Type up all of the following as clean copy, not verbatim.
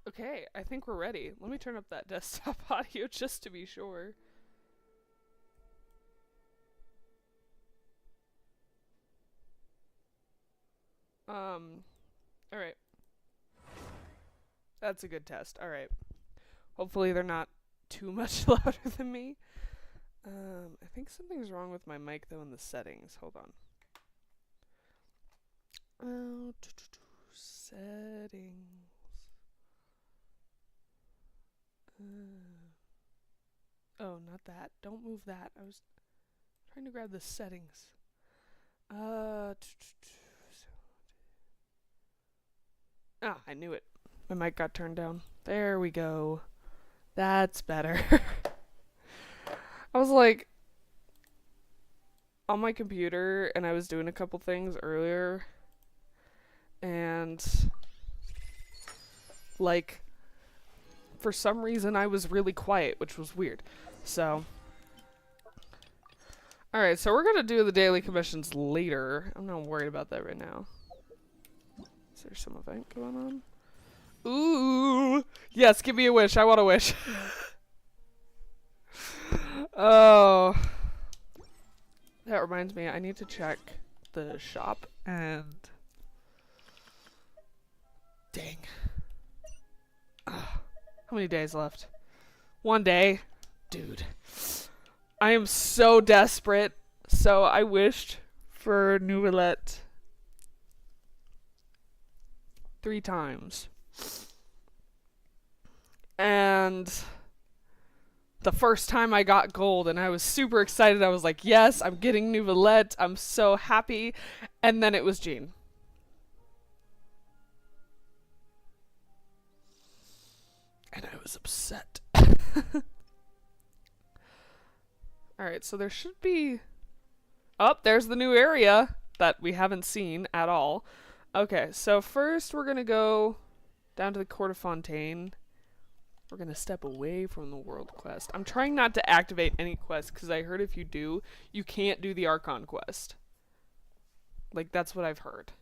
Okay, I think we're ready. Let me turn up that desktop audio just to be sure. Alright. That's a good test. Alright. Hopefully they're not too much louder than me. I think something's wrong with my mic though in the settings. Hold on. Settings. Oh, not that. Don't move that. I was trying to grab the settings. I knew it. My mic got turned down. There we go. That's better. I was like on my computer and I was doing a couple things earlier and like for some reason I was really quiet, which was weird. So alright, so we're gonna do the daily commissions later. I'm not worried about that right now. Is there some event going on? Ooh! Yes, give me a wish. I want a wish. Oh. That reminds me, I need to check the shop and... Dang. How many days left? 1 day? Dude. I am so desperate. So I wished for New Roulette 3 times. And the first time I got gold and I was super excited. I was like, yes, I'm getting New Roulette. I'm so happy. And then it was Jean. And I was upset. Alright, so there should be... Oh, there's the new area that we haven't seen at all. Okay, so first we're gonna go down to the Court of Fontaine. We're gonna step away from the world quest. I'm trying not to activate any quest because I heard if you do, you can't do the Archon quest. Like, that's what I've heard.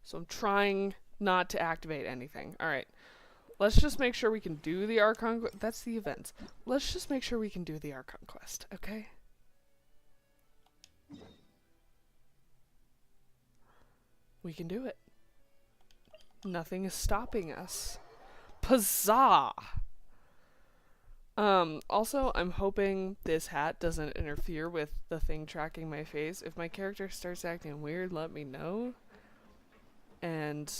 So I'm trying not to activate anything. Alright. Let's just make sure we can do the Archon that's the events. Let's just make sure we can do the Archon quest, okay? We can do it. Nothing is stopping us. Huzzah! Also, I'm hoping this hat doesn't interfere with the thing tracking my face. If my character starts acting weird, let me know. And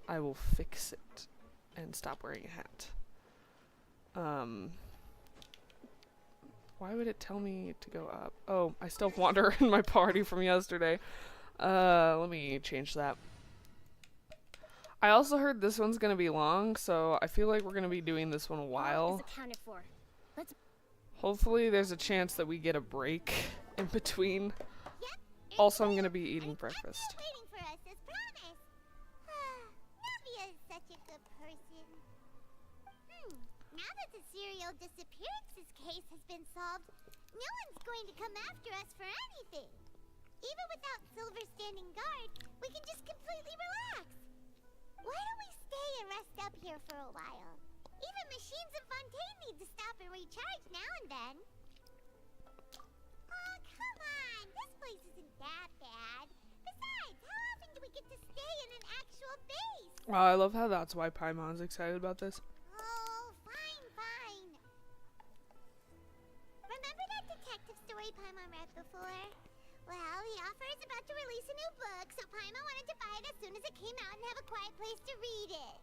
I will fix it and stop wearing a hat. Why would it tell me to go up? Oh, I still have Wander in my party from yesterday. Let me change that. I also heard this one's gonna be long, so I feel like we're gonna be doing this one a while. Hopefully there's a chance that we get a break in between. Also, I'm gonna be eating breakfast. Now that the serial disappearances case has been solved, no one's going to come after us for anything. Even without Silver standing guard, we can just completely relax. Why don't we stay and rest up here for a while? Even machines in Fontaine need to stop and recharge now and then. Oh, come on. This place isn't that bad. Besides, how often do we get to stay in an actual base? I love how that's why Paimon's excited about this. Remember that detective story Paimon read before? Well, the author is about to release a new book, so Paimon wanted to buy it as soon as it came out and have a quiet place to read it.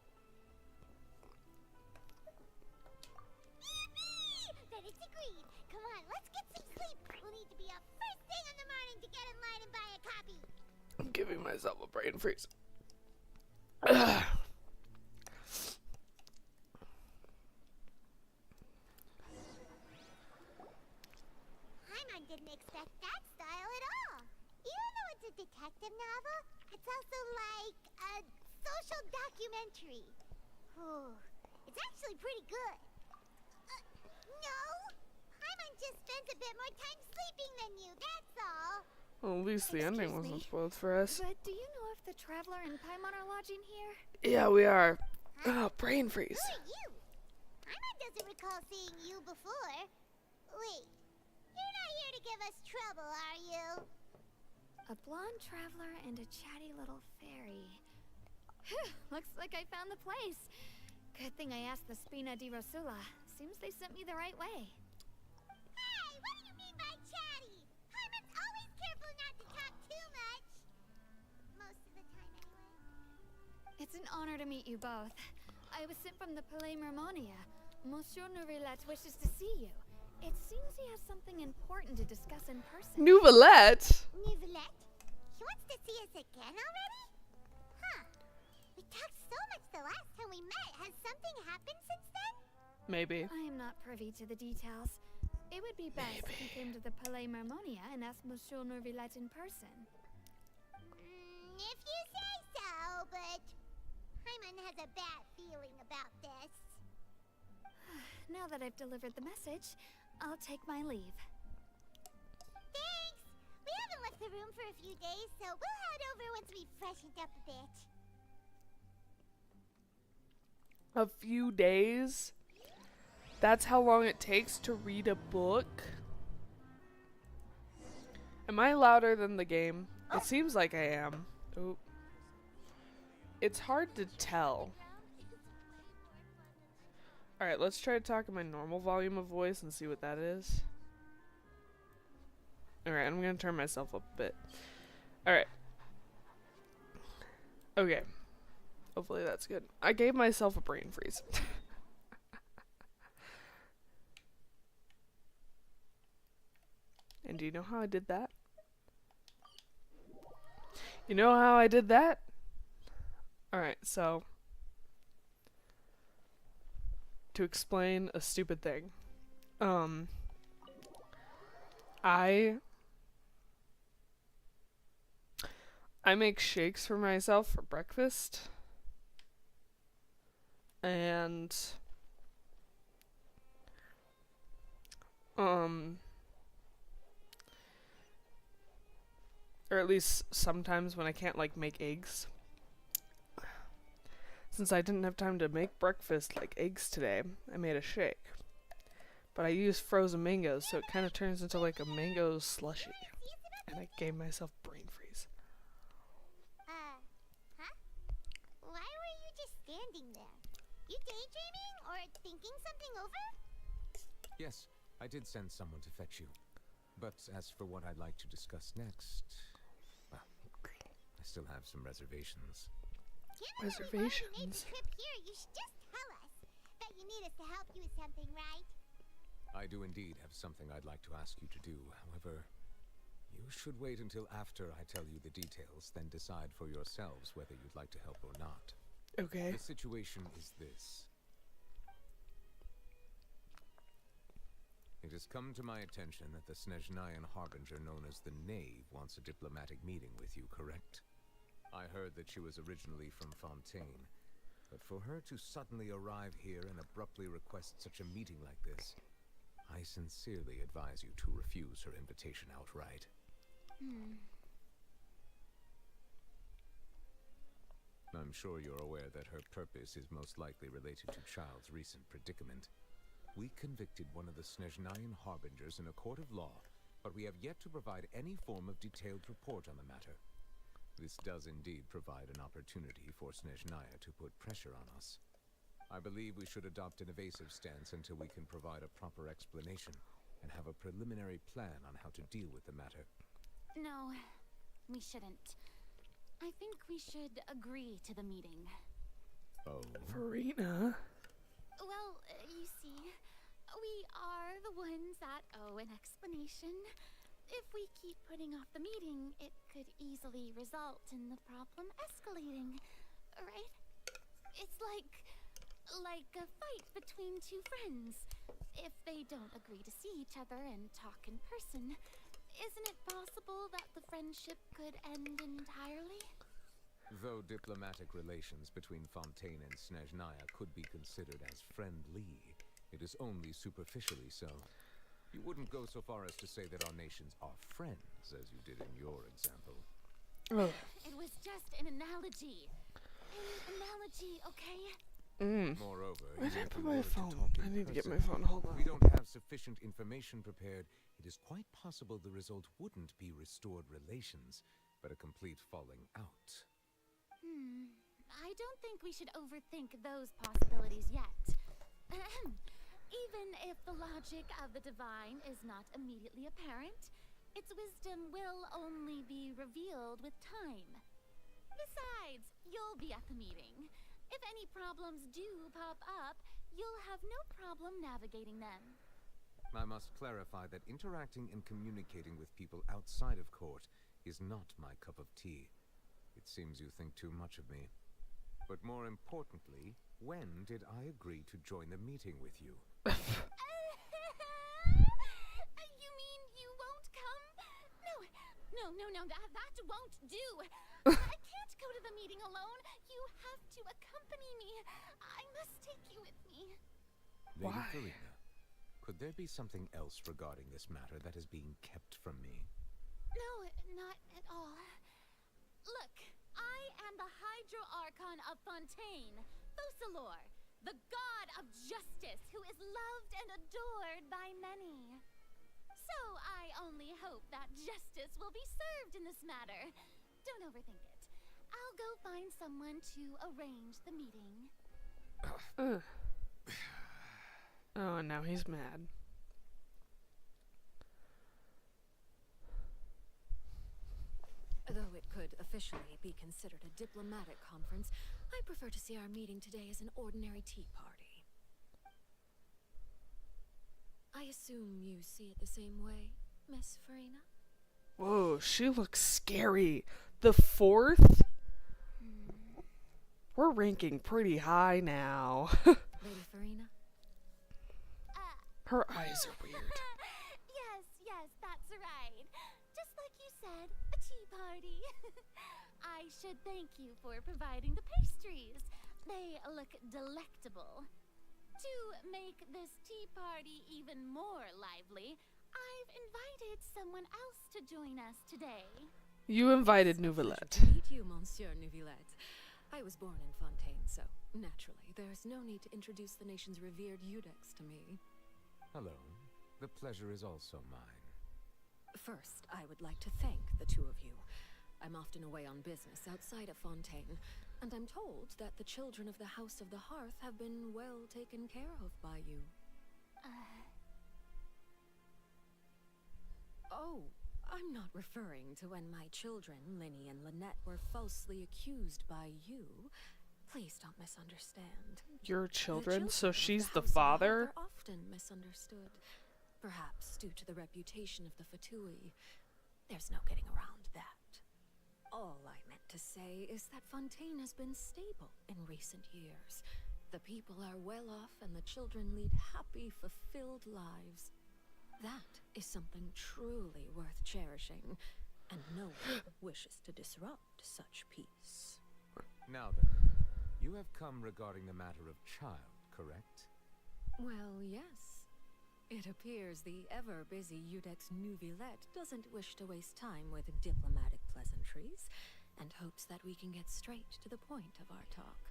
Yippee! Then it's agreed. Come on, let's get some sleep. We'll need to be up first thing in the morning to get in line and buy a copy. I'm giving myself a brain freeze. Didn't expect that style at all. Even though it's a detective novel, it's also like a social documentary. Ooh, it's actually pretty good. No, Paimon just spends a bit more time sleeping than you, that's all. Well, at least the ending Excuse wasn't me, spoiled for us. but do you know if the Traveler and Paimon are lodging here? Yeah, we are. Huh? Oh, brain freeze. Who are you? Paimon doesn't recall seeing you before. Wait, you're not here to give us trouble, are you? A blonde traveler and a chatty little fairy. Phew, looks like I found the place. Good thing I asked the Spina di Rosula. Seems they sent me the right way. Hey, what do you mean by chatty? Paimon's always careful not to talk too much. Most of the time, anyway. It's an honor to meet you both. I was sent from the Palais Mermonia. Monsieur Nouvellette wishes to see you. It seems he has something important to discuss in person. Nouvellette? Nouvellette? He wants to see us again already? Huh. We talked so much the last time we met. Has something happened since then? Maybe. I am not privy to the details. It would be best if you came to the Palais Mermonia and asked Monsieur Nouvellette in person. If you say so, but Paimon has a bad feeling about this. Now that I've delivered the message, I'll take my leave. Thanks! We haven't left the room for a few days, so we'll head over once we've freshened up a bit. A few days? That's how long it takes to read a book? Am I louder than the game? It seems like I am. Oop. It's hard to tell. Alright, let's try to talk in my normal volume of voice and see what that is. Alright, I'm gonna turn myself up a bit. Alright. Okay. Hopefully that's good. I gave myself a brain freeze. And do you know how I did that? You know how I did that? Alright, so to explain a stupid thing. I make shakes for myself for breakfast. And or at least sometimes when I can't like make eggs. Since I didn't have time to make breakfast like eggs today, I made a shake. But I used frozen mangoes, so it kind of turns into like a mango slushy. And I gave myself brain freeze. Huh? Why were you just standing there? You daydreaming or thinking something over? Yes, I did send someone to fetch you. But as for what I'd like to discuss next, well, I still have some reservations. Given that we've already made the trip here, you should just tell us. Bet you need us to help you with something, right? I do indeed have something I'd like to ask you to do. However, you should wait until after I tell you the details, then decide for yourselves whether you'd like to help or not. Okay. The situation is this. It has come to my attention that the Snezhnayan harbinger known as the Knave wants a diplomatic meeting with you, correct? I heard that she was originally from Fontaine, but for her to suddenly arrive here and abruptly request such a meeting like this, I sincerely advise you to refuse her invitation outright. I'm sure you're aware that her purpose is most likely related to Child's recent predicament. We convicted one of the Snezhnayan harbingers in a court of law, but we have yet to provide any form of detailed report on the matter. This does indeed provide an opportunity for Snezhnaya to put pressure on us. I believe we should adopt an evasive stance until we can provide a proper explanation and have a preliminary plan on how to deal with the matter. No, we shouldn't. I think we should agree to the meeting. Oh. Farina. Well, you see, we are the ones that owe an explanation. If we keep putting off the meeting, it could easily result in the problem escalating, right? It's like a fight between two friends. If they don't agree to see each other and talk in person, isn't it possible that the friendship could end entirely? Though diplomatic relations between Fontaine and Snezhnaya could be considered as friendly, it is only superficially so. You wouldn't go so far as to say that our nations are friends, as you did in your example. Ugh. It was just an analogy. An analogy, okay? Moreover, Where did even I if put we my were to phone? talk in I need to get my person, phone. Hold if we on. don't have sufficient information prepared, it is quite possible the result wouldn't be restored relations, but a complete falling out. I don't think we should overthink those possibilities yet. Even if the logic of the divine is not immediately apparent, its wisdom will only be revealed with time. Besides, you'll be at the meeting. If any problems do pop up, you'll have no problem navigating them. I must clarify that interacting and communicating with people outside of court is not my cup of tea. It seems you think too much of me. But more importantly, when did I agree to join the meeting with you? You mean you won't come? No, that won't do. I can't go to the meeting alone. You have to accompany me. I must take you with me. Lady Why? Farina, could there be something else regarding this matter that is being kept from me? No, not at all. Look, I am the Hydro-Archon of Fontaine, Focalor, the god of justice who is loved and adored by many. So I only hope that justice will be served in this matter. Don't overthink it. I'll go find someone to arrange the meeting. Oh, and now he's mad. Though it could officially be considered a diplomatic conference, I prefer to see our meeting today as an ordinary tea party. I assume you see it the same way, Miss Farina? Whoa, she looks scary. The fourth? We're ranking pretty high now. Lady Farina? Her eyes are weird. Yes, that's right. Just like you said, a tea party. I should thank you for providing the pastries. They look delectable. To make this tea party even more lively, I've invited someone else to join us today. You invited It's a pleasure Nouvellette. to meet you, Monsieur Nouvellette. I was born in Fontaine, so naturally, there's no need to introduce the nation's revered Eudex to me. Hello. The pleasure is also mine. First, I would like to thank the two of you. I'm often away on business outside of Fontaine, and I'm told that the children of the House of the Hearth have been well taken care of by you. Oh, I'm not referring to when my children, Linny and Lynette, were falsely accused by you. Please don't misunderstand. Your The children, so of she's the House of Hearth father? are often misunderstood, perhaps due to the reputation of the Fatui. There's no getting around that. All I meant to say is that Fontaine has been stable in recent years. The people are well off and the children lead happy, fulfilled lives. That is something truly worth cherishing, and no one wishes to disrupt such peace. Now then, you have come regarding the matter of child, correct? Well, yes. It appears the ever-busy Eudex Nouvellette doesn't wish to waste time with diplomatic pleasantries, and hopes that we can get straight to the point of our talk.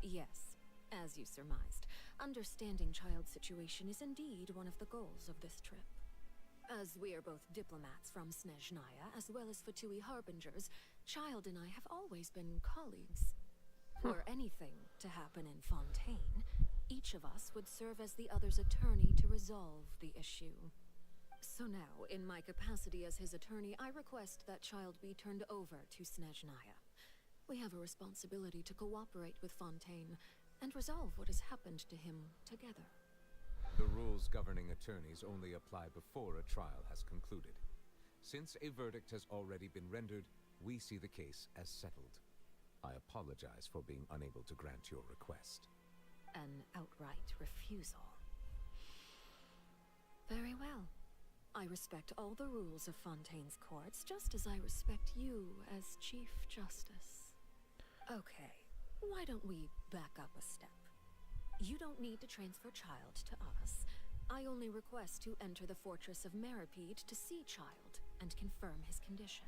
Yes, as you surmised, understanding child's situation is indeed one of the goals of this trip. As we are both diplomats from Snezhnaya, as well as Fatui harbingers, Child and I have always been colleagues. Were anything to happen in Fontaine, each of us would serve as the other's attorney to resolve the issue. So now, in my capacity as his attorney, I request that Child be turned over to Snezhnaya. We have a responsibility to cooperate with Fontaine and resolve what has happened to him together. The rules governing attorneys only apply before a trial has concluded. Since a verdict has already been rendered, we see the case as settled. I apologize for being unable to grant your request. An outright refusal. Very well. I respect all the rules of Fontaine's courts, just as I respect you as Chief Justice. Okay, why don't we back up a step? You don't need to transfer Child to us. I only request to enter the fortress of Meripede to see Child and confirm his condition.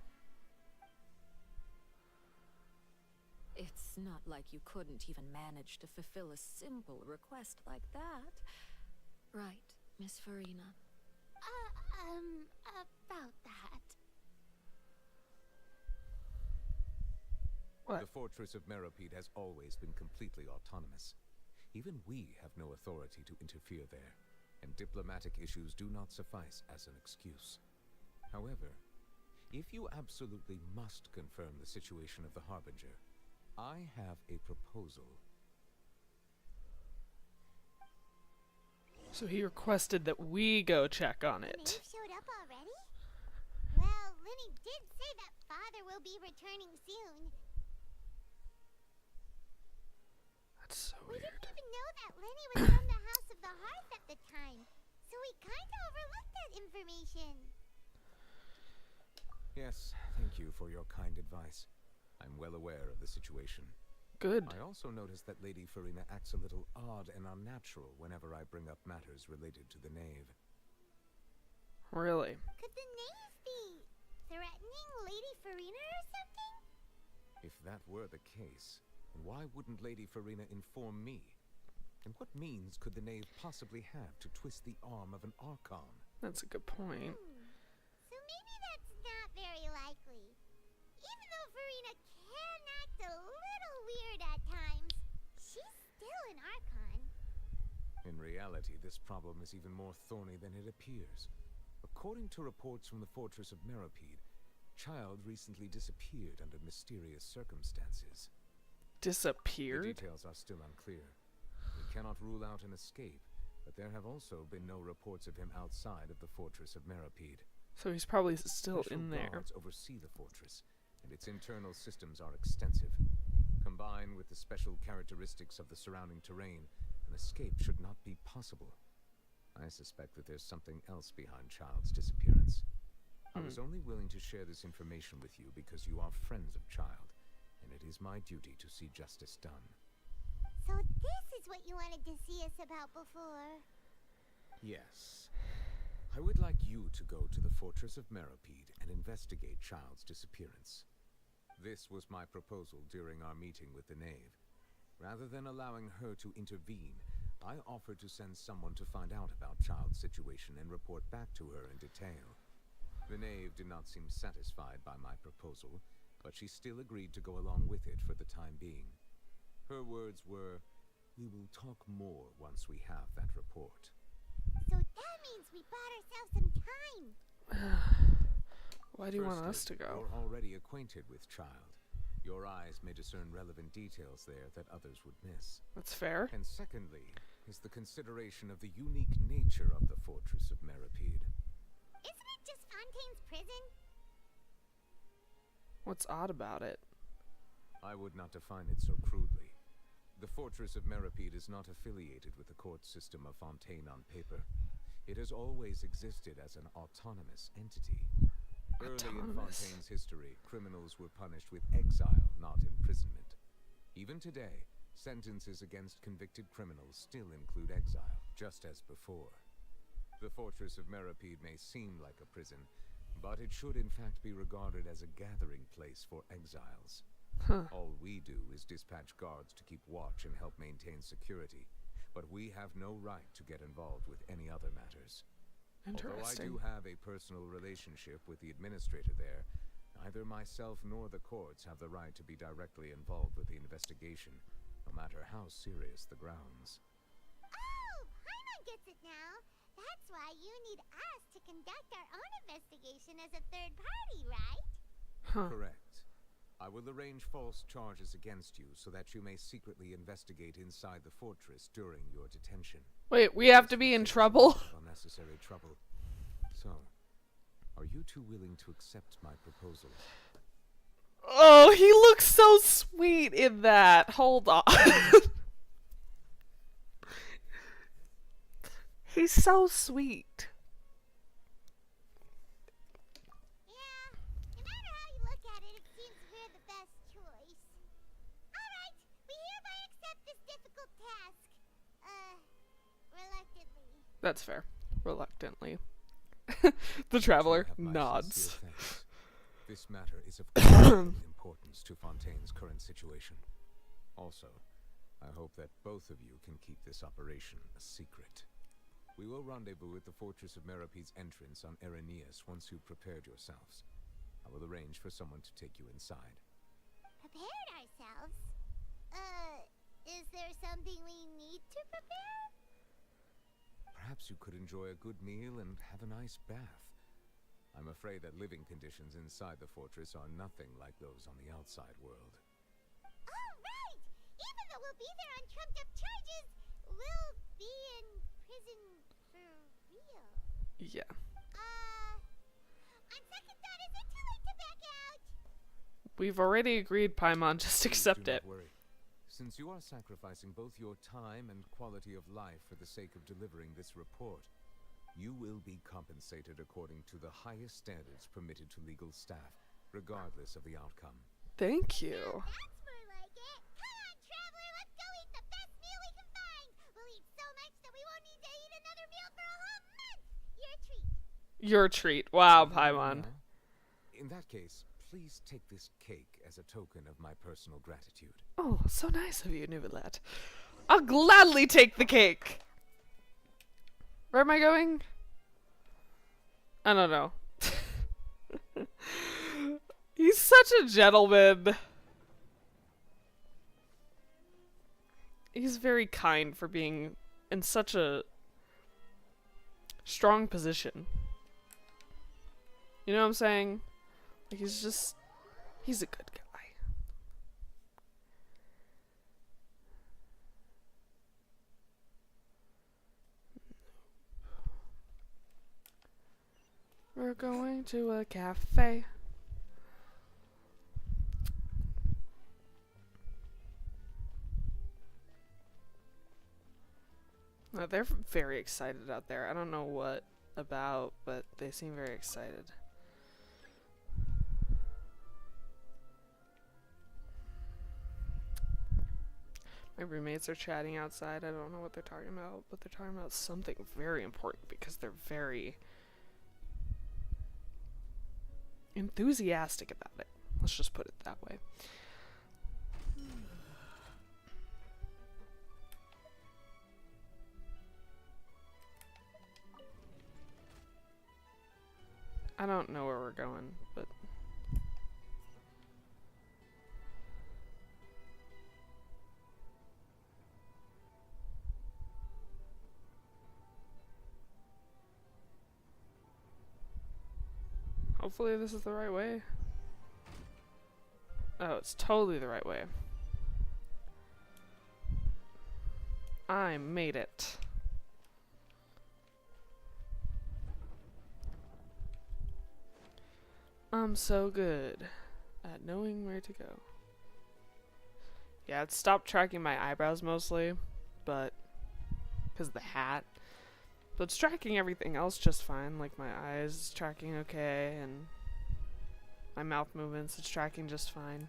It's not like you couldn't even manage to fulfill a simple request like that. Right, Miss Farina? About that. What? The fortress of Meripede has always been completely autonomous. Even we have no authority to interfere there, and diplomatic issues do not suffice as an excuse. However, if you absolutely must confirm the situation of the Harbinger, I have a proposal. So he requested that we go check on The it. knave showed up already? Well, Lenny did say that father will be returning soon. That's so We weird. didn't even know that Lenny was from the House of the Hearth at the time, so we kinda overlooked that information. Yes, thank you for your kind advice. I'm well aware of the situation. Good. I also noticed that Lady Farina acts a little odd and unnatural whenever I bring up matters related to the knave. Really? Could the knave be threatening Lady Farina or something? If that were the case, then why wouldn't Lady Farina inform me? And what means could the knave possibly have to twist the arm of an archon? That's a good point. So maybe that's not very likely. Even though Farina can act a little weird at times, she's still an archon. In reality, this problem is even more thorny than it appears. According to reports from the fortress of Meripede, Child recently disappeared under mysterious circumstances. The Disappeared? details are still unclear. We cannot rule out an escape, but there have also been no reports of him outside of the fortress of Meripede. So he's probably still Special in there. guards oversee the fortress, and its internal systems are extensive. Combined with the special characteristics of the surrounding terrain, an escape should not be possible. I suspect that there's something else behind Child's disappearance. I was only willing to share this information with you because you are friends of Child, and it is my duty to see justice done. So this is what you wanted to see us about before. Yes. I would like you to go to the fortress of Meripede and investigate Child's disappearance. This was my proposal during our meeting with the knave. Rather than allowing her to intervene, I offered to send someone to find out about Child's situation and report back to her in detail. The knave did not seem satisfied by my proposal, but she still agreed to go along with it for the time being. Her words were, "We will talk more once we have that report." So that means we bought ourselves some time. Why do you want us to Firstly, go? You're already acquainted with Child. Your eyes may discern relevant details there that others would miss. That's fair. And secondly, is the consideration of the unique nature of the fortress of Meripede. Isn't it just Fontaine's prison? What's odd about it? I would not define it so crudely. The fortress of Meripede is not affiliated with the court system of Fontaine on paper. It has always existed as an autonomous entity. Early in Autonomous. Fontaine's history, criminals were punished with exile, not imprisonment. Even today, sentences against convicted criminals still include exile, just as before. The fortress of Meripede may seem like a prison, but it should in fact be regarded as a gathering place for exiles. Huh. All we do is dispatch guards to keep watch and help maintain security, but we have no right to get involved with any other matters. Although I Interesting. do have a personal relationship with the administrator there, neither myself nor the courts have the right to be directly involved with the investigation, no matter how serious the grounds. Oh, Paimon gets it now. That's why you need us to conduct our own investigation as a third party, right? Huh. Correct. I will arrange false charges against you so that you may secretly investigate inside the fortress during your detention. Wait, we have to be in trouble? Unnecessary trouble. So, are you two willing to accept my proposal? Oh, he looks so sweet in that. Hold on. He's so sweet. Yeah, no matter how you look at it, it seems we're the best choice. Alright, we hereby accept this difficult task. Reluctantly. That's fair. Reluctantly. The You traveler have my nods. sincere thanks. This matter is of critical importance to Fontaine's current situation. Also, I hope that both of you can keep this operation a secret. We will rendezvous at the Fortress of Merope's entrance on Erinius once you've prepared yourselves. I will arrange for someone to take you inside. Prepared ourselves? Is there something we need to prepare? Perhaps you could enjoy a good meal and have a nice bath. I'm afraid that living conditions inside the fortress are nothing like those on the outside world. Oh, right! Even though we'll be there on trumped-up charges, we'll be in prison for real. Yeah. On second thought, is it too late to back out? We've already agreed, Paimon. Just Please accept do it. not worry. Since you are sacrificing both your time and quality of life for the sake of delivering this report, you will be compensated according to the highest standards permitted to legal staff, regardless of the outcome. Thank you. That's more like it. Come on, traveler, let's go eat the best meal we can find. We'll eat so much that we won't need to eat another meal for a whole month. Your treat. Your treat. Wow, Paimon. In that case, please take this cake as a token of my personal gratitude. Oh, so nice of you, Nouvellette. I'll gladly take the cake. Where am I going? I don't know. He's such a gentleman. He's very kind for being in such a strong position. You know what I'm saying? Like, he's a good guy. We're going to a cafe. No, they're very excited out there. I don't know what about, but they seem very excited. My roommates are chatting outside. I don't know what they're talking about, but they're talking about something very important because they're very enthusiastic about it. Let's just put it that way. I don't know where we're going, but hopefully this is the right way. Oh, it's totally the right way. I made it. I'm so good at knowing where to go. Yeah, it stopped tracking my eyebrows mostly, but because of the hat. But it's tracking everything else just fine, like my eyes is tracking okay, and my mouth movements, it's tracking just fine.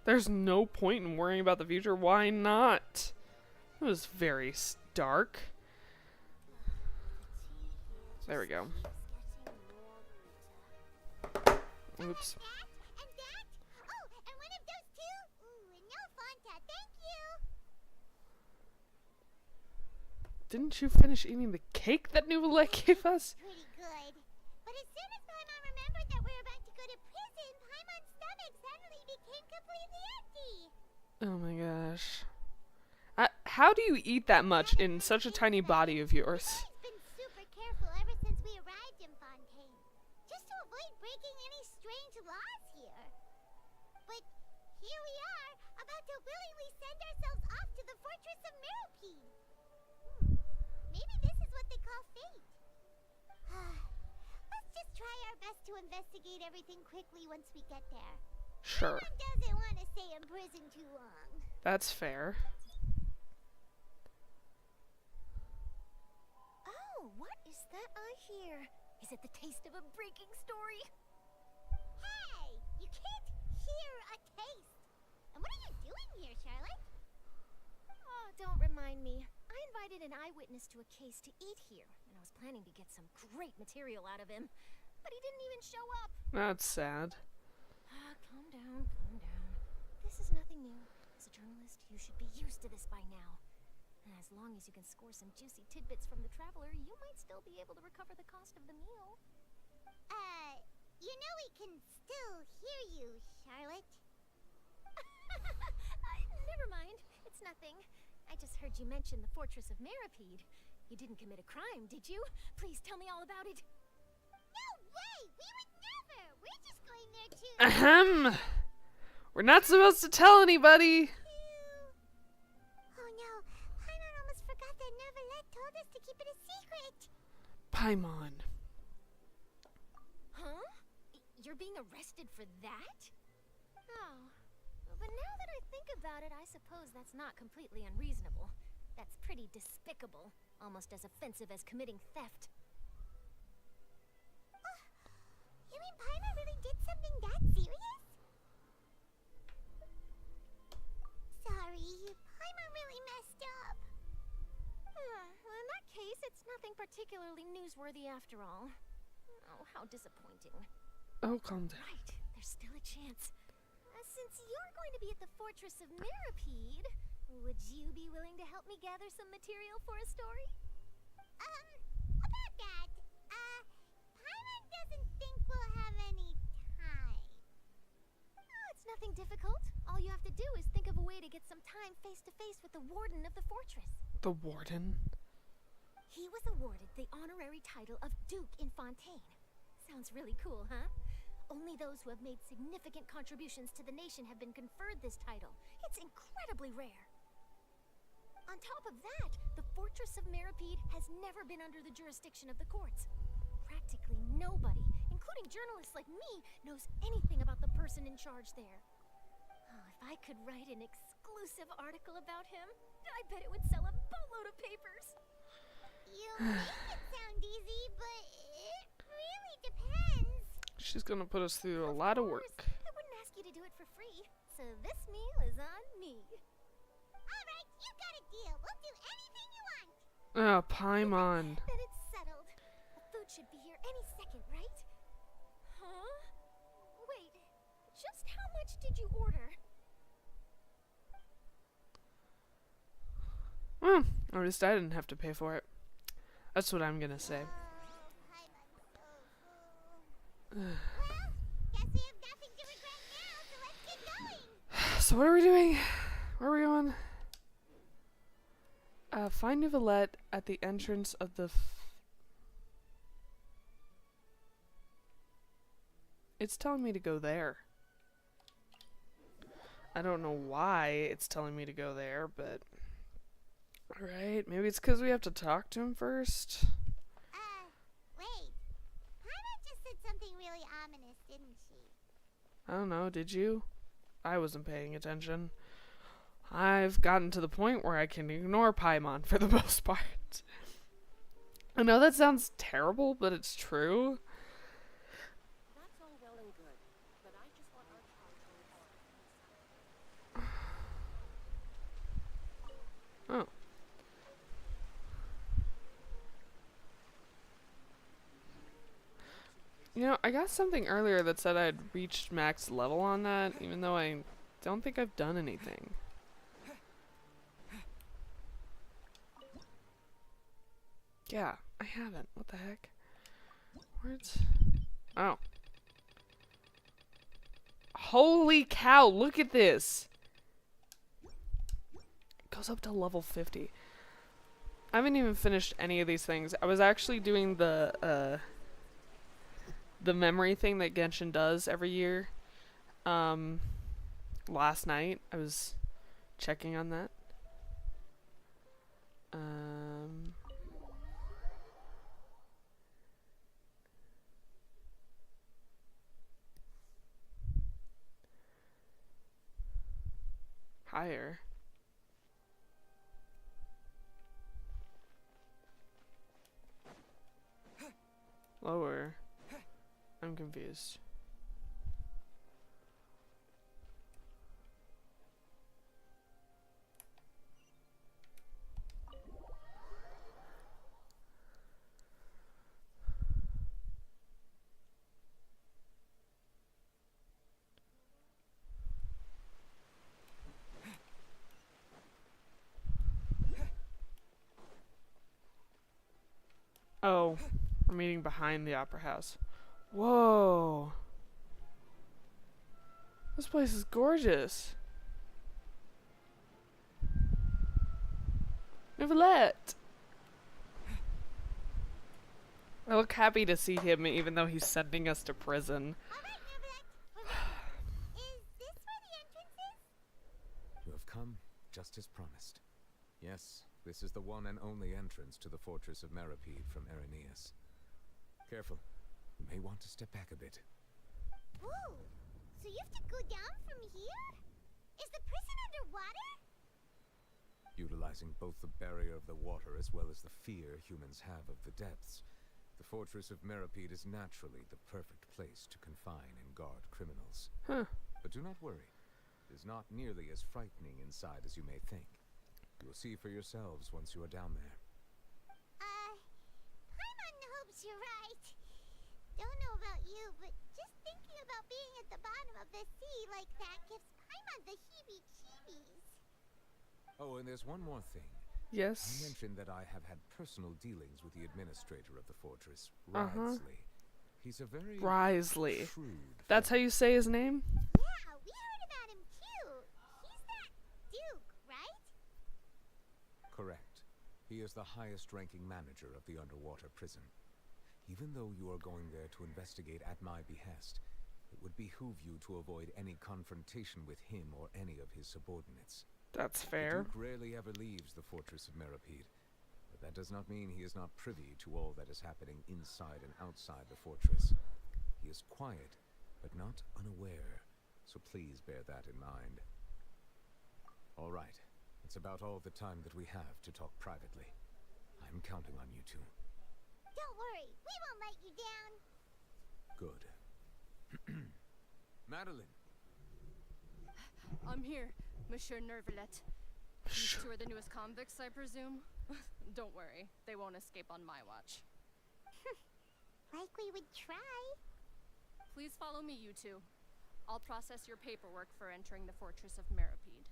There's no point in worrying about the future. Why not? It was very dark. There we go. Oops. And that? Oh, and one of those two? Ooh, and no Fanta, thank you. Didn't you finish eating the cake that Nouvellette gave us? Pretty good. But as soon as Paimon remembered that we were about to go to prison, Paimon's stomach suddenly became completely empty. Oh my gosh. How do you eat that much in such a tiny body of yours? We've been super careful ever since we arrived in Fontaine, just to avoid breaking any strange laws here. But here we are, about to willingly send ourselves off to the Fortress of Merope. Maybe this is what they call fate. Let's just try our best to investigate everything quickly once we get there. Sure. Paimon doesn't want to stay in prison too long. That's fair. Oh, what is that I hear? Is it the taste of a breaking story? Hey, you can't here, a taste. And what are you doing here, Charlotte? Oh, don't remind me. I invited an eyewitness to a case to eat here, and I was planning to get some great material out of him. But he didn't even show up. That's sad. Calm down, calm down. This is nothing new. As a journalist, you should be used to this by now. And as long as you can score some juicy tidbits from the traveler, you might still be able to recover the cost of the meal. You know we can still hear you, Charlotte. Never mind. It's nothing. I just heard you mention the Fortress of Meripede. You didn't commit a crime, did you? Please tell me all about it. No way! We would never! We're just going there to... Ahem! We're not supposed to tell anybody! Oh no, Paimon almost forgot that Neuvillette told us to keep it a secret. Paimon. Huh? You're being arrested for that? Oh. But now that I think about it, I suppose that's not completely unreasonable. That's pretty despicable. Almost as offensive as committing theft. You mean Paimon really did something that serious? Sorry, Paimon really messed up. Well, in that case, it's nothing particularly newsworthy after all. Oh, how disappointing. Oh, calm down. Right, there's still a chance. Since you're going to be at the Fortress of Meripede, would you be willing to help me gather some material for a story? About that, Paimon doesn't think we'll have any time. Oh, it's nothing difficult. All you have to do is think of a way to get some time face to face with the warden of the fortress. The warden? He was awarded the honorary title of Duke in Fontaine. Sounds really cool, huh? Only those who have made significant contributions to the nation have been conferred this title. It's incredibly rare. On top of that, the Fortress of Meripede has never been under the jurisdiction of the courts. Practically nobody, including journalists like me, knows anything about the person in charge there. Oh, if I could write an exclusive article about him, I bet it would sell a boatload of papers. You make it sound easy, but it really depends. She's gonna put us through a lot of work. I wouldn't ask you to do it for free, so this meal is on me. Alright, you got a deal. We'll do anything you want. Oh, Paimon. Then it's settled. The food should be here any second, right? Huh? Wait, just how much did you order? At least I didn't have to pay for it. That's what I'm gonna say. Well, guess we have nothing to regret now, so let's get going. So what are we doing? Where are we going? Find Neuvillette at the entrance of the... It's telling me to go there. I don't know why it's telling me to go there, but... Alright, maybe it's because we have to talk to him first. Wait. Paimon just said something really ominous, didn't she? I don't know, did you? I wasn't paying attention. I've gotten to the point where I can ignore Paimon for the most part. I know that sounds terrible, but it's true. That's all well and good, but I just want our child to Oh. You know, I got something earlier that said I'd reached max level on that, even though I don't think I've done anything. Yeah, I haven't. What the heck? Where's... Oh. Holy cow, look at this! It goes up to level 50. I haven't even finished any of these things. I was actually doing the memory thing that Genshin does every year. Last night, I was checking on that. Higher. Lower. I'm confused. Oh, we're meeting behind the opera house. Whoa. This place is gorgeous. Nicolette. I look happy to see him even though he's sending us to prison. Alright, Neverland, we're ready. Is this where the entrance is? You have come just as promised. Yes, this is the one and only entrance to the fortress of Meripede from Irenaeus. Careful. You may want to step back a bit. Whoa! So you have to go down from here? Is the prison underwater? Utilizing both the barrier of the water as well as the fear humans have of the depths, the fortress of Meripede is naturally the perfect place to confine and guard criminals. Huh. But do not worry. It is not nearly as frightening inside as you may think. You will see for yourselves once you are down there. Paimon hopes you're right. Don't know about you, but just thinking about being at the bottom of the sea like that gives Paimon the heebie-jeebies. Oh, and there's one more thing. I Yes. mentioned that I have had personal dealings with the administrator of the fortress, Uh-huh. Risley. He's a very Risley. shrewd That's how you say his name? Yeah, we heard about him too. He's that Duke, right? Correct. He is the highest-ranking manager of the underwater prison. Even though you are going there to investigate at my behest, it would behoove you to avoid any confrontation with him or any of his subordinates. That's The fair. Duke rarely ever leaves the fortress of Meripede, but that does not mean he is not privy to all that is happening inside and outside the fortress. He is quiet, but not unaware, so please bear that in mind. All right, it's about all the time that we have to talk privately. I'm counting on you two. Don't worry, we won't let you down. Good. Madeline! I'm here, Monsieur Nervalet. These two are the newest convicts, I presume? Don't worry, they won't escape on my watch. Like we would try. Please follow me, you two. I'll process your paperwork for entering the Fortress of Meripede.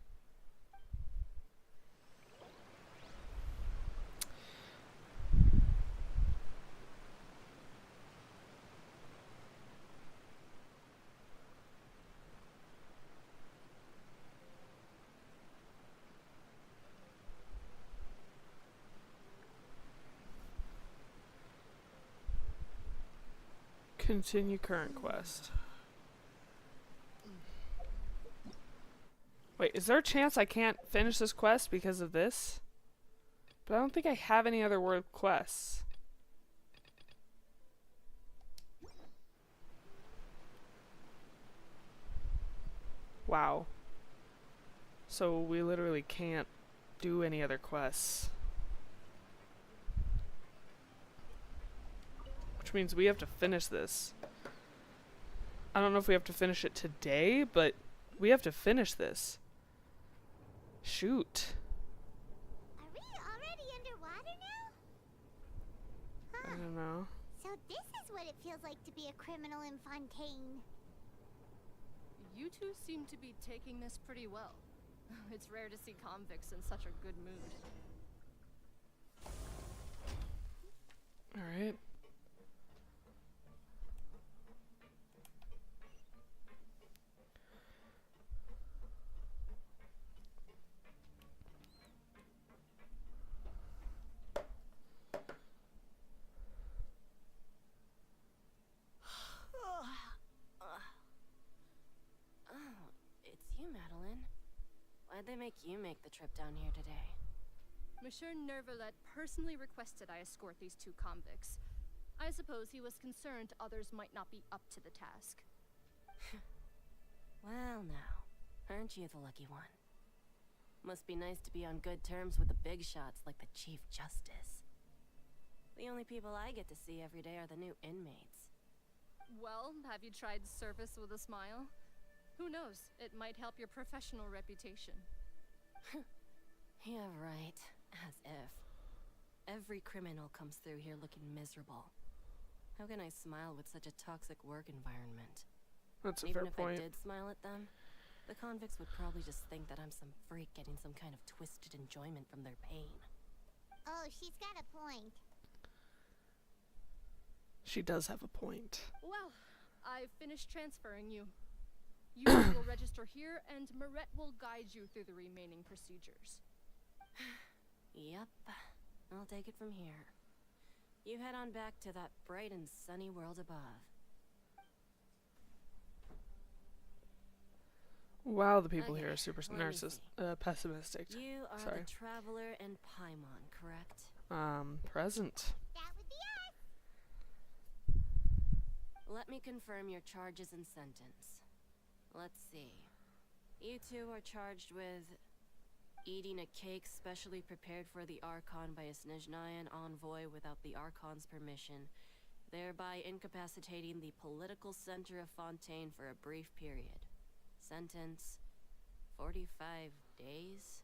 Continue current quest. Wait, is there a chance I can't finish this quest because of this? But I don't think I have any other word quests. Wow. So we literally can't do any other quests. Which means we have to finish this. I don't know if we have to finish it today, but we have to finish this. Shoot. Are we already underwater now? I Huh. don't know. So this is what it feels like to be a criminal in Fontaine. You two seem to be taking this pretty well. It's rare to see convicts in such a good mood. Alright. Oh, it's you, Madeline. Why'd they make you make the trip down here today? Monsieur Nervalet personally requested I escort these two convicts. I suppose he was concerned others might not be up to the task. Well, now, aren't you the lucky one? Must be nice to be on good terms with the big shots like the Chief Justice. The only people I get to see every day are the new inmates. Well, have you tried service with a smile? Who knows, it might help your professional reputation. Yeah, right. As if. Every criminal comes through here looking miserable. How can I smile with such a toxic work environment? That's a Even fair if point. I did smile at them, the convicts would probably just think that I'm some freak getting some kind of twisted enjoyment from their pain. Oh, she's got a point. She does have a point. Well, I've finished transferring you. You will register here, and Marette will guide you through the remaining procedures. Yep. I'll take it from here. You head on back to that bright and sunny world above. Wow, the people Okay, here are super let me see. pessimistic. You are Sorry. the Traveler and Paimon, correct? Present. That would be us. Let me confirm your charges and sentence. Let's see. You two are charged with eating a cake specially prepared for the Archon by a Snezhnayan envoy without the Archon's permission, thereby incapacitating the political center of Fontaine for a brief period. Sentence: 45 days?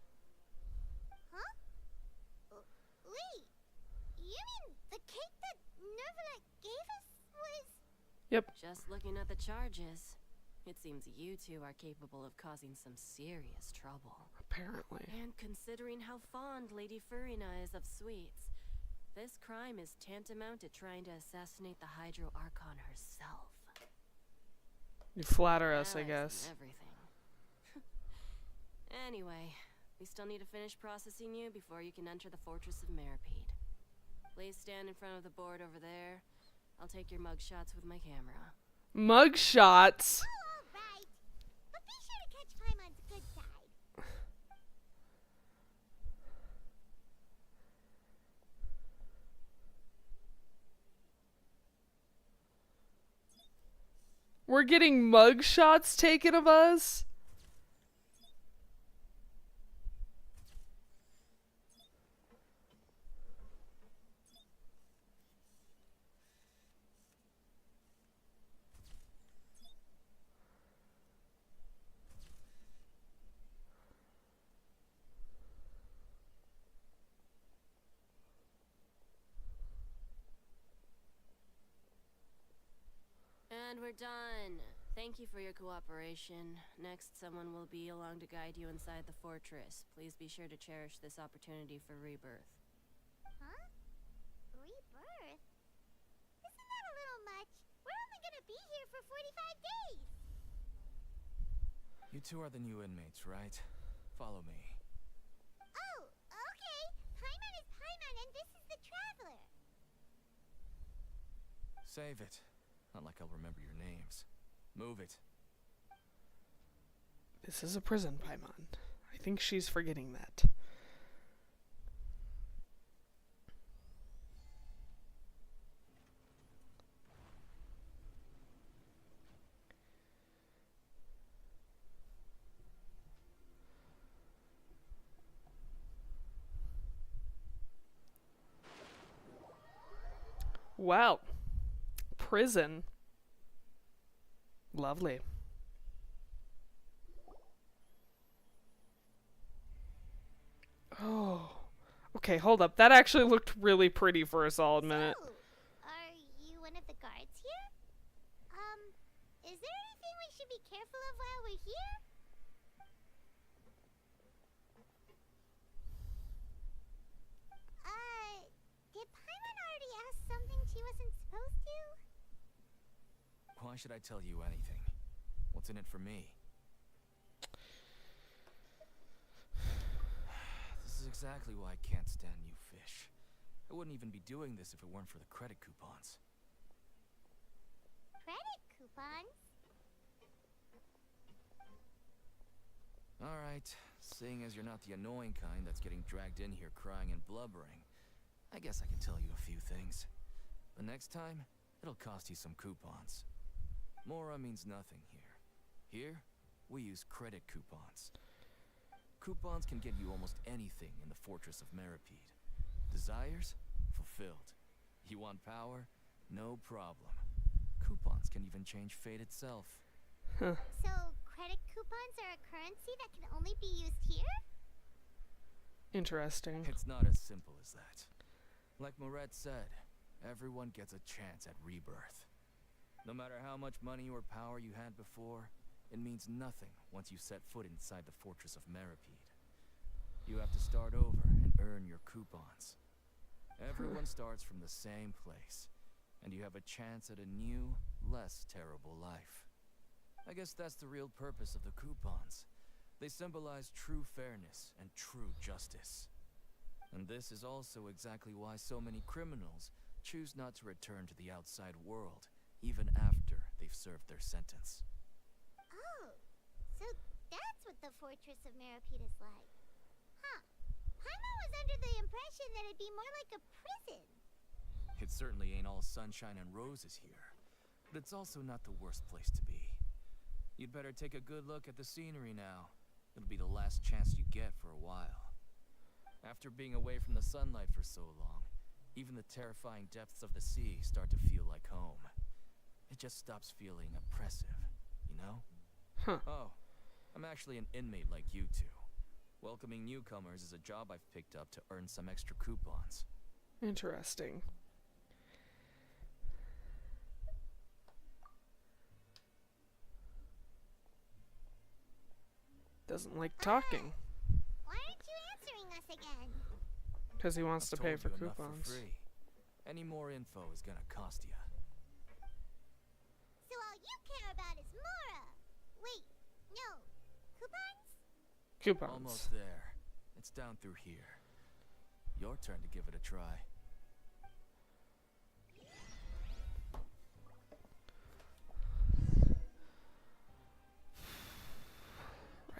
Huh? Wait, you mean the cake that Nervalet gave us was... Yep. Just looking at the charges, it seems you two are capable of causing some serious trouble. Apparently. And considering how fond Lady Furina is of sweets, this crime is tantamount to trying to assassinate the Hydro Archon herself. You flatter us, I Allies and guess. everything. Anyway, we still need to finish processing you before you can enter the Fortress of Meripede. Please stand in front of the board over there. I'll take your mug shots with my camera. Mug shots. Oh, all right. But be sure to catch Paimon's good side. We're getting mug shots taken of us. And we're done. Thank you for your cooperation. Next, someone will be along to guide you inside the fortress. Please be sure to cherish this opportunity for rebirth. Huh? Rebirth? Isn't that a little much? We're only gonna be here for 45 days. You two are the new inmates, right? Follow me. Oh, okay. Paimon is Paimon and this is the Traveler. Save it. Not like I'll remember your names. Move it. This is a prison, Paimon. I think she's forgetting that. Wow. Prison. Lovely. Oh. Okay, hold up. That actually looked really pretty for a solid minute. So, are you one of the guards here? Is there anything we should be careful of while we're here? Did Paimon already ask something she wasn't supposed to? Why should I tell you anything? What's in it for me? This is exactly why I can't stand you fish. I wouldn't even be doing this if it weren't for the credit coupons. Credit coupons? Alright, seeing as you're not the annoying kind that's getting dragged in here crying and blubbering, I guess I can tell you a few things. But next time, it'll cost you some coupons. Mora means nothing here. Here, we use credit coupons. Coupons can get you almost anything in the Fortress of Meripede. Desires? Fulfilled. You want power? No problem. Coupons can even change fate itself. Huh. So, credit coupons are a currency that can only be used here? Interesting. It's not as simple as that. Like Moret said, everyone gets a chance at rebirth. No matter how much money or power you had before, it means nothing once you set foot inside the Fortress of Meripede. You have to start over and earn your coupons. Everyone starts from the same place, and you have a chance at a new, less terrible life. I guess that's the real purpose of the coupons. They symbolize true fairness and true justice. And this is also exactly why so many criminals choose not to return to the outside world, even after they've served their sentence. Oh, so that's what the Fortress of Meripede is like. Huh. Paimon was under the impression that it'd be more like a prison. It certainly ain't all sunshine and roses here, but it's also not the worst place to be. You'd better take a good look at the scenery now. It'll be the last chance you get for a while. After being away from the sunlight for so long, even the terrifying depths of the sea start to feel like home. It just stops feeling oppressive, you know? Huh. Oh, I'm actually an inmate like you two. Welcoming newcomers is a job I've picked up to earn some extra coupons. Interesting. Doesn't like talking. Why aren't you answering us again? Because he wants to I've pay told for you enough coupons. For free. Any more info is gonna cost you. So all you care about is Mora. Wait, no. Coupons? Coupons. Almost there. It's down through here. Your turn to give it a try.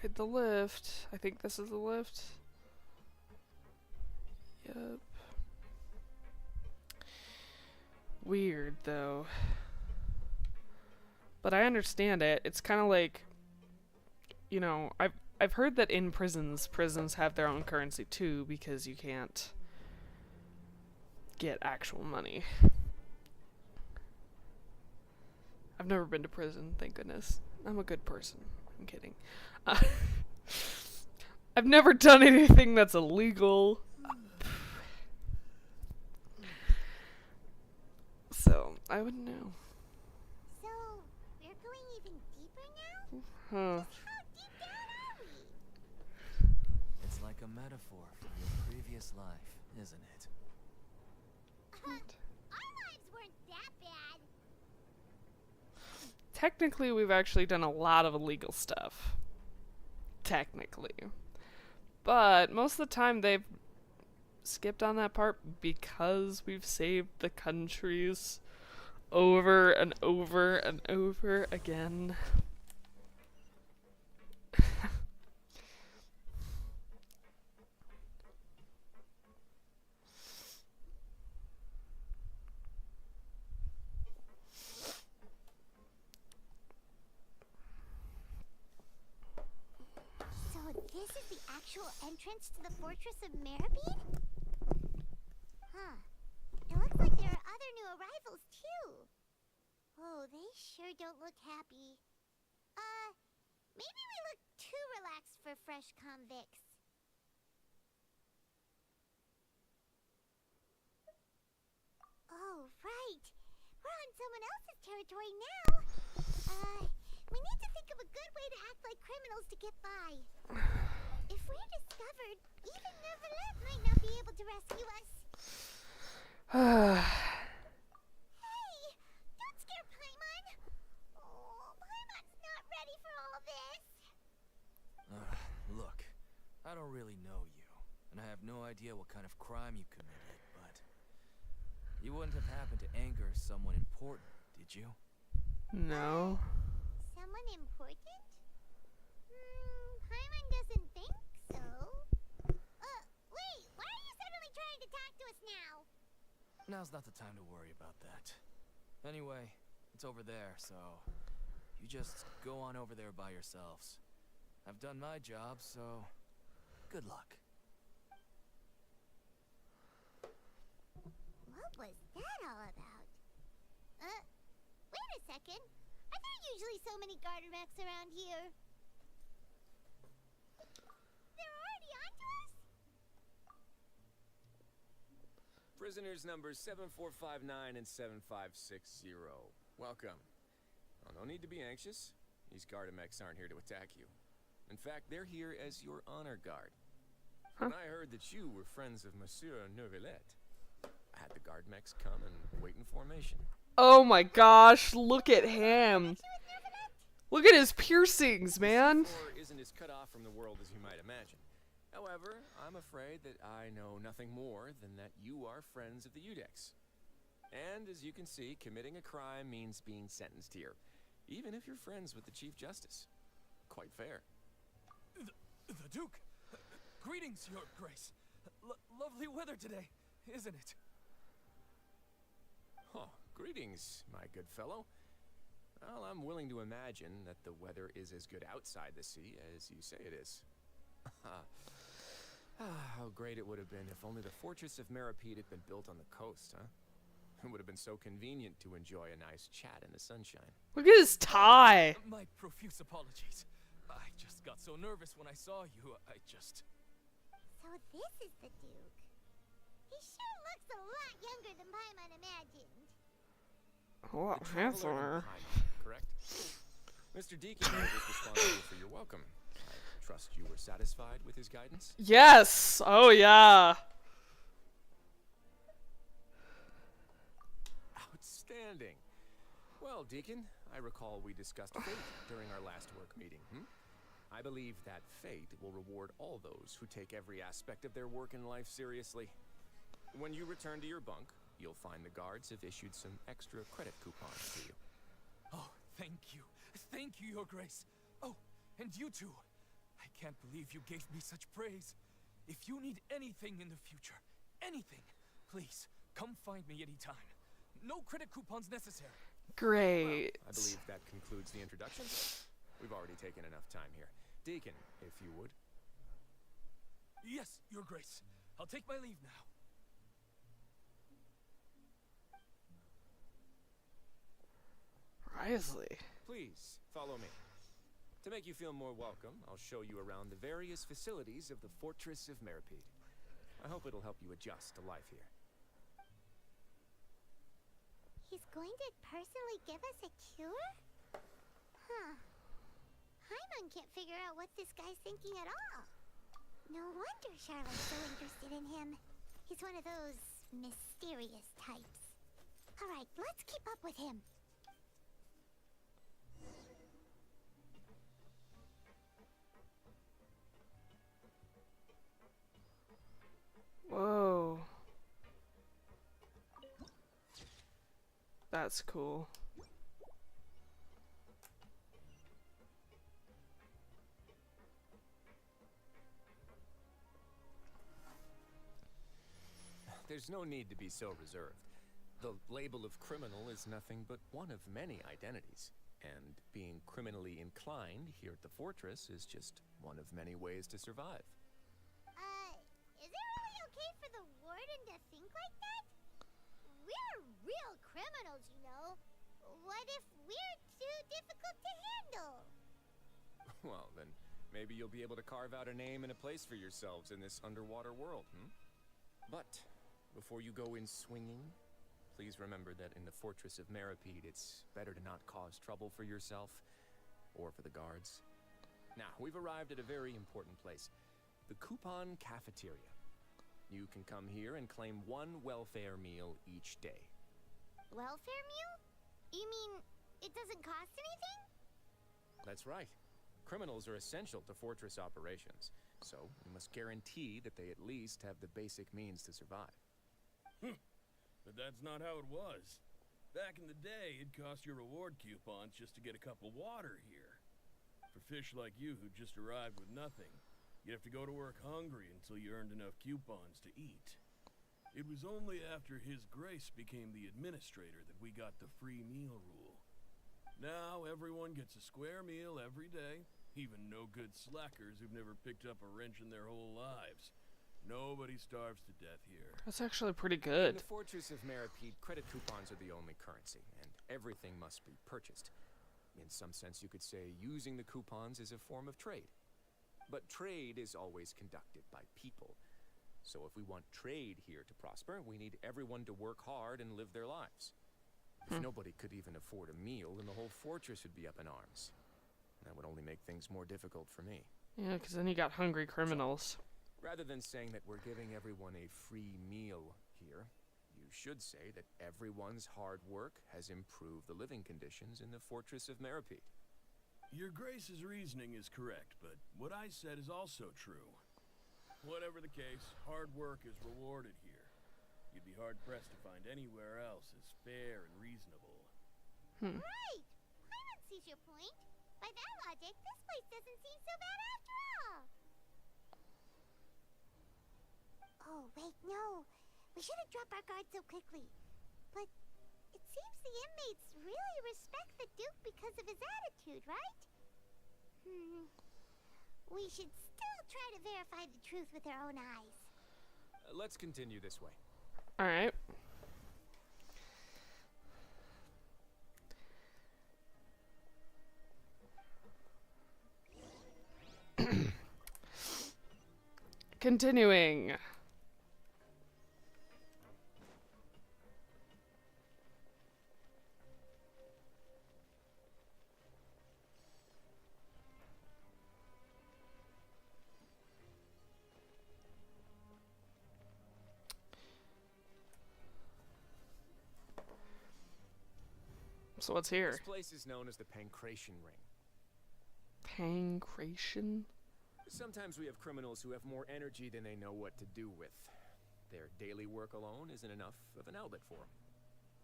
Ride the lift. I think this is the lift. Yep. Weird though. But I understand it. It's kind of like, you know, I've heard that in prisons have their own currency too, because you can't get actual money. I've never been to prison, thank goodness. I'm a good person. I'm kidding. I've never done anything that's illegal. So, I wouldn't know. So, we're going even deeper now? Huh. How deep down are we? It's like a metaphor for your previous life, isn't it? Our lives weren't that bad. Technically, we've actually done a lot of illegal stuff. Technically. But most of the time they've skipped on that part because we've saved the countries over and over and over again. So this is the actual entrance to the Fortress of Meripede? Huh. It looks like there are other new arrivals too. Oh, they sure don't look happy. Maybe we look too relaxed for fresh convicts. Oh, right. We're on someone else's territory now. We need to think of a good way to act like criminals to get by. If we're discovered, even Neuvillette might not be able to rescue us. Hey, don't scare Paimon. Oh, Paimon's not ready for all this. Look, I don't really know you, and I have no idea what kind of crime you committed, but you wouldn't have happened to anger someone important, did you? No. Someone important? Paimon doesn't think so. Wait, why are you suddenly trying to talk to us now? Now's not the time to worry about that. Anyway, it's over there, so you just go on over there by yourselves. I've done my job, so good luck. What was that all about? Wait a second. Are there usually so many garter mechs around here? They're already onto us? Prisoners numbers 7459 and 7560. Welcome. Oh, no need to be anxious. These Gardamex aren't here to attack you. In fact, they're here as your honor guard. Huh? And I heard that you were friends of Monsieur Neuvillette. had the guard mechs come and wait in formation. Oh my gosh, look at him. Look at his piercings, man. C4 isn't as cut off from the world as you might imagine. However, I'm afraid that I know nothing more than that you are friends of the Udex. And as you can see, committing a crime means being sentenced here, even if you're friends with the Chief Justice. Quite fair. The Duke! Greetings, Your Grace. Lovely weather today, isn't it? Oh, greetings, my good fellow. Well, I'm willing to imagine that the weather is as good outside the sea as you say it is. How great it would have been if only the Fortress of Meripede had been built on the coast, huh? It would have been so convenient to enjoy a nice chat in the sunshine. Look at his tie. My profuse apologies. I just got so nervous when I saw you, So this is the Duke. He sure looks a lot younger than Paimon imagined. Oh, The traveler handsomer. in Paimon, correct? Mr. Deacon here is responsible for your welcome. I trust you were satisfied with his guidance? Yes. Oh yeah. Outstanding. Well, Deacon, I recall we discussed fate during our last work meeting. I believe that fate will reward all those who take every aspect of their work in life seriously. When you return to your bunk, you'll find the guards have issued some extra credit coupons to you. Oh, thank you. Thank you, Your Grace. Oh, and you too. I can't believe you gave me such praise. If you need anything in the future, anything, please, come find me anytime. No credit coupons necessary. Great. Well, I believe that concludes the introduction. We've already taken enough time here. Deacon, if you would. Yes, Your Grace. I'll take my leave now. Risley. Please, follow me. To make you feel more welcome, I'll show you around the various facilities of the Fortress of Meripede. I hope it'll help you adjust to life here. He's going to personally give us a cure? Huh. Paimon can't figure out what this guy's thinking at all. No wonder Charlotte's so interested in him. He's one of those mysterious types. Alright, let's keep up with him. Whoa. That's cool. There's no need to be so reserved. The label of criminal is nothing but one of many identities. And being criminally inclined here at the fortress is just one of many ways to survive. Is it really okay for the warden to think like that? We're real criminals, you know. What if we're too difficult to handle? Well, then maybe you'll be able to carve out a name and a place for yourselves in this underwater world, But before you go in swinging, please remember that in the Fortress of Meripede, it's better to not cause trouble for yourself or for the guards. Now, we've arrived at a very important place, the Coupon Cafeteria. You can come here and claim one welfare meal each day. Welfare meal? You mean it doesn't cost anything? That's right. Criminals are essential to fortress operations, so we must guarantee that they at least have the basic means to survive. But that's not how it was. Back in the day, it cost your reward coupons just to get a cup of water here. For fish like you who just arrived with nothing, you'd have to go to work hungry until you earned enough coupons to eat. It was only after His Grace became the administrator that we got the free meal rule. Now everyone gets a square meal every day, even no-good slackers who've never picked up a wrench in their whole lives. Nobody starves to death here. That's actually pretty In good. the Fortress of Meripede, credit coupons are the only currency, and everything must be purchased. In some sense, you could say using the coupons is a form of trade. But trade is always conducted by people. So if we want trade here to prosper, we need everyone to work hard and live their lives. If nobody could even afford a meal, then the whole fortress would be up in arms. That would only make things more difficult for me. Yeah, because then you got hungry criminals. Rather than saying that we're giving everyone a free meal here, you should say that everyone's hard work has improved the living conditions in the Fortress of Meropide. Your Grace's reasoning is correct, but what I said is also true. Whatever the case, hard work is rewarded here. You'd be hard-pressed to find anywhere else as fair and reasonable. Right! Paimon sees your point. By that logic, this place doesn't seem so bad after all. Oh, wait, no. We shouldn't drop our guard so quickly. But it seems the inmates really respect the Duke because of his attitude, right? We should still try to verify the truth with our own eyes. Let's continue this way. Alright. Continuing. So what's here? This place is known as the Pancration Ring. Pancration? Sometimes we have criminals who have more energy than they know what to do with. Their daily work alone isn't enough of an outlet for them.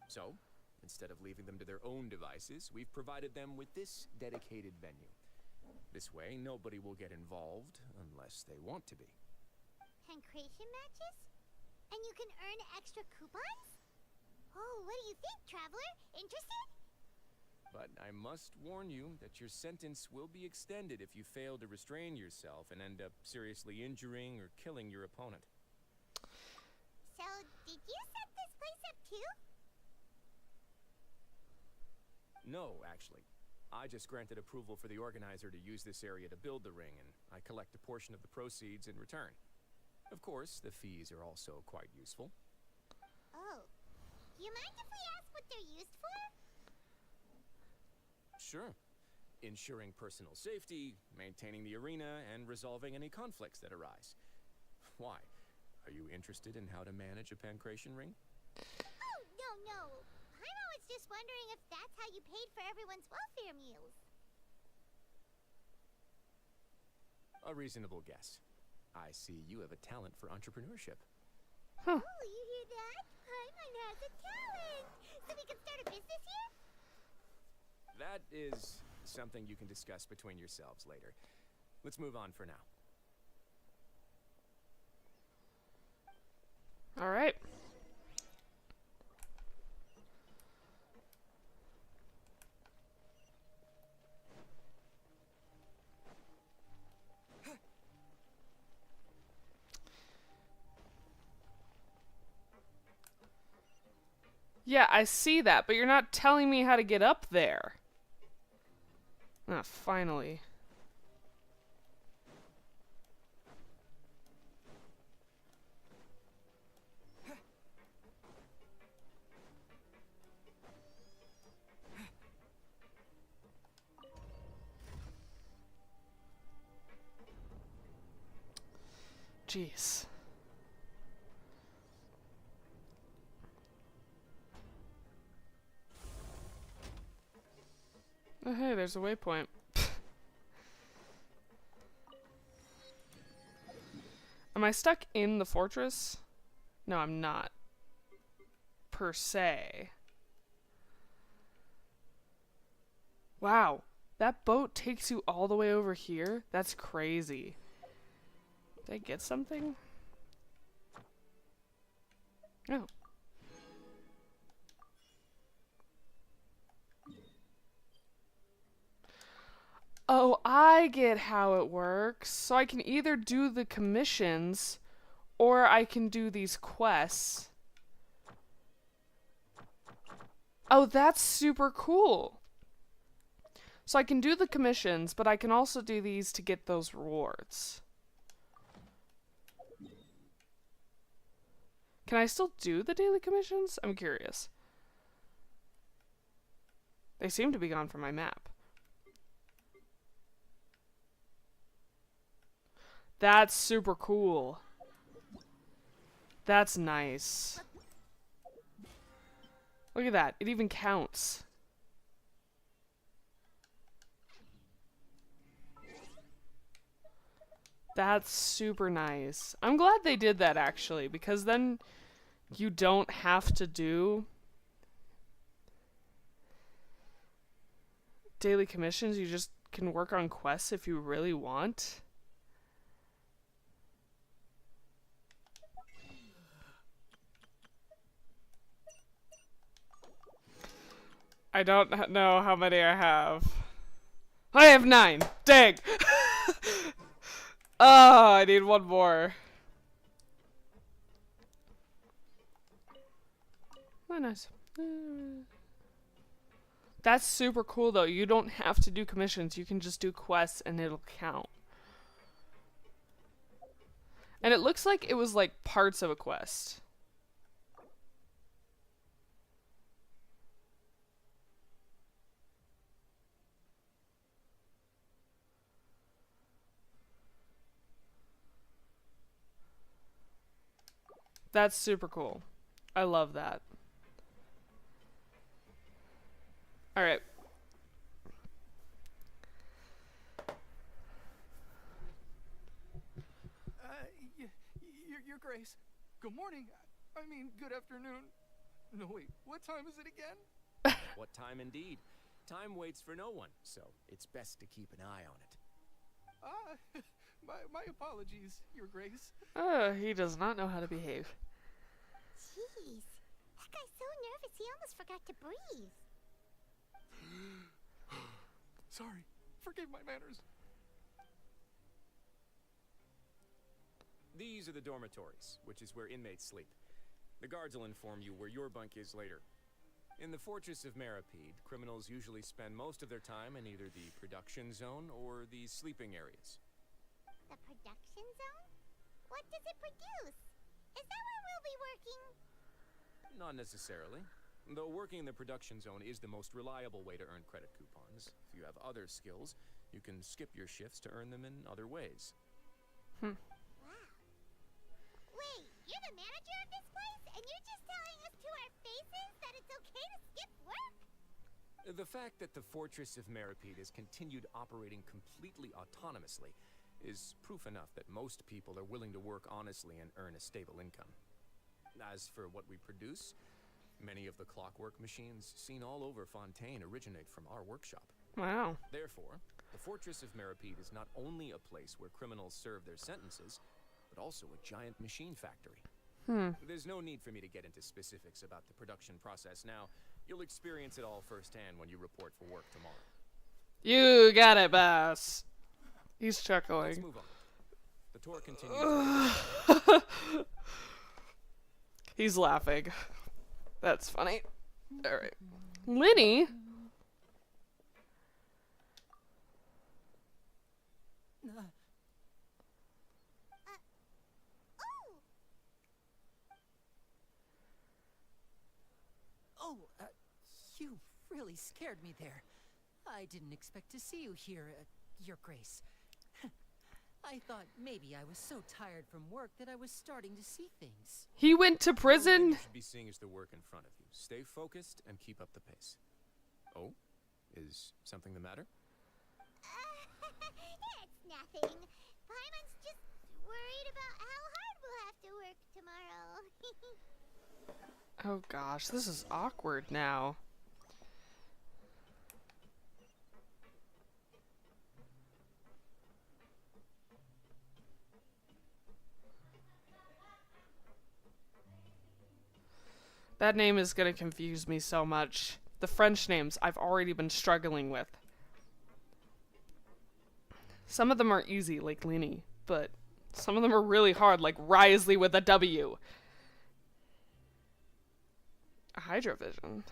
So, instead of leaving them to their own devices, we've provided them with this dedicated venue. This way, nobody will get involved unless they want to be. Pancration matches? And you can earn extra coupons? Oh, what do you think, traveler? Interested? But I must warn you that your sentence will be extended if you fail to restrain yourself and end up seriously injuring or killing your opponent. So, did you set this place up too? No, actually. I just granted approval for the organizer to use this area to build the ring, and I collect a portion of the proceeds in return. Of course, the fees are also quite useful. Oh. You mind if we ask what they're used for? Sure. Ensuring personal safety, maintaining the arena, and resolving any conflicts that arise. Why? Are you interested in how to manage a pancration ring? Oh, no. Paimon was just wondering if that's how you paid for everyone's welfare meals. A reasonable guess. I see you have a talent for entrepreneurship. Huh. Oh, you hear that? Paimon has a talent! So we can start a business here? That is something you can discuss between yourselves later. Let's move on for now. All right. Yeah, I see that, but you're not telling me how to get up there. Ah, finally. Jeez. Oh, hey, there's a waypoint. Am I stuck in the fortress? No, I'm not. Per se. Wow. That boat takes you all the way over here? That's crazy. Did I get something? No. Oh, I get how it works. So I can either do the commissions or I can do these quests. Oh, that's super cool. So I can do the commissions, but I can also do these to get those rewards. Can I still do the daily commissions? I'm curious. They seem to be gone from my map. That's super cool. That's nice. Look at that. It even counts. That's super nice. I'm glad they did that, actually, because then you don't have to do daily commissions. You just can work on quests if you really want. I don't know how many I have. I have 9. Dang! Oh, I need one more. Oh, nice. That's super cool, though. You don't have to do commissions. You can just do quests, and it'll count. And it looks like it was, like, parts of a quest. That's super cool. I love that. Alright. Your Grace. Good morning. I mean, good afternoon. No, wait. What time is it again? What time indeed? Time waits for no one, so it's best to keep an eye on it. My apologies, Your Grace. He does not know how to behave. Jeez. That guy's so nervous he almost forgot to breathe. Sorry. Forgive my manners. These are the dormitories, which is where inmates sleep. The guards will inform you where your bunk is later. In the Fortress of Maripede, criminals usually spend most of their time in either the production zone or the sleeping areas. The production zone? What does it produce? Is that where we'll be working? Not necessarily. Though working in the production zone is the most reliable way to earn credit coupons. If you have other skills, you can skip your shifts to earn them in other ways. Wow. Wait, you're the manager of this place, and you're just telling us to our faces that it's okay to skip work? The fact that the Fortress of Maripede has continued operating completely autonomously is proof enough that most people are willing to work honestly and earn a stable income. As for what we produce, many of the clockwork machines seen all over Fontaine originate from our workshop. Wow. Therefore, the Fortress of Maripede is not only a place where criminals serve their sentences, but also a giant machine factory. There's no need for me to get into specifics about the production process now. You'll experience it all firsthand when you report for work tomorrow. You got it, boss. He's Let's chuckling. move on. The tour continues. He's laughing. That's funny. Alright. Linny? You really scared me there. I didn't expect to see you here, Your Grace. I thought maybe I was so tired from work that I was starting to see things. He went to The only thing prison? you should be seeing is the work in front of you. Stay focused and keep up the pace. Oh? Is something the matter? It's nothing. Paimon's just worried about how hard we'll have to work tomorrow. Oh gosh, this is awkward now. That name is gonna confuse me so much. The French names I've already been struggling with. Some of them are easy, like Linny, but some of them are really hard, like Risley with a W. Hydrovision.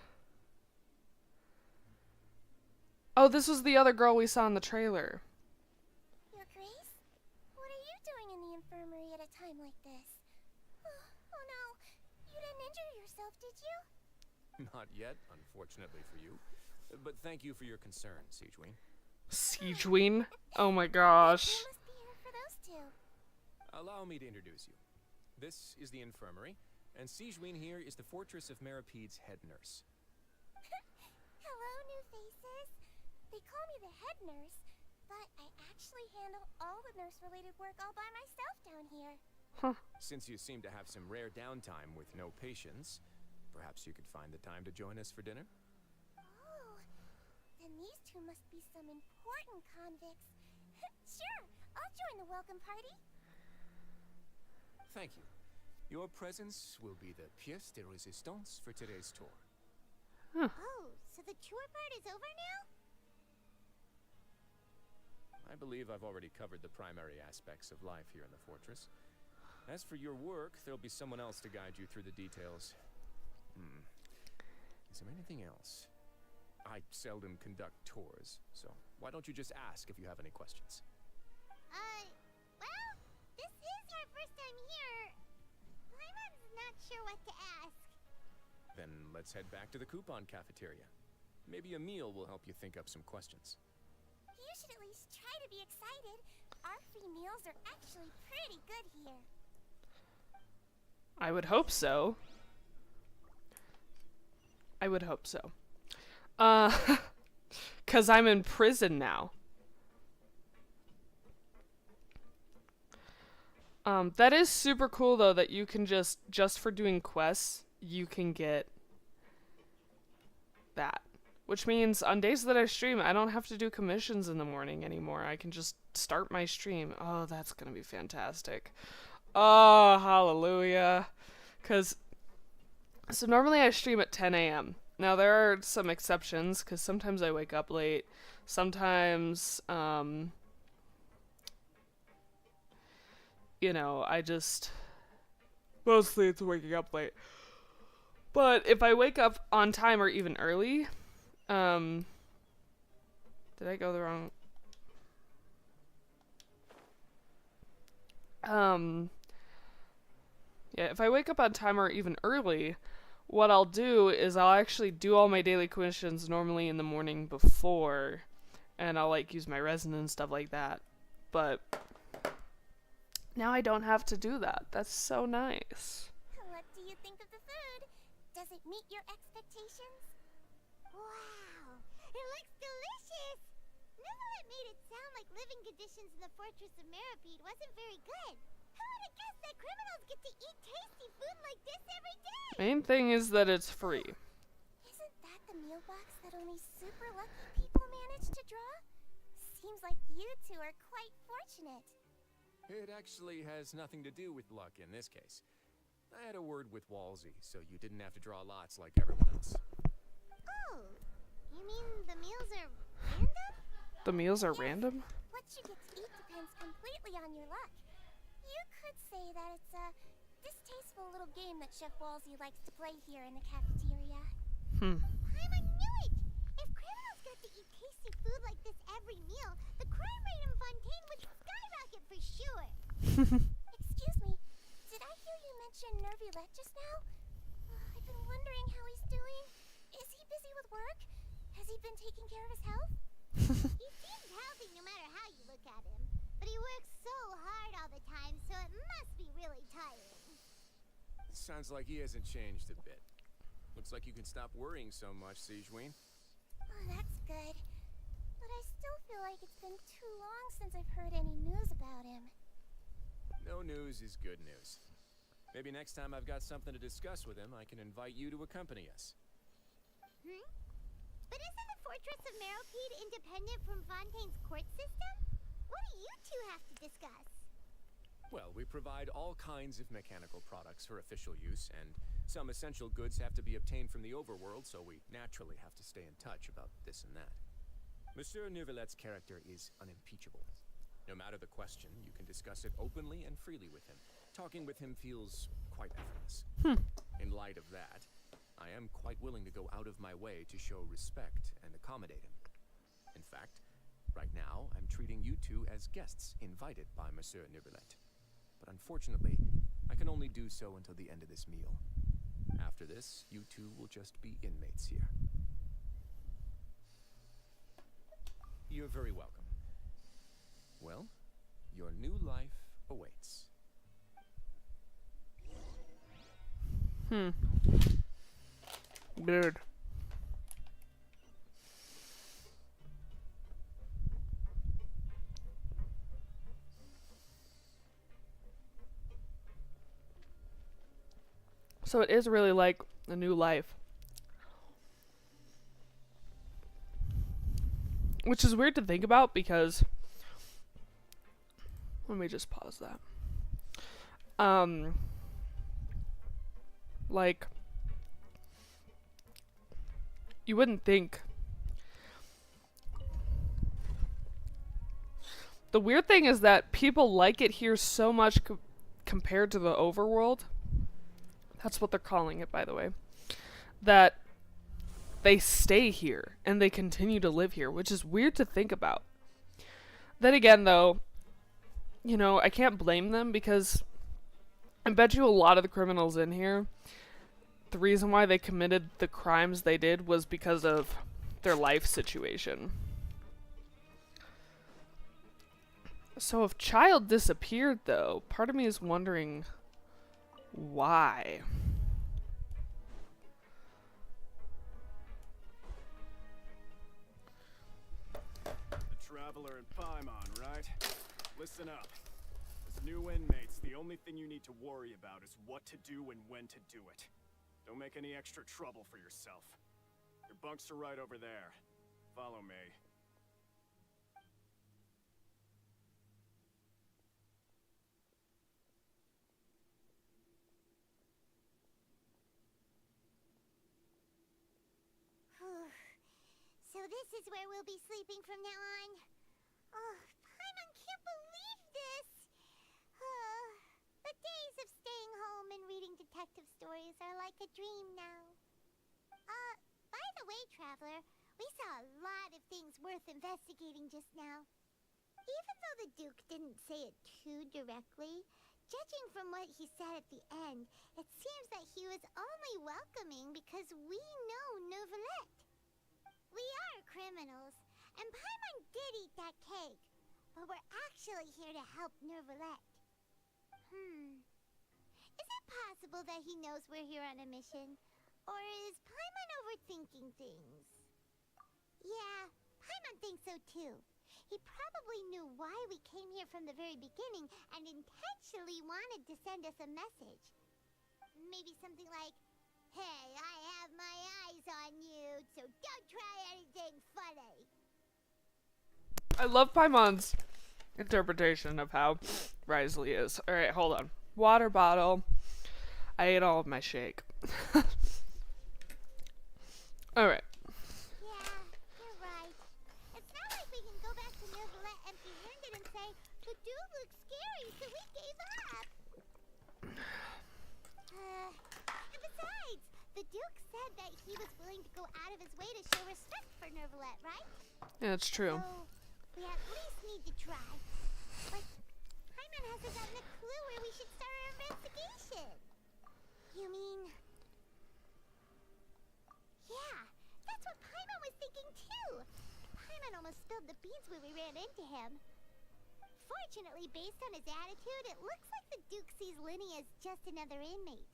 Oh, this was the other girl we saw in the trailer. Your Grace? What are you doing in the infirmary at a time like this? Oh no, you didn't injure yourself, did you? Not yet, unfortunately for you. But thank you for your concern, Siegeween. Siegeween? Oh my gosh. You must be here for those two. Allow me to introduce you. This is the infirmary, And Sigewin here is the Fortress of Merapede's head nurse. Hello, new faces. They call me the head nurse, but I actually handle all the nurse-related work all by myself down here. Since you seem to have some rare downtime with no patients, perhaps you could find the time to join us for dinner? Oh, then these two must be some important convicts. Sure, I'll join the welcome party. Thank you. Your presence will be the pièce de résistance for today's tour. Oh, so the tour part is over now? I believe I've already covered the primary aspects of life here in the fortress. As for your work, there'll be someone else to guide you through the details. Is there anything else? I seldom conduct tours, so why don't you just ask if you have any questions? Well, this is our first time here. Paimon's not sure what to ask. Then let's head back to the coupon cafeteria. Maybe a meal will help you think up some questions. You should at least try to be excited. Our free meals are actually pretty good here. I would hope so. I would hope so. 'Cause I'm in prison now. That is super cool though that you can just for doing quests, you can get that. Which means on days that I stream, I don't have to do commissions in the morning anymore. I can just start my stream. Oh, that's gonna be fantastic. Oh, hallelujah. So normally I stream at 10 a.m. Now there are some exceptions, because sometimes I wake up late. Sometimes, you know, mostly it's waking up late. But if I wake up on time or even early, did I go the wrong? Yeah, if I wake up on time or even early, what I'll do is I'll actually do all my daily commissions normally in the morning before, and I'll like use my resin and stuff like that. But now I don't have to do that. That's so nice. What do you think of the food? Does it meet your expectations? Wow, it looks delicious! Neverlet made it sound like living conditions in the Fortress of Merapede wasn't very good. Who would have guessed that criminals get to eat tasty food like this every day? Main thing is that it's free. Isn't that the meal box that only super lucky people manage to draw? Seems like you two are quite fortunate. It actually has nothing to do with luck in this case. I had a word with Walsey, so you didn't have to draw lots like everyone else. Oh, you mean the meals are random? The meals are random? What you get to eat depends completely on your luck. You could say that it's a distasteful little game that Chef Walsey likes to play here in the cafeteria. I knew it! If criminals got to eat tasty food like this every meal, the crime rate in Fontaine would skyrocket for sure. Excuse me, did I hear you mention Nervulette just now? I've been wondering how he's doing. Is he busy with work? Has he been taking care of his health? He seems healthy no matter how you look at him. But he works so hard all the time, so it must be really tiring. Sounds like he hasn't changed a bit. Looks like you can stop worrying so much, Sigewin. Oh, that's good. But I still feel like it's been too long since I've heard any news about him. No news is good news. Maybe next time I've got something to discuss with him, I can invite you to accompany us. But isn't the Fortress of Merapede independent from Fontaine's court system? What do you two have to discuss? Well, we provide all kinds of mechanical products for official use, and some essential goods have to be obtained from the overworld, so we naturally have to stay in touch about this and that. Monsieur Nervulet's character is unimpeachable. No matter the question, you can discuss it openly and freely with him. Talking with him feels quite effortless. In light of that, I am quite willing to go out of my way to show respect and accommodate him. In fact, right now, I'm treating you two as guests invited by Monsieur Nervulet. But unfortunately, I can only do so until the end of this meal. After this, you two will just be inmates here. You're very welcome. Well, your new life awaits. Weird. So it is really like a new life. Which is weird to think about because let me just pause that. Like you wouldn't think. The weird thing is that people like it here so much compared to the overworld. That's what they're calling it, by the way. That they stay here and they continue to live here, which is weird to think about. Then again, though, you know, I can't blame them because I bet you a lot of the criminals in here, the reason why they committed the crimes they did was because of their life situation. So if Child disappeared, though, part of me is wondering why. The Traveler and Paimon, right? Listen up. As new inmates, the only thing you need to worry about is what to do and when to do it. Don't make any extra trouble for yourself. Your bunks are right over there. Follow me. So this is where we'll be sleeping from now on. Oh, Paimon can't believe this. The days of staying home and reading detective stories are like a dream now. By the way, Traveler, we saw a lot of things worth investigating just now. Even though the Duke didn't say it too directly, judging from what he said at the end, it seems that he was only welcoming because we know Neuvillette. We are criminals, and Paimon did eat that cake, but we're actually here to help Neuvillette. Is it possible that he knows we're here on a mission? Or is Paimon overthinking things? Yeah, Paimon thinks so too. He probably knew why we came here from the very beginning and intentionally wanted to send us a message. Maybe something like, "Hey, I have my eyes on you, so don't try anything funny." I love Paimon's interpretation of how Risley is. Alright, hold on. Water bottle. I ate all of my shake. Alright. Yeah, you're right. It's not like we can go back to Neuvillette empty-handed and say, "The dude looks scary, so we gave up." And besides, the Duke said that he was willing to go out of his way to show respect for Neuvillette, right? Yeah, it's true. So, we at least need to try. But Paimon hasn't gotten a clue where we should start our investigation. You mean... Yeah, that's what Paimon was thinking too. Paimon almost spilled the beans when we ran into him. Fortunately, based on his attitude, it looks like the Duke sees Linny as just another inmate.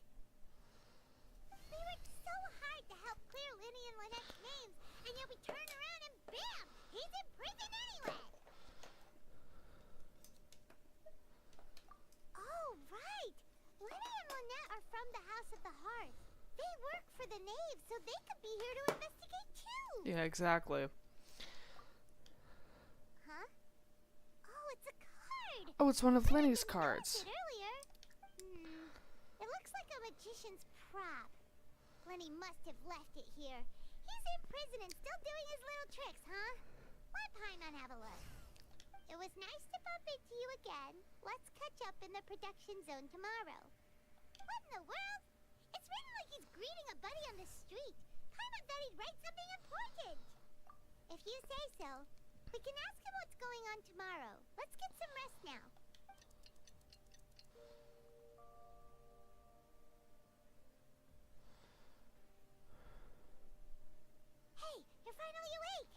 We worked so hard to help clear Linny and Lynette's names, and yet we turn around and bam! He's in prison anyway! Oh, right! Linny and Lynette are from the House of the Hearth. They work for the Knave, so they could be here to investigate too! Yeah, exactly. Huh? Oh, it's a card! Oh, it's one of Linny's cards. Earlier. It looks like a magician's prop. Linny must have left it here. He's in prison and still doing his little tricks, huh? Let Paimon have a look. It was nice to bump into you again. Let's catch up in the production zone tomorrow. What in the world? It's written like he's greeting a buddy on the street. Paimon thought he'd write something important. If you say so, we can ask him what's going on tomorrow. Let's get some rest now. Hey, you're finally awake!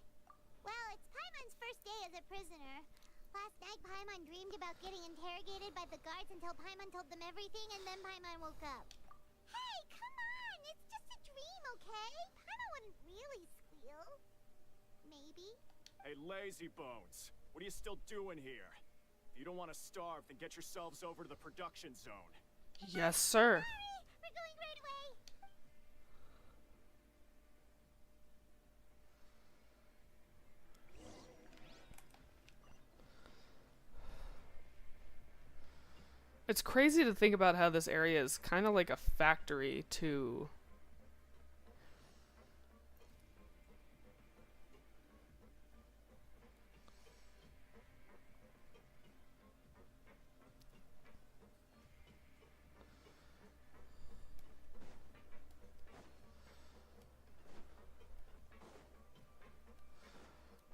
Well, it's Paimon's first day as a prisoner. Last night, Paimon dreamed about getting interrogated by the guards until Paimon told them everything, and then Paimon woke up. Hey, come okay. Paimon wouldn't really squeal. Maybe. Hey, lazy bones. What are you still doing here? If you don't want to starve, then get yourselves over to the production zone. Yes, sir. We're going right away. It's crazy to think about how this area is kind of like a factory to...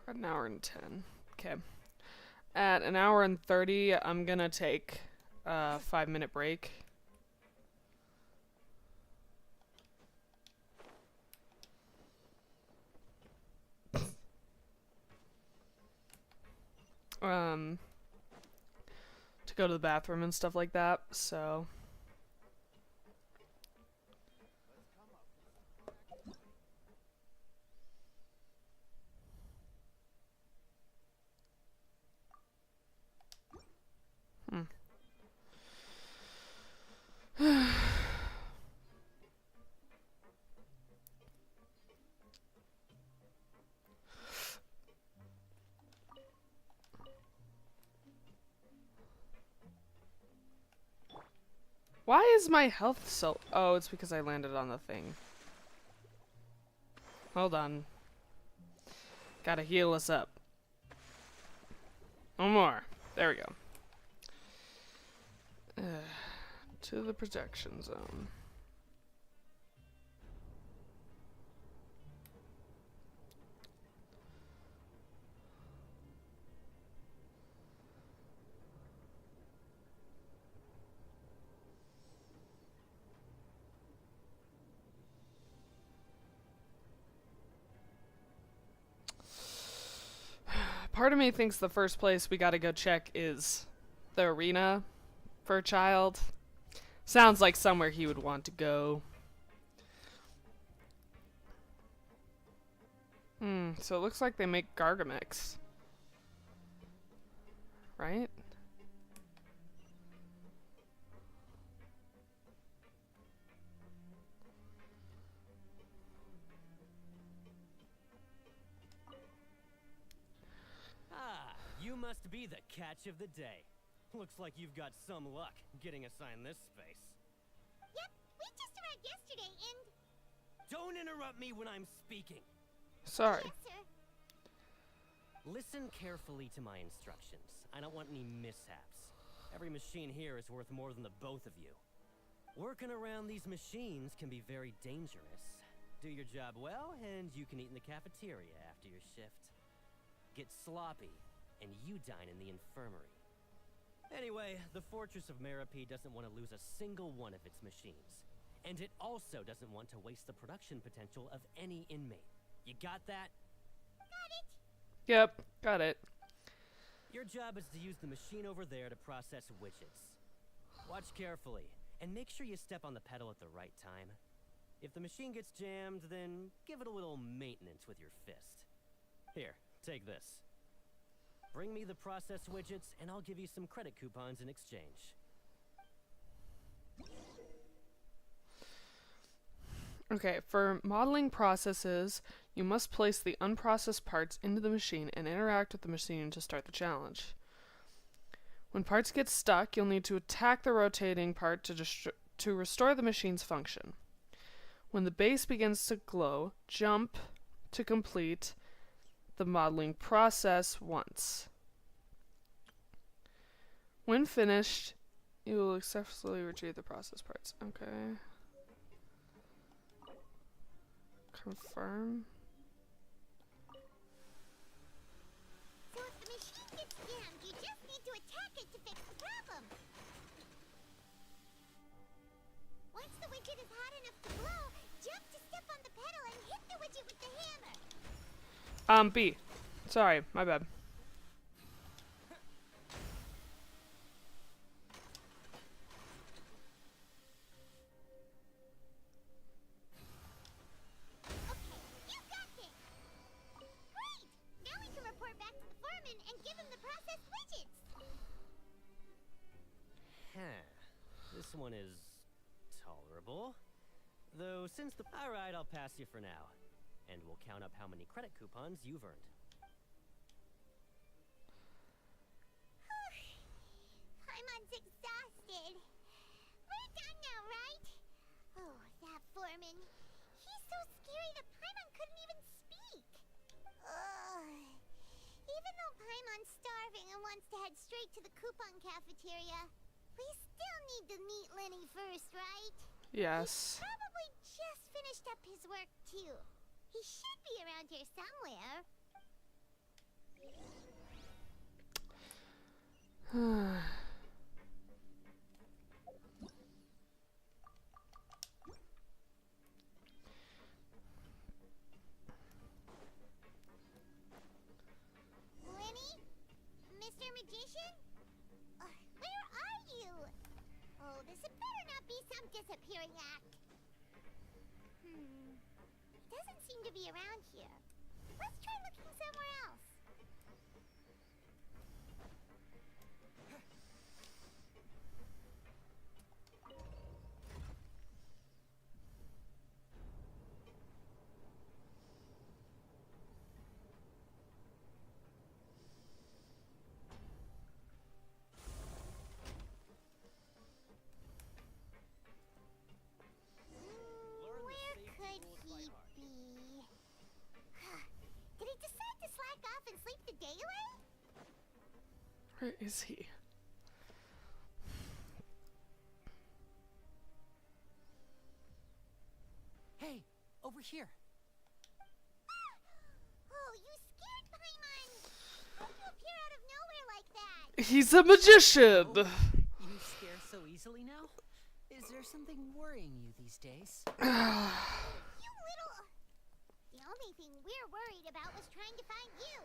At an hour and 10. Okay. At an hour and 30, I'm gonna take a 5-minute break. To go to the bathroom and stuff like that, so... Why is my health so... Oh, it's because I landed on the thing. Hold on. Gotta heal us up. One more. There we go. To the protection zone. Part of me thinks the first place we gotta go check is the arena for a child. Sounds like somewhere he would want to go. So it looks like they make Gargamex. Right? You must be the catch of the day. Looks like you've got some luck getting assigned this space. Yep, we just arrived yesterday and... Don't interrupt me when I'm speaking. Sorry. Yes, sir. Listen carefully to my instructions. I don't want any mishaps. Every machine here is worth more than the both of you. Working around these machines can be very dangerous. Do your job well, and you can eat in the cafeteria after your shift. Get sloppy, and you dine in the infirmary. Anyway, the Fortress of Meropide doesn't want to lose a single one of its machines. And it also doesn't want to waste the production potential of any inmate. You got that? Got it. Yep, got it. Your job is to use the machine over there to process widgets. Watch carefully, and make sure you step on the pedal at the right time. If the machine gets jammed, then give it a little maintenance with your fist. Here, take this. Bring me the process widgets, and I'll give you some credit coupons in exchange. Okay, for modeling processes, you must place the unprocessed parts into the machine and interact with the machine to start the challenge. When parts get stuck, you'll need to attack the rotating part to restore the machine's function. When the base begins to glow, jump to complete the modeling process once. When finished, you will successfully retrieve the process parts. Okay. Confirm. So if the machine gets jammed, you just need to attack it to fix the problem. Once the widget is hot enough to blow, jump to step on the pedal and hit the widget with the hammer. B. Sorry, my bad. person and give him the processed widgets. Huh. This one is tolerable. Though since the... Alright, I'll pass you for now. And we'll count up how many credit coupons you've earned. Paimon's exhausted. We're done now, right? Oh, that foreman. He's so scary that Paimon couldn't even speak. Ugh. Even though Paimon's starving and wants to head straight to the coupon cafeteria, we still need to meet Lenny first, right? Yes. He's probably just finished up his work, too. He should be around here somewhere. Lenny? Mr. Magician? Where are you? Oh, this had better not be some disappearing act. Doesn't seem to be around here. Let's try looking somewhere else. Where could he be? Did he decide to slack off and sleep the day away? Where is he? Hey, over here. Oh, you scared Paimon! How'd you appear out of nowhere like that? He's a magician! You scare so easily now? Is there something worrying you these days? You little... The only thing we're worried about was trying to find you.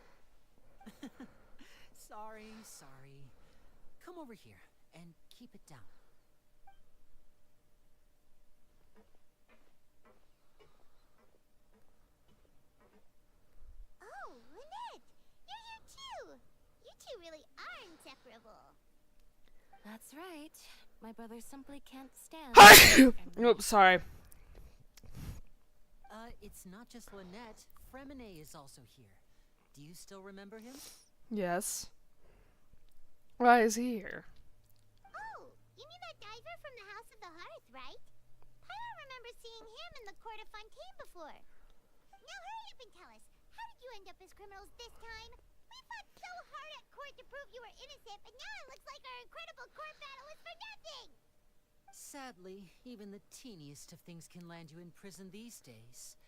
Sorry. Come over here and keep it down. Oh, Lynette! You're here too! You two really are inseparable. That's right. My brother simply can't stand. Oops, sorry. It's not just Lynette. Fremine is also here. Do you still remember him? Yes. Why is he here? Oh, you mean that diver from the House of the Hearth, right? Pyro remembers seeing him in the Court of Fontaine before. Now hurry up and tell us, how did you end up as criminals this time? We fought so hard at court to prove you were innocent, but now it looks like our incredible court battle is for nothing! Sadly, even the teeniest of things can land you in prison these days.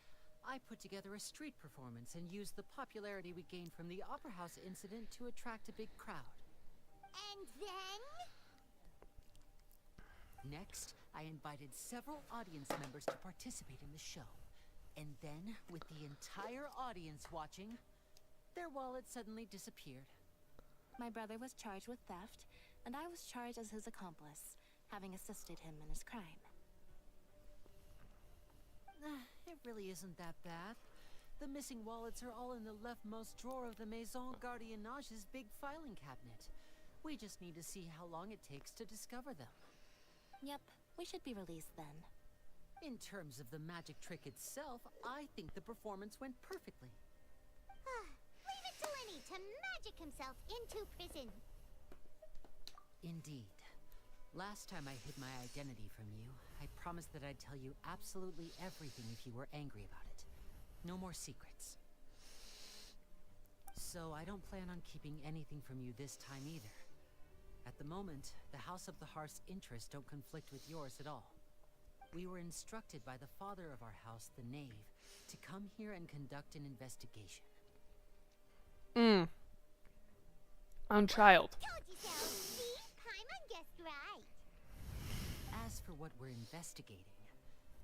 I put together a street performance and used the popularity we gained from the Opera House incident to attract a big crowd. And then? Next, I invited several audience members to participate in the show. And then, with the entire audience watching, their wallet suddenly disappeared. My brother was charged with theft, and I was charged as his accomplice, having assisted him in his crime. It really isn't that bad. The missing wallets are all in the leftmost drawer of the Maison Gardiennage's big filing cabinet. We just need to see how long it takes to discover them. Yep, we should be released then. In terms of the magic trick itself, I think the performance went perfectly. Leave it to Lenny to magic himself into prison. Indeed. Last time I hid my identity from you, I promised that I'd tell you absolutely everything if you were angry about it. No more secrets. So I don't plan on keeping anything from you this time either. At the moment, the House of the Hearth's interests don't conflict with yours at all. We were instructed by the father of our house, the Knave, to come here and conduct an investigation. Unchild. Told you so. See? Paimon guessed right. As for what we're investigating,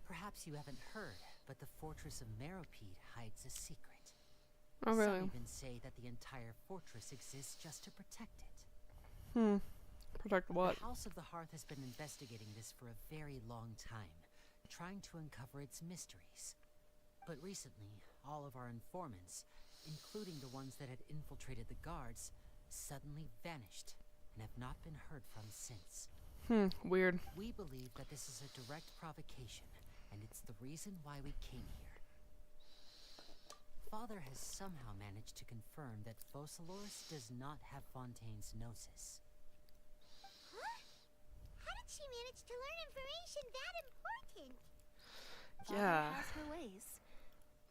perhaps you haven't heard, but the fortress of Meropide hides a secret. Oh, really? Some even say that the entire fortress exists just to protect it. Protect what? The House of the Hearth has been investigating this for a very long time, trying to uncover its mysteries. But recently, all of our informants, including the ones that had infiltrated the guards, suddenly vanished and have not been heard from since. Weird. We believe that this is a direct provocation, and it's the reason why we came here. Father has somehow managed to confirm that Focalors does not have Fontaine's Gnosis. Huh? How did she manage to learn information that important? Yeah. Father has her ways.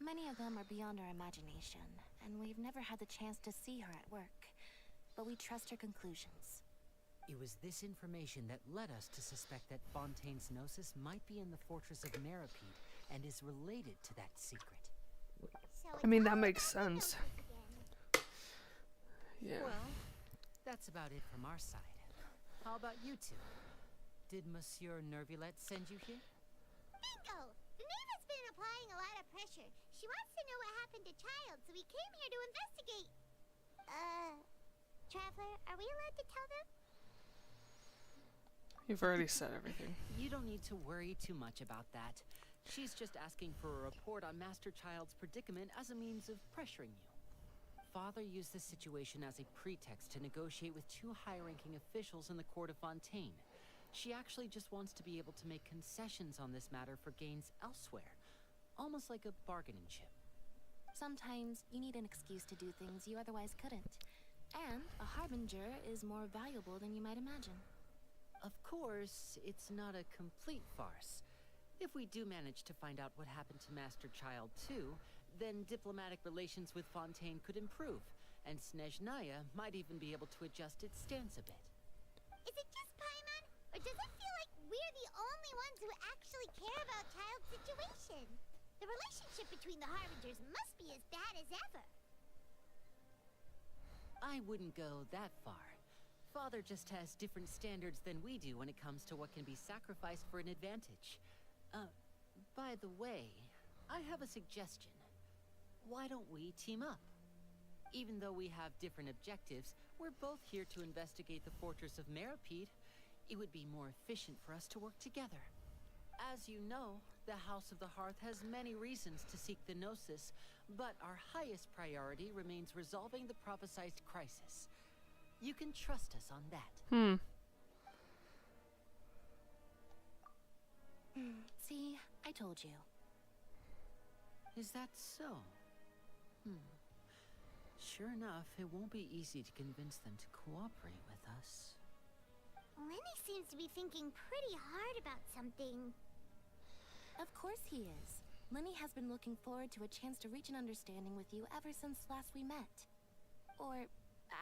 Many of them are beyond our imagination, and we've never had the chance to see her at work. But we trust her conclusions. It was this information that led us to suspect that Fontaine's Gnosis might be in the fortress of Meripede and is related to that secret. So I mean, that makes sense. Yeah. Well, that's about it from our side. How about you two? Did Monsieur Nervulette send you here? Bingo! The name has been applying a lot of pressure. She wants to know what happened to Child, so we came here to investigate. Traveler, are we allowed to tell them? You've already said everything. You don't need to worry too much about that. She's just asking for a report on Master Child's predicament as a means of pressuring you. Father used this situation as a pretext to negotiate with two high-ranking officials in the court of Fontaine. She actually just wants to be able to make concessions on this matter for gains elsewhere. Almost like a bargaining chip. Sometimes you need an excuse to do things you otherwise couldn't. And a harbinger is more valuable than you might imagine. Of course, it's not a complete farce. If we do manage to find out what happened to Master Child too, then diplomatic relations with Fontaine could improve, and Snezhnaya might even be able to adjust its stance a bit. Is it just Paimon, or does it feel like we're the only ones who actually care about Child's situation? The relationship between the Harbingers must be as bad as ever. I wouldn't go that far. Father just has different standards than we do when it comes to what can be sacrificed for an advantage. By the way, I have a suggestion. Why don't we team up? Even though we have different objectives, we're both here to investigate the fortress of Meripede. It would be more efficient for us to work together. As you know, the House of the Hearth has many reasons to seek the Gnosis, but our highest priority remains resolving the prophesized crisis. You can trust us on that. See, I told you. Is that so? Sure enough, it won't be easy to convince them to cooperate with us. Lenny seems to be thinking pretty hard about something. Of course he is. Lenny has been looking forward to a chance to reach an understanding with you ever since last we met. Or,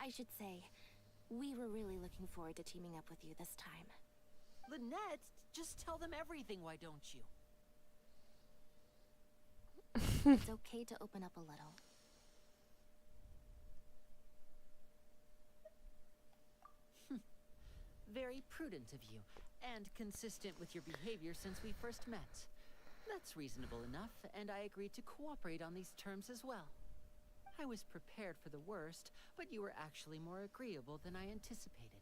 I should say, we were really looking forward to teaming up with you this time. Lynette, just tell them everything, why don't you? It's okay to open up a little. Very prudent of you, and consistent with your behavior since we first met. That's reasonable enough, and I agreed to cooperate on these terms as well. I was prepared for the worst, but you were actually more agreeable than I anticipated.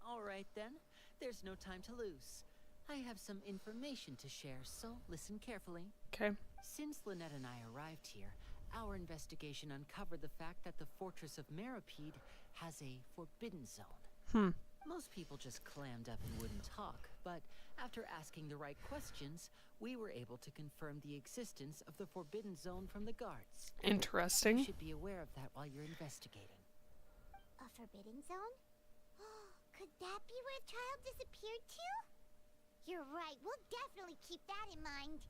All right then, there's no time to lose. I have some information to share, so listen carefully. Okay. Since Lynette and I arrived here, our investigation uncovered the fact that the fortress of Meripede has a forbidden zone. Most people just clammed up and wouldn't talk, but after asking the right questions, we were able to confirm the existence of the forbidden zone from the guards. Interesting. You should be aware of that while you're investigating. A forbidden zone? Could that be where Child disappeared to? You're right, we'll definitely keep that in mind.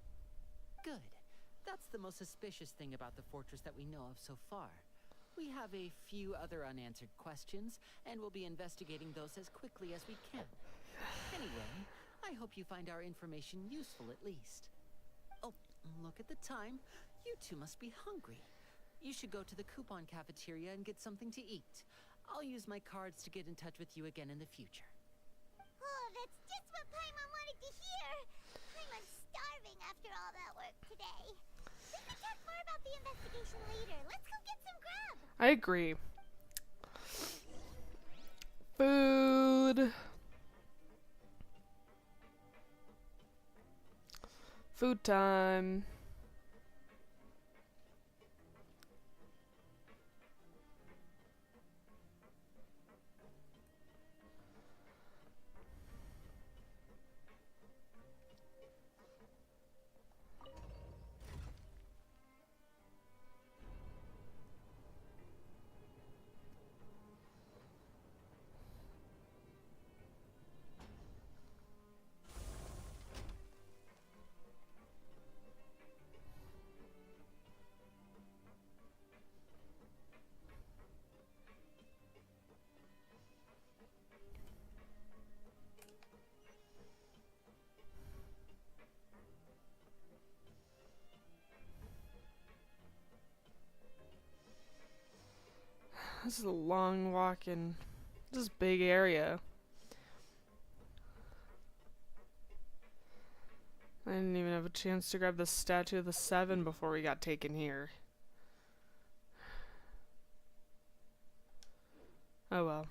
Good. That's the most suspicious thing about the fortress that we know of so far. We have a few other unanswered questions, and we'll be investigating those as quickly as we can. Anyway, I hope you find our information useful at least. Oh, look at the time. You two must be hungry. You should go to the coupon cafeteria and get something to eat. I'll use my cards to get in touch with you again in the future. Oh, that's just what Paimon wanted to hear. Paimon's starving after all that work today. We can talk more about the investigation later. Let's go get some grub. I agree. Food. Food time. This is a long walk in this big area. I didn't even have a chance to grab the statue of the Seven before we got taken here. Oh well.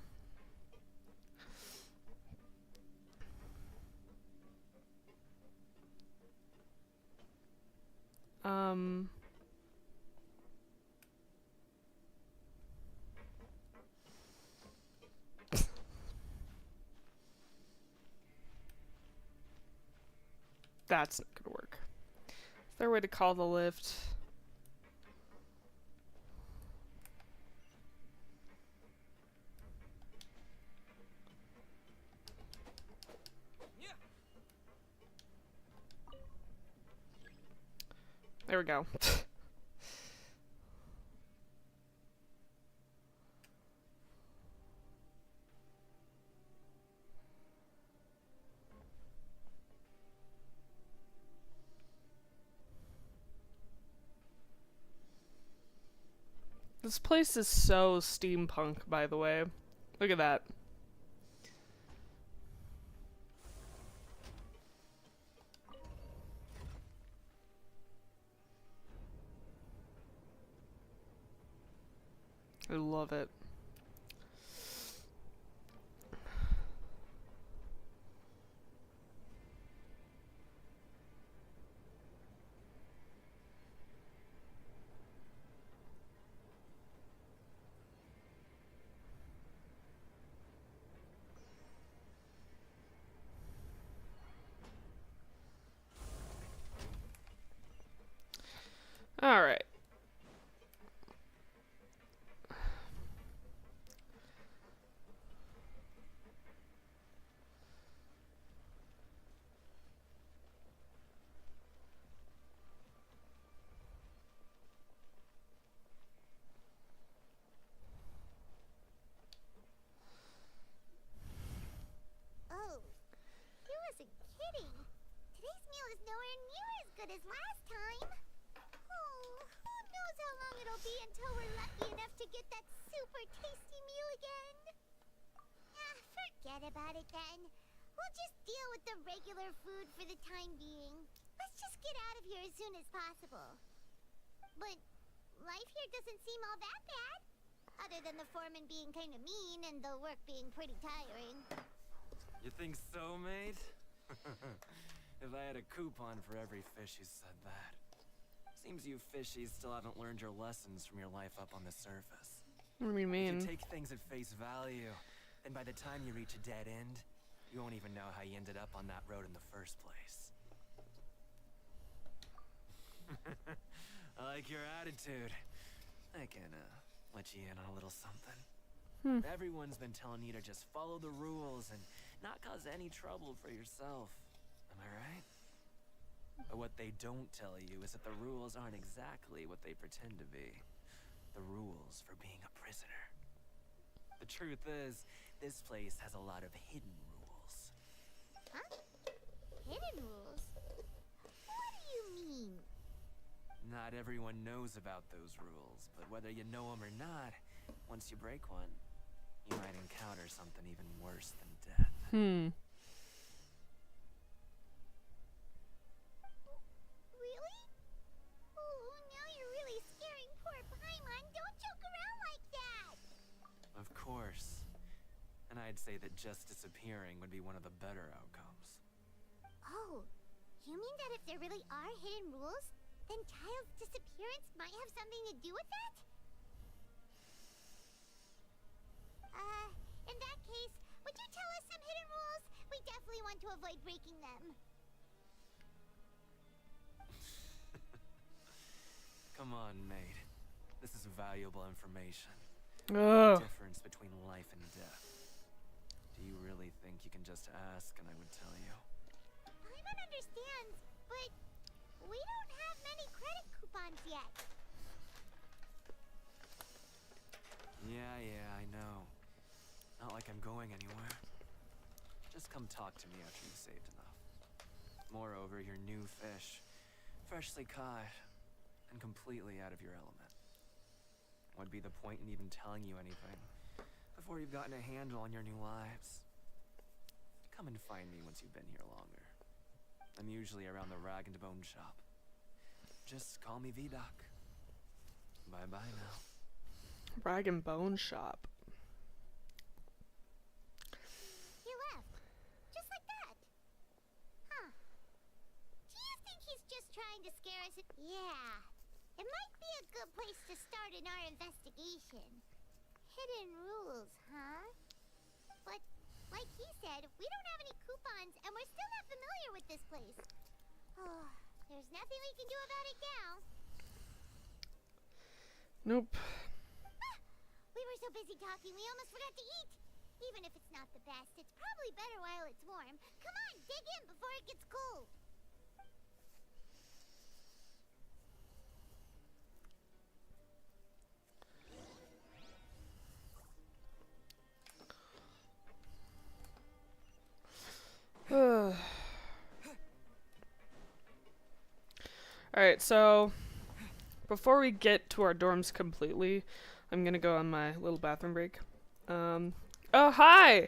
That's not gonna work. Is there a way to call the lift? There we go. This place is so steampunk, by the way. Look at that. I love it. All right. Oh, he wasn't kidding. Today's meal is nowhere near as good as last time. Oh, who knows how long it'll be until we're lucky enough to get that super tasty meal again. Ah, forget about it then. We'll just deal with the regular food for the time being. Let's just get out of here as soon as possible. But life here doesn't seem all that bad. Other than the foreman being kind of mean and the work being pretty tiring. You think so, mate? If I had a coupon for every fish who said that. Seems you fishies still haven't learned your lessons from your life up on the surface. What do you mean? If you take things at face value, then by the time you reach a dead end, you won't even know how you ended up on that road in the first place. I like your attitude. I can, let you in on a little something. Everyone's been telling you to just follow the rules and not cause any trouble for yourself. Am I right? But what they don't tell you is that the rules aren't exactly what they pretend to be. The rules for being a prisoner. The truth is, this place has a lot of hidden rules. Huh? Hidden rules? What do you mean? Not everyone knows about those rules, but whether you know them or not, once you break one, you might encounter something even worse than death. Really? Oh, now you're really scaring poor Paimon. Don't joke around like that! Of course. And I'd say that just disappearing would be one of the better outcomes. Oh, you mean that if there really are hidden rules, then Child's disappearance might have something to do with that? In that case, would you tell us some hidden rules? We definitely want to avoid breaking them. Come on, mate. This is valuable information. Ugh. The difference between life and death. Do you really think you can just ask and I would tell you? Paimon understands, but we don't have many credit coupons yet. Yeah, I know. Not like I'm going anywhere. Just come talk to me after you've saved enough. Moreover, you're new fish, freshly caught, and completely out of your element. What'd be the point in even telling you anything before you've gotten a handle on your new lives? Come and find me once you've been here longer. I'm usually around the Rag and Bone shop. Just call me V-Doc. Bye-bye now. Rag and Bone shop. He left. Just like that. Huh. Do you think he's just trying to scare us? Yeah. It might be a good place to start in our investigation. Hidden rules, huh? But, like he said, we don't have any coupons, and we're still not familiar with this place. Oh, there's nothing we can do about it now. Nope. Ah, we were so busy talking, we almost forgot to eat. Even if it's not the best, it's probably better while it's warm. Come on, dig in before it gets cold. Alright, so before we get to our dorms completely, I'm gonna go on my little bathroom break. Oh, hi!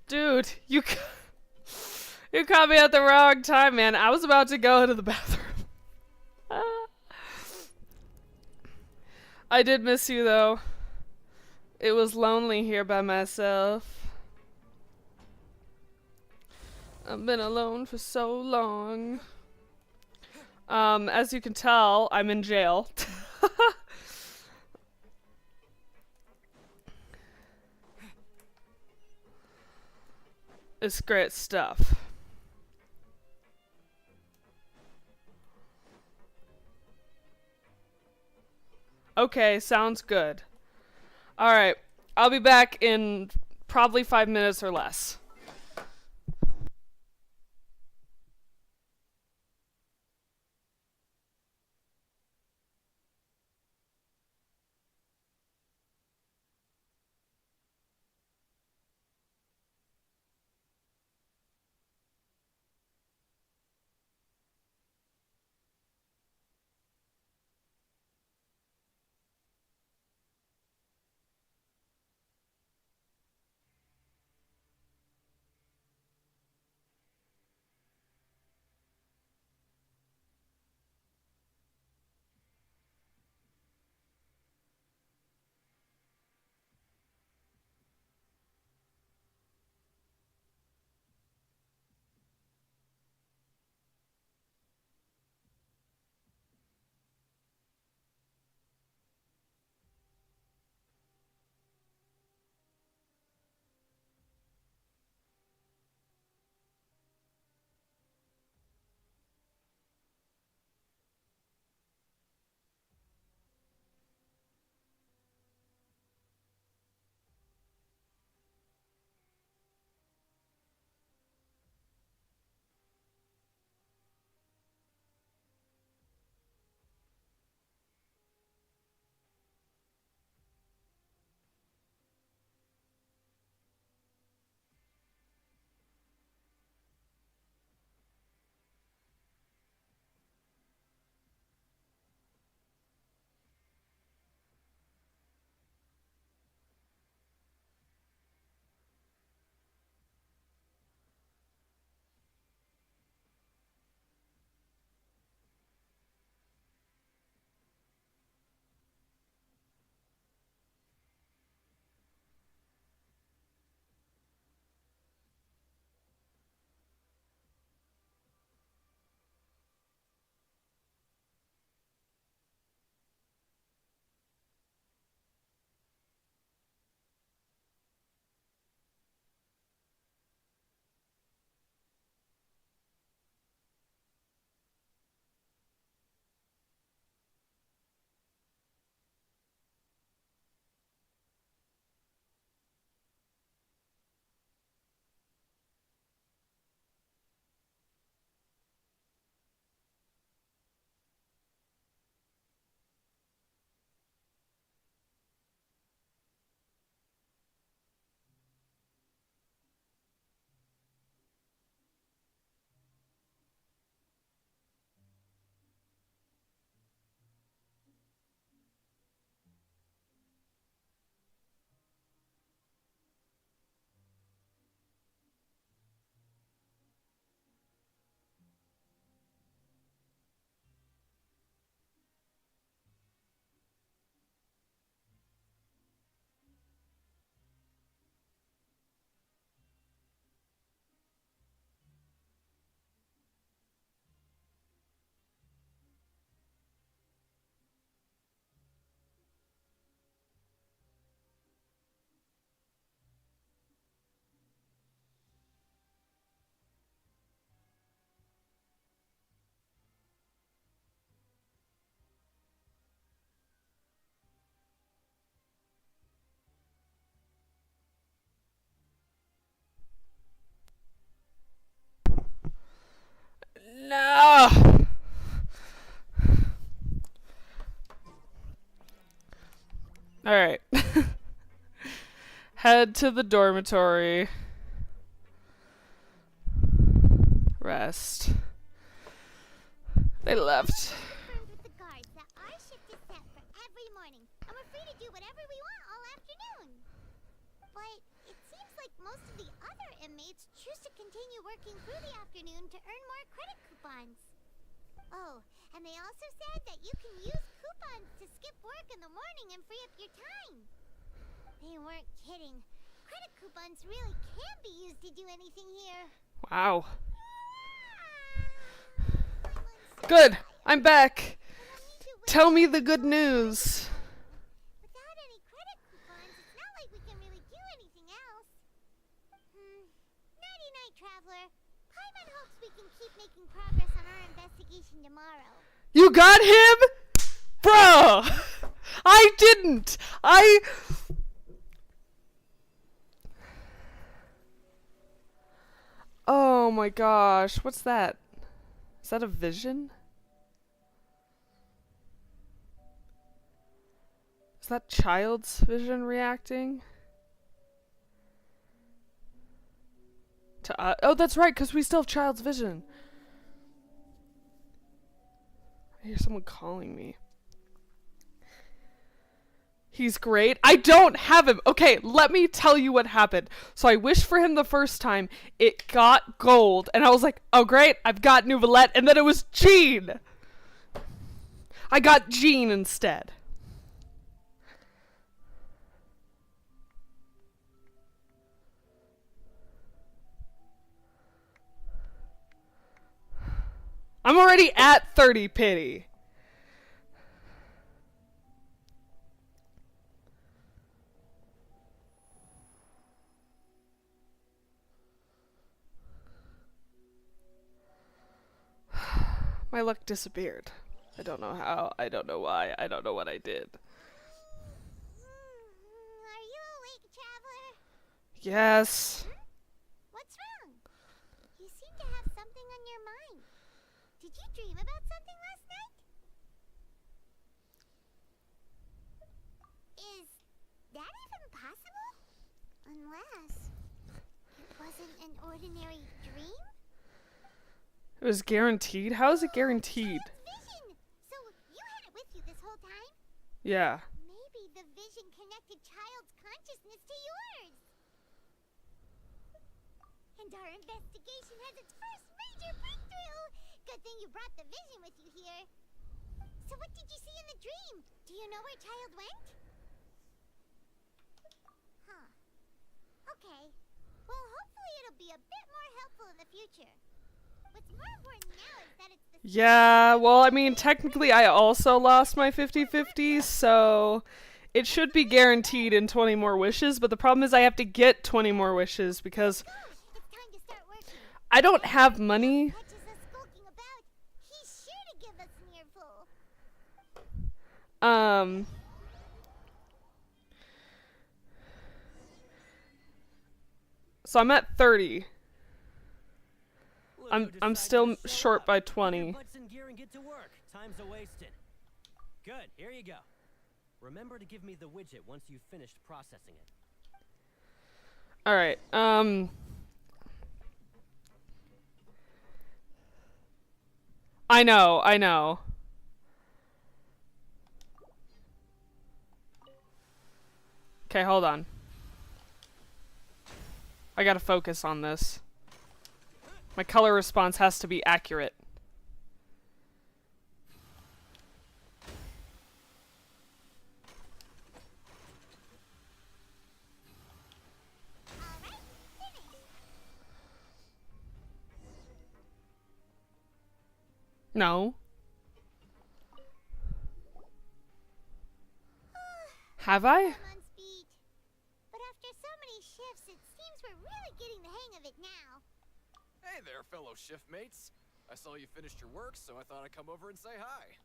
Dude, you caught me at the wrong time, man. I was about to go into the bathroom. I did miss you, though. It was lonely here by myself. I've been alone for so long. As you can tell, I'm in jail. It's great stuff. Okay, sounds good. Alright, I'll be back in probably 5 minutes or less. Alright. Head to the dormitory. Rest. They left. With the guards that our shift is set for every morning, and we're free to do whatever we want all afternoon. But it seems like most of the other inmates choose to continue working through the afternoon to earn more credit coupons. Oh, and they also said that you can use coupons to skip work in the morning and free up your time. They weren't kidding. Credit coupons really can be used to do anything here. Wow. Good. I'm back. Tell me the good news. Without any credit coupons, it's not like we can really do anything else. Nighty-night, Traveler. Paimon hopes we can keep making progress on our investigation tomorrow. You got him? Bro! I didn't! Oh my gosh, what's that? Is that a vision? Is that child's vision reacting? To oh, that's right, because we still have child's vision. I hear someone calling me. He's great. I don't have him. Okay, let me tell you what happened. So I wished for him the first time. It got gold. And I was like, oh great, I've got Nouvellette. And then it was Jean. I got Jean instead. I'm already at 30 pity. My luck disappeared. I don't know how. I don't know why. I don't know what I did. Are you awake, Traveler? Yes. What's wrong? You seem to have something on your mind. Did you dream about something last night? Is that even possible? Unless it wasn't an ordinary dream? It was guaranteed? How is it guaranteed? Vision! So you had it with you this whole time? Yeah. Maybe the vision connected child's consciousness to yours. And our investigation has its first major breakthrough. Good thing you brought the vision with you here. So what did you see in the dream? Do you know where child went? Huh. Okay. Well, hopefully it'll be a bit more helpful in the future. What's more important now is that it's the Yeah, well, I mean, technically I also lost my 50-50, so it should be guaranteed in 20 more wishes, but the problem is I have to get 20 more wishes because I don't have money. He's sure to give us an earful. So I'm at 30. I'm still short by 20. Time's a wasted. Good, here you go. Remember to give me the widget once you've finished processing it. Alright, I know. Okay, hold on. I gotta focus on this. My color response has to be accurate. No. Have I? But after so many shifts, it seems we're really getting the hang of it now. Hey there, fellow shiftmates. I saw you finished your work, so I thought I'd come over and say hi.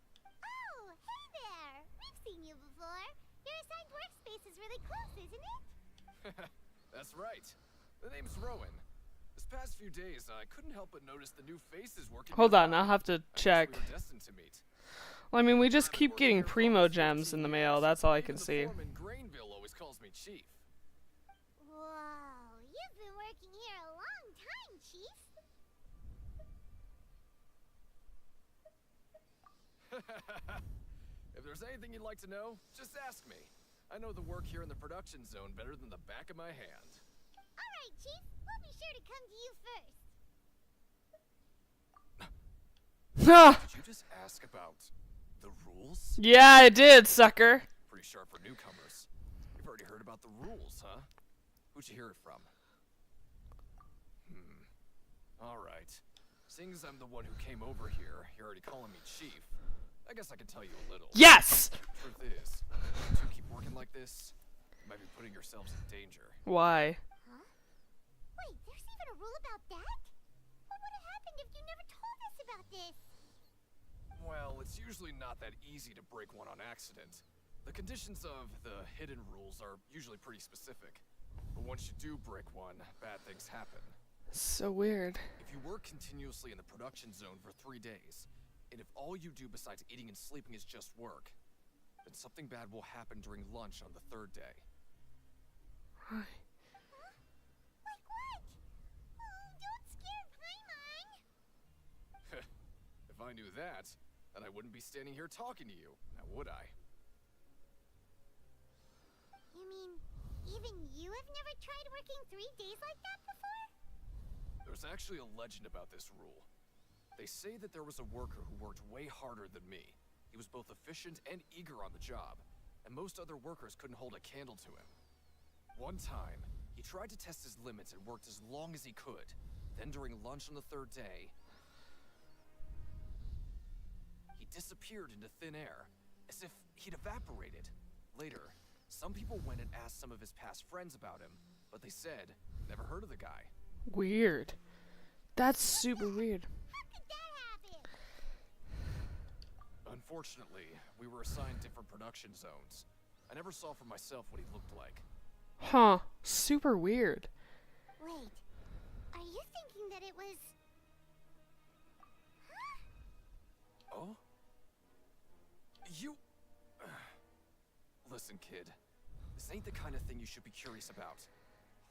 Oh, hey there! We've seen you before. Your assigned workspace is really close, isn't it? That's right. The name's Rowan. This past few days, I couldn't help but notice the new faces working. Hold on, I'll have to check. We were destined to meet. Well, I mean, we just keep getting primo gems in the mail. That's all I can see. calls me Chief. Whoa, you've been working here a long time, Chief. If there's anything you'd like to know, just ask me. I know the work here in the production zone better than the back of my hand. Alright, Chief. We'll be sure to come to you first. Did you just ask about the rules? Yeah, I did, sucker. Pretty sharp for newcomers. You've already heard about the rules, huh? Who'd you hear it from? Alright. Seeing as I'm the one who came over here, you're already calling me Chief. I guess I can tell you a little. Yes! Truth is, if you keep working like this, you might be putting yourselves in danger. Why? Huh? Wait, there's even a rule about that? What would have happened if you never told us about this? Well, it's usually not that easy to break one on accident. The conditions of the hidden rules are usually pretty specific. But once you do break one, bad things happen. So weird. If you work continuously in the production zone for 3 days, and if all you do besides eating and sleeping is just work, then something bad will happen during lunch on the 3rd day. Hi. Huh? Like what? Oh, don't scare Paimon. If I knew that, then I wouldn't be standing here talking to you, now would I? You mean, even you have never tried working 3 days like that before? There's actually a legend about this rule. They say that there was a worker who worked way harder than me. He was both efficient and eager on the job, and most other workers couldn't hold a candle to him. One time, he tried to test his limits and worked as long as he could. Then during lunch on the 3rd day, he disappeared into thin air, as if he'd evaporated. Later, some people went and asked some of his past friends about him, but they said, never heard of the guy. Weird. That's super weird. How could that happen? Unfortunately, we were assigned different production zones. I never saw for myself what he looked like. Huh. Super weird. Wait, are you thinking that it was... Huh? Oh? You... Listen, kid. This ain't the kind of thing you should be curious about.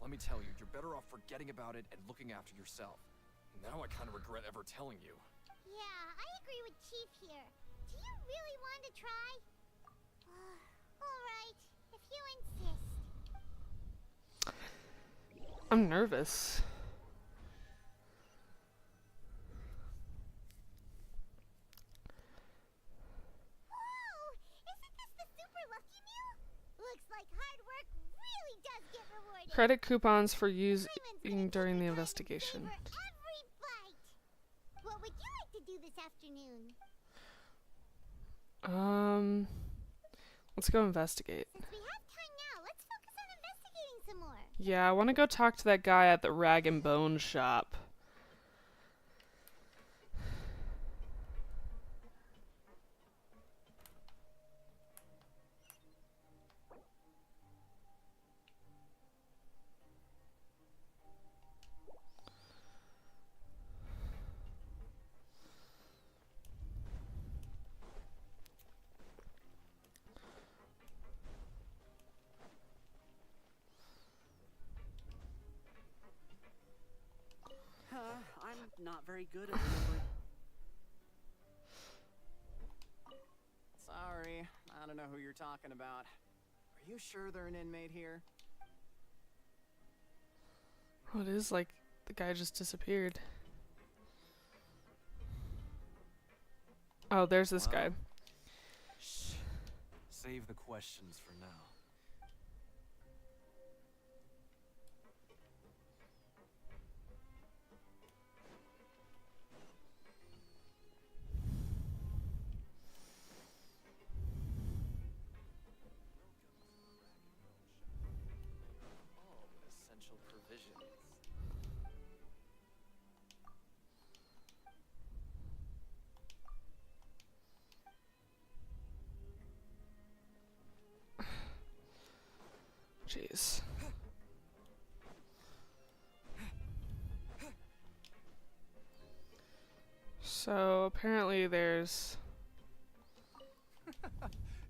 Let me tell you, you're better off forgetting about it and looking after yourself. Now I kind of regret ever telling you. Yeah, I agree with Chief here. Do you really want to try? Alright, if you insist. I'm nervous. Whoa! Isn't this the super lucky meal? Looks like hard work really does get rewarded. Credit coupons for using Paimon's gonna during the take your time and investigation. savor every bite. What would you like to do this afternoon? Let's go investigate. Since we have time now, let's focus on investigating some more. Yeah, I want to go talk to that guy at the rag and bone shop. I'm not very good at remembering. Sorry, I don't know who you're talking about. Are you sure they're an inmate here? Oh, it is like the guy just disappeared. Oh, there's this guy. Shh. Save the questions for now. Essential provisions. Jeez. So apparently there's...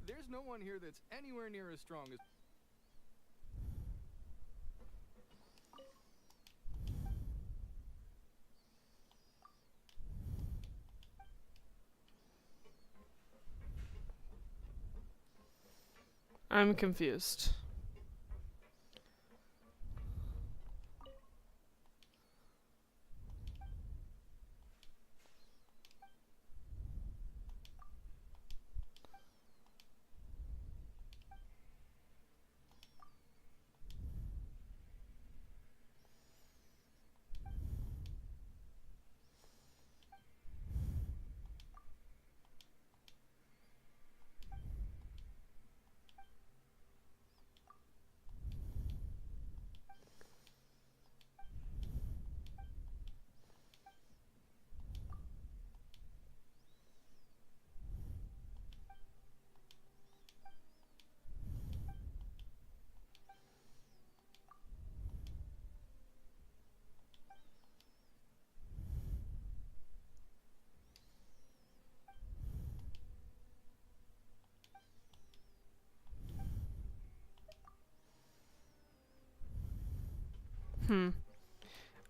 There's no one here that's anywhere near as strong as... I'm confused.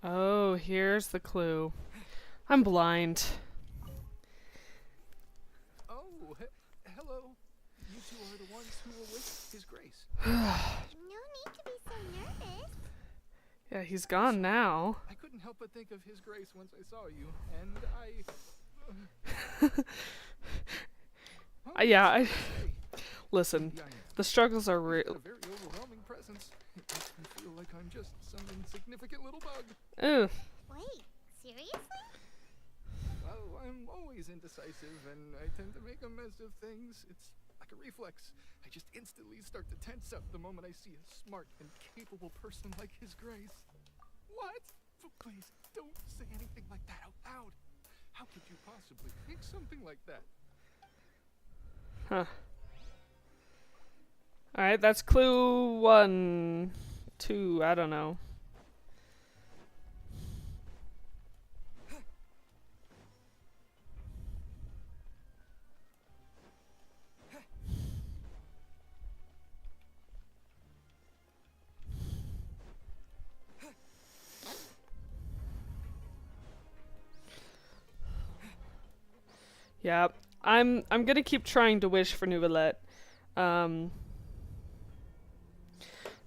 Oh, here's the clue. I'm blind. Oh, hello. You two are the ones who were with His Grace. No need to be so nervous. Yeah, he's gone now. I couldn't help but think of His Grace once I saw you, and Listen, the struggles are real. a very overwhelming presence. It makes me feel like I'm just some insignificant little bug. Ugh. Wait, seriously? Well, I'm always indecisive, and I tend to make a mess of things. It's like a reflex. I just instantly start to tense up the moment I see a smart and capable person like His Grace. What? Please, don't say anything like that out loud. How could you possibly think something like that? Huh. Alright, that's clue 1, 2, I don't know. Yeah, I'm gonna keep trying to wish for Nouvellette.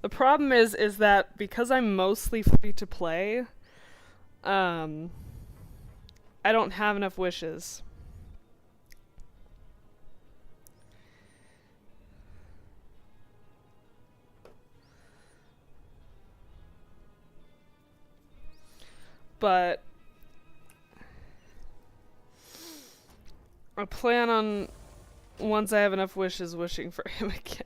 The problem is that because I'm mostly free to play, I don't have enough wishes. But I plan on, once I have enough wishes, wishing for him again.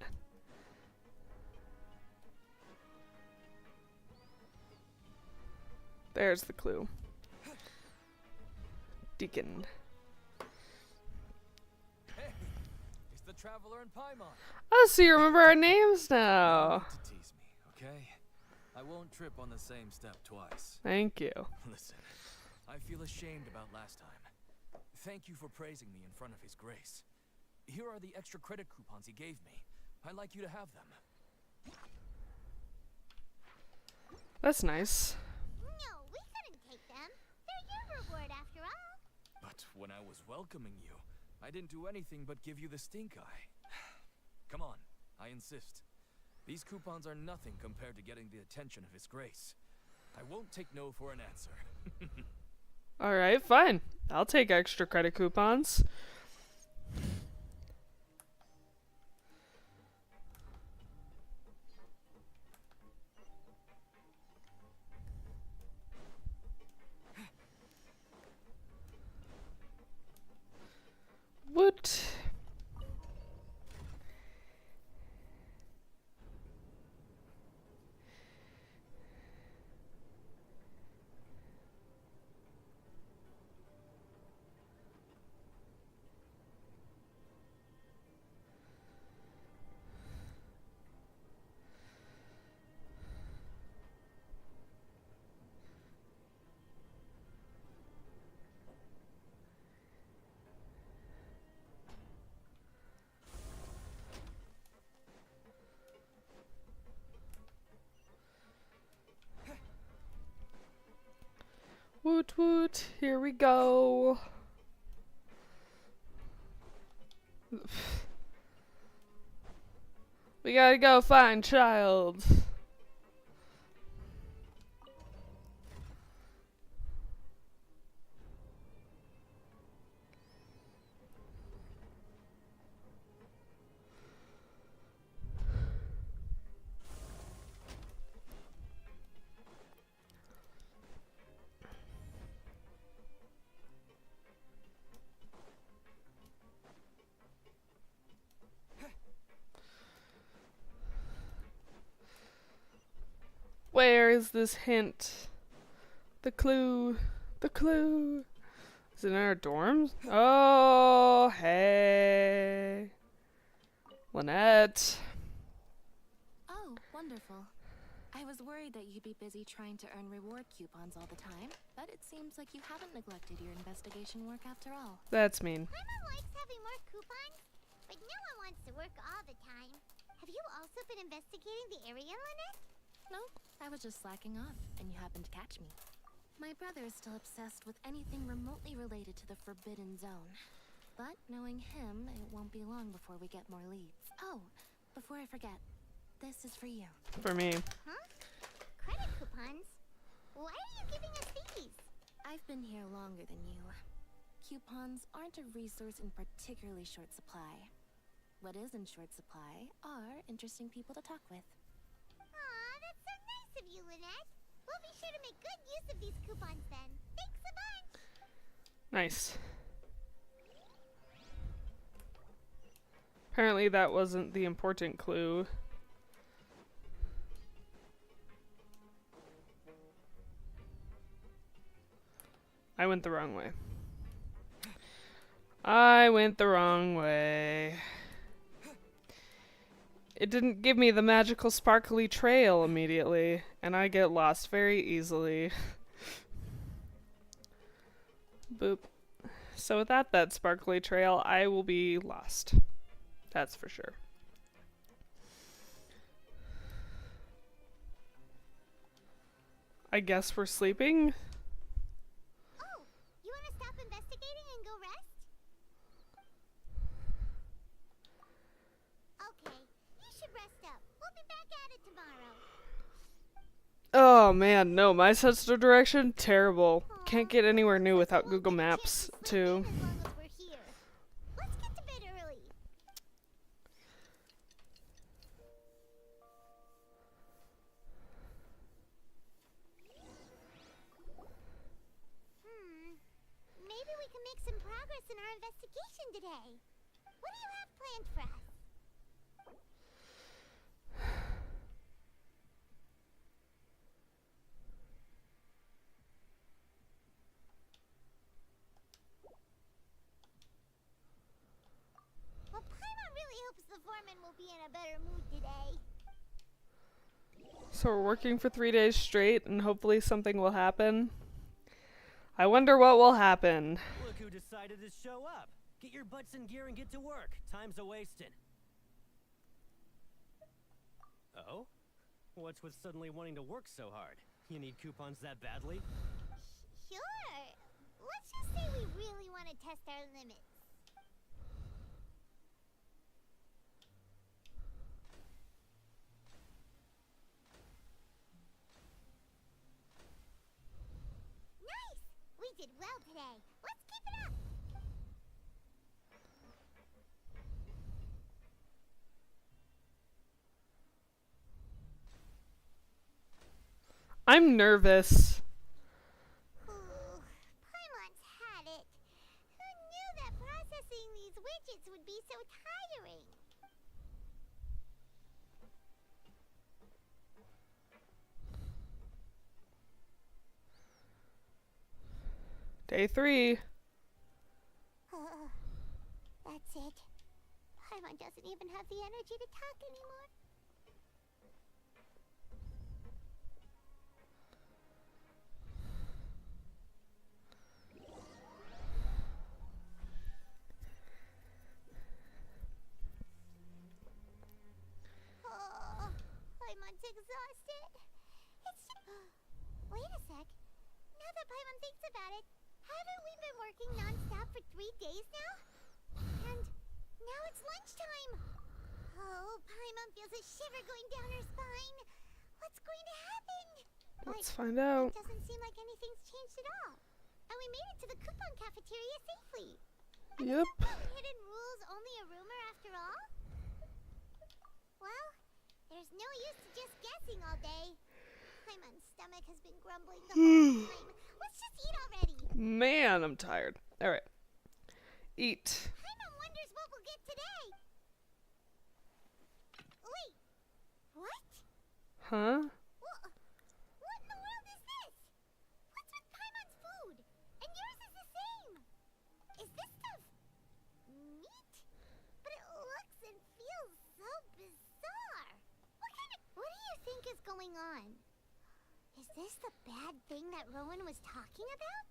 There's the clue. Deacon. Hey, it's the Traveler and Paimon. Oh, so you remember our names now. Don't need to tease me, okay? I won't trip on the same step twice. Thank you. Listen, I feel ashamed about last time. Thank you for praising me in front of His Grace. Here are the extra credit coupons he gave me. I'd like you to have them. That's nice. No, we couldn't take them. They're your reward after all. But when I was welcoming you, I didn't do anything but give you the stink eye. Come on, I insist. These coupons are nothing compared to getting the attention of His Grace. I won't take no for an answer. Alright, fine. I'll take extra credit coupons. What? Woot woot, here we go. We gotta go find Child. Where is this hint? The clue. The clue. Is it in our dorms? Oh, hey. Lynette. Oh, wonderful. I was worried that you'd be busy trying to earn reward coupons all the time, but it seems like you haven't neglected your investigation work after all. That's mean. Paimon likes having more coupons, but no one wants to work all the time. Have you also been investigating the area, Lynette? No, I was just slacking off, and you happened to catch me. My brother is still obsessed with anything remotely related to the Forbidden Zone. But knowing him, it won't be long before we get more leads. Oh, before I forget, this is for you. For me. Huh? Credit coupons? Why are you giving us these? I've been here longer than you. Coupons aren't a resource in particularly short supply. What is in short supply are interesting people to talk with. Aw, that's so nice of you, Lynette. We'll be sure to make good use of these coupons then. Thanks a bunch. Nice. Apparently that wasn't the important clue. I went the wrong way. I went the wrong way. It didn't give me the magical sparkly trail immediately, and I get lost very easily. Boop. So without that sparkly trail, I will be lost. That's for sure. I guess we're sleeping? Oh, you want to stop investigating and go rest? Okay, you should rest up. We'll be back at it tomorrow. Oh man, no, my sense of direction, terrible. Can't get anywhere new without Google Maps, too. As long as we're here. Let's get to bed early. Maybe we can make some progress in our investigation today. What do you have planned for us? Well, Paimon really hopes the foreman will be in a better mood today. So we're working for 3 days straight, and hopefully something will happen. I wonder what will happen. Look who decided to show up. Get your butts in gear and get to work. Time's a-wasted. Oh? What's with suddenly wanting to work so hard? You need coupons that badly? Sure. Let's just say we really want to test our limits. Nice! We did well today. Let's keep it up. I'm nervous. Ooh, Paimon's had it. Who knew that processing these widgets would be so tiring? Day 3. That's it. Paimon doesn't even have the energy to talk anymore. Oh, Paimon's exhausted. It's just... Wait a sec. Now that Paimon thinks about it, haven't we been working non-stop for 3 days now? And now it's lunchtime. Oh, Paimon feels a shiver going down her spine. What's going to happen? Let's find out. It doesn't seem like anything's changed at all. And we made it to the coupon cafeteria safely. Yep. Hidden rules only a rumor after all? Well, there's no use to just guessing all day. Paimon's stomach has been grumbling the whole time. Let's just eat already. Man, I'm tired. Alright. Eat. Paimon wonders what we'll get today. Wait. What? Huh? What in the world is this? What's with Paimon's food? And yours is the same. Is this stuff meat? But it looks and feels so bizarre. What do you think is going on? Is this the bad thing that Rowan was talking about?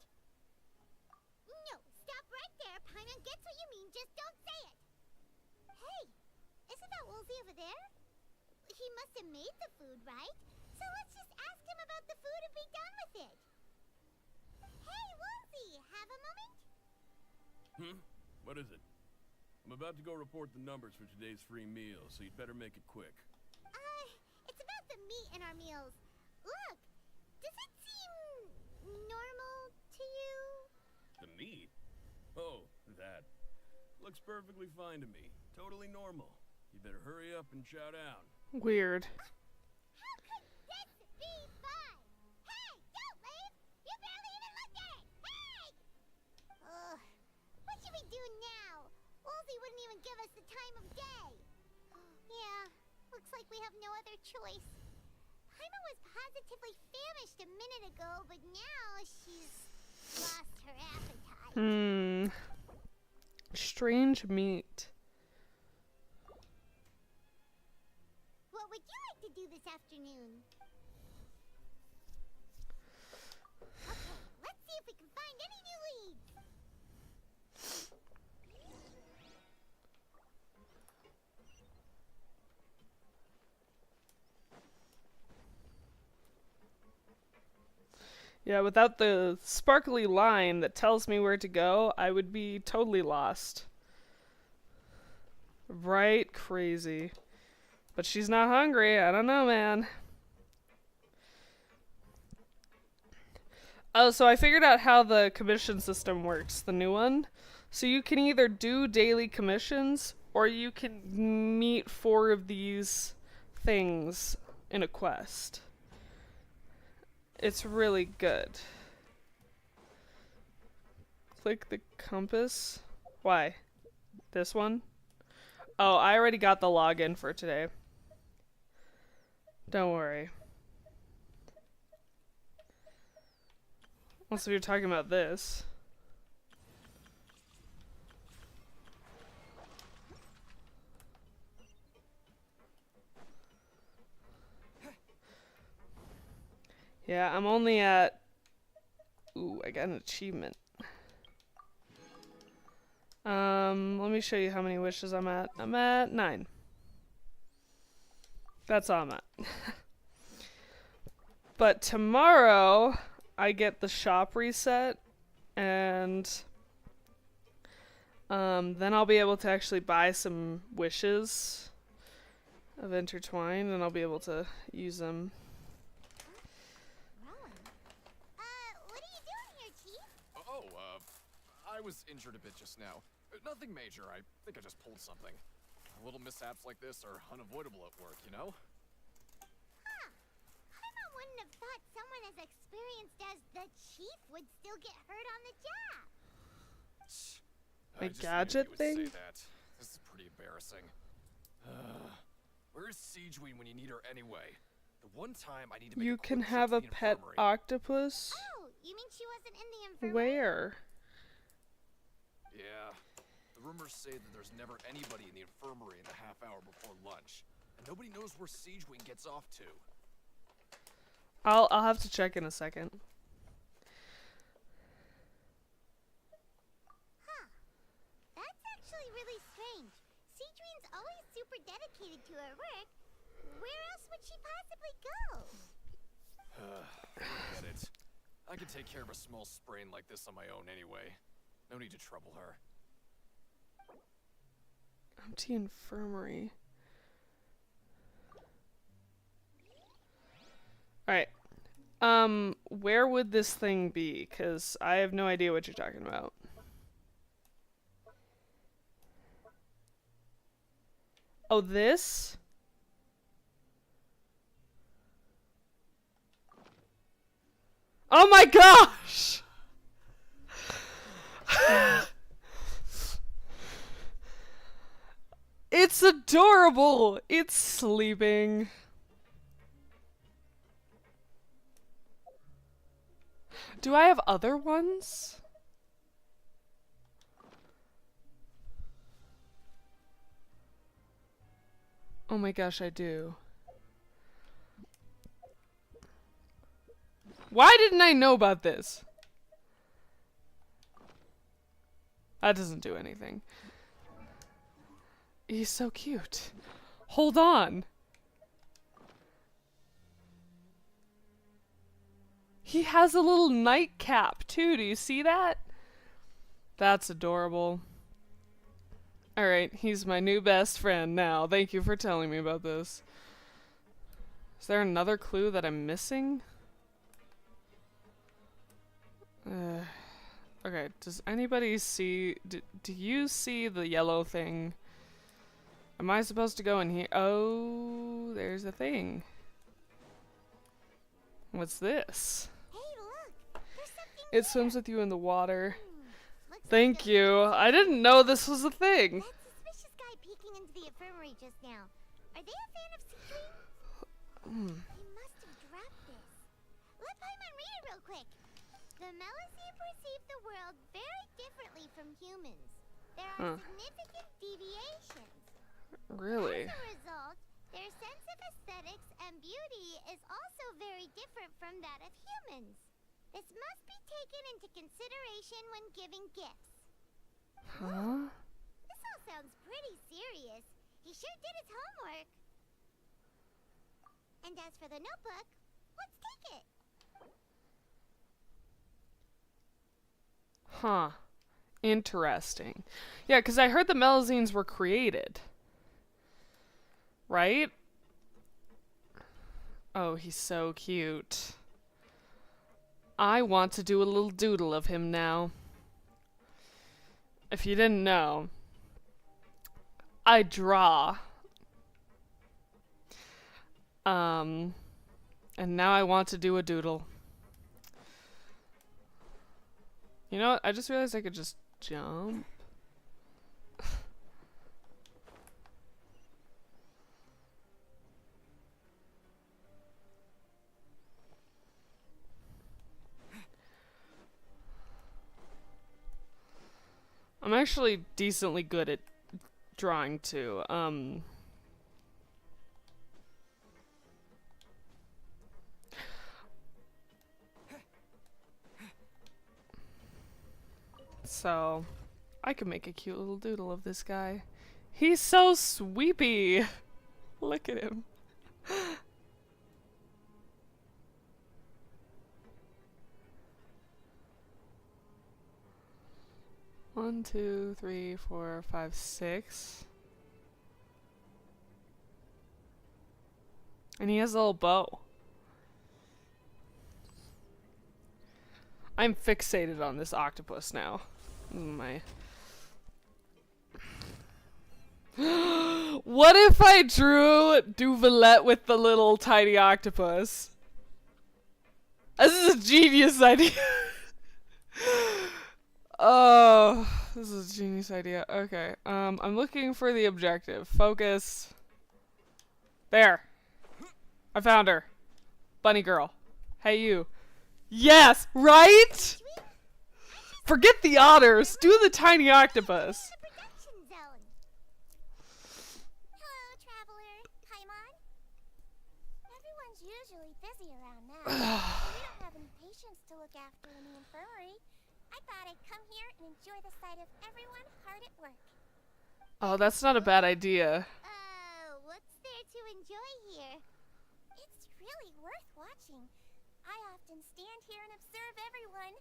No, stop right there. Paimon gets what you mean, just don't say it. Hey, isn't that Woolsey over there? He must have made the food, right? So let's just ask him about the food and be done with it. Hey, Woolsey, have a moment? What is it? I'm about to go report the numbers for today's free meal, so you'd better make it quick. It's about the meat in our meals. Look, does it seem normal to you? The meat? Oh, that. Looks perfectly fine to me. Totally normal. You better hurry up and chow down. Weird. How could this be fun? Hey, don't leave! You barely even looked at it! Hey! Ugh, what should we do now? Woolsey wouldn't even give us the time of day. Yeah, looks like we have no other choice. Paimon was positively famished a minute ago, but now she's lost her appetite. Strange meat. What would you like to do this afternoon? Okay, let's see if we can find any new leads. Yeah, without the sparkly line that tells me where to go, I would be totally lost. Right crazy. But she's not hungry. I don't know, man. Oh, so I figured out how the commission system works, the new one. So you can either do daily commissions, or you can meet 4 of these things in a quest. It's really good. Click the compass. Why? This one? Oh, I already got the login for today. Don't worry. Also, you're talking about this. Yeah, I'm only at... Ooh, I got an achievement. Let me show you how many wishes I'm at. I'm at 9. That's all I'm at. But tomorrow, I get the shop reset, and then I'll be able to actually buy some wishes of Intertwine, and I'll be able to use them. What are you doing here, Chief? Oh, I was injured a bit just now. Nothing major. I think I just pulled something. Little mishaps like this are unavoidable at work, you know? Huh. Paimon wouldn't have thought someone as experienced as the Chief would still get hurt on the job. A gadget thing? Say that. This is pretty embarrassing. Where's Siegeweed when you need her anyway? The one time I need to make You a can quick trip have to a the pet infirmary. octopus? Oh, you mean she wasn't in the infirmary? Where? Yeah. The rumors say that there's never anybody in the infirmary in the half hour before lunch. And nobody knows where Siegeweed gets off to. I'll have to check in a second. Huh. That's actually really strange. Siegeweed's always super dedicated to her work. Where else would she possibly go? Forget it. I can take care of a small sprain like this on my own anyway. No need to trouble her. Empty infirmary. where would this thing be? Because I have no idea what you're talking about. Oh, this? Oh my gosh! It's adorable! It's sleeping. Do I have other ones? Oh my gosh, I do. Why didn't I know about this? That doesn't do anything. He's so cute. Hold on. He has a little nightcap too. Do you see that? That's adorable. Alright, he's my new best friend now. Thank you for telling me about this. Is there another clue that I'm missing? Okay, does anybody see... Do you see the yellow thing? Am I supposed to go in here? Oh, there's a thing. What's this? Hey, look! There's something It swims with you in the water. Thank you. I didn't know this was a thing. That suspicious guy peeking into the infirmary just now. Are they a fan of Supreme? They must have dropped this. Let Paimon read it real quick. The Melusine perceive the world very differently from humans. There are significant deviations. Really? As a result, their sense of aesthetics and beauty is also very different from that of humans. This must be taken into consideration when giving gifts. Huh? This all sounds pretty serious. He sure did his homework. And as for the notebook, let's take it. Huh. Interesting. Yeah, because I heard the Melusines were created. Right? Oh, he's so cute. I want to do a little doodle of him now. If you didn't know, I draw. And now I want to do a doodle. You know what? I just realized I could just jump. I'm actually decently good at drawing too. So I could make a cute little doodle of this guy. He's so sweepy. Look at him. One, two, three, four, five, six. And he has a little bow. I'm fixated on this octopus now. My. What if I drew Duvalette with the little tiny octopus? This is a genius idea. Oh, this is a genius idea. Okay, I'm looking for the objective. Focus. There. I found her. Bunny girl. Hey, you. Yes, right? Forget the otters. Do the tiny octopus. Hello, traveler. Paimon. Everyone's usually busy around now. We don't have any patients to look after in the infirmary. I thought I'd come here and enjoy the sight of everyone hard at work. Oh, that's not a bad idea. What's there to enjoy here? It's really worth watching. I often stand here and observe everyone.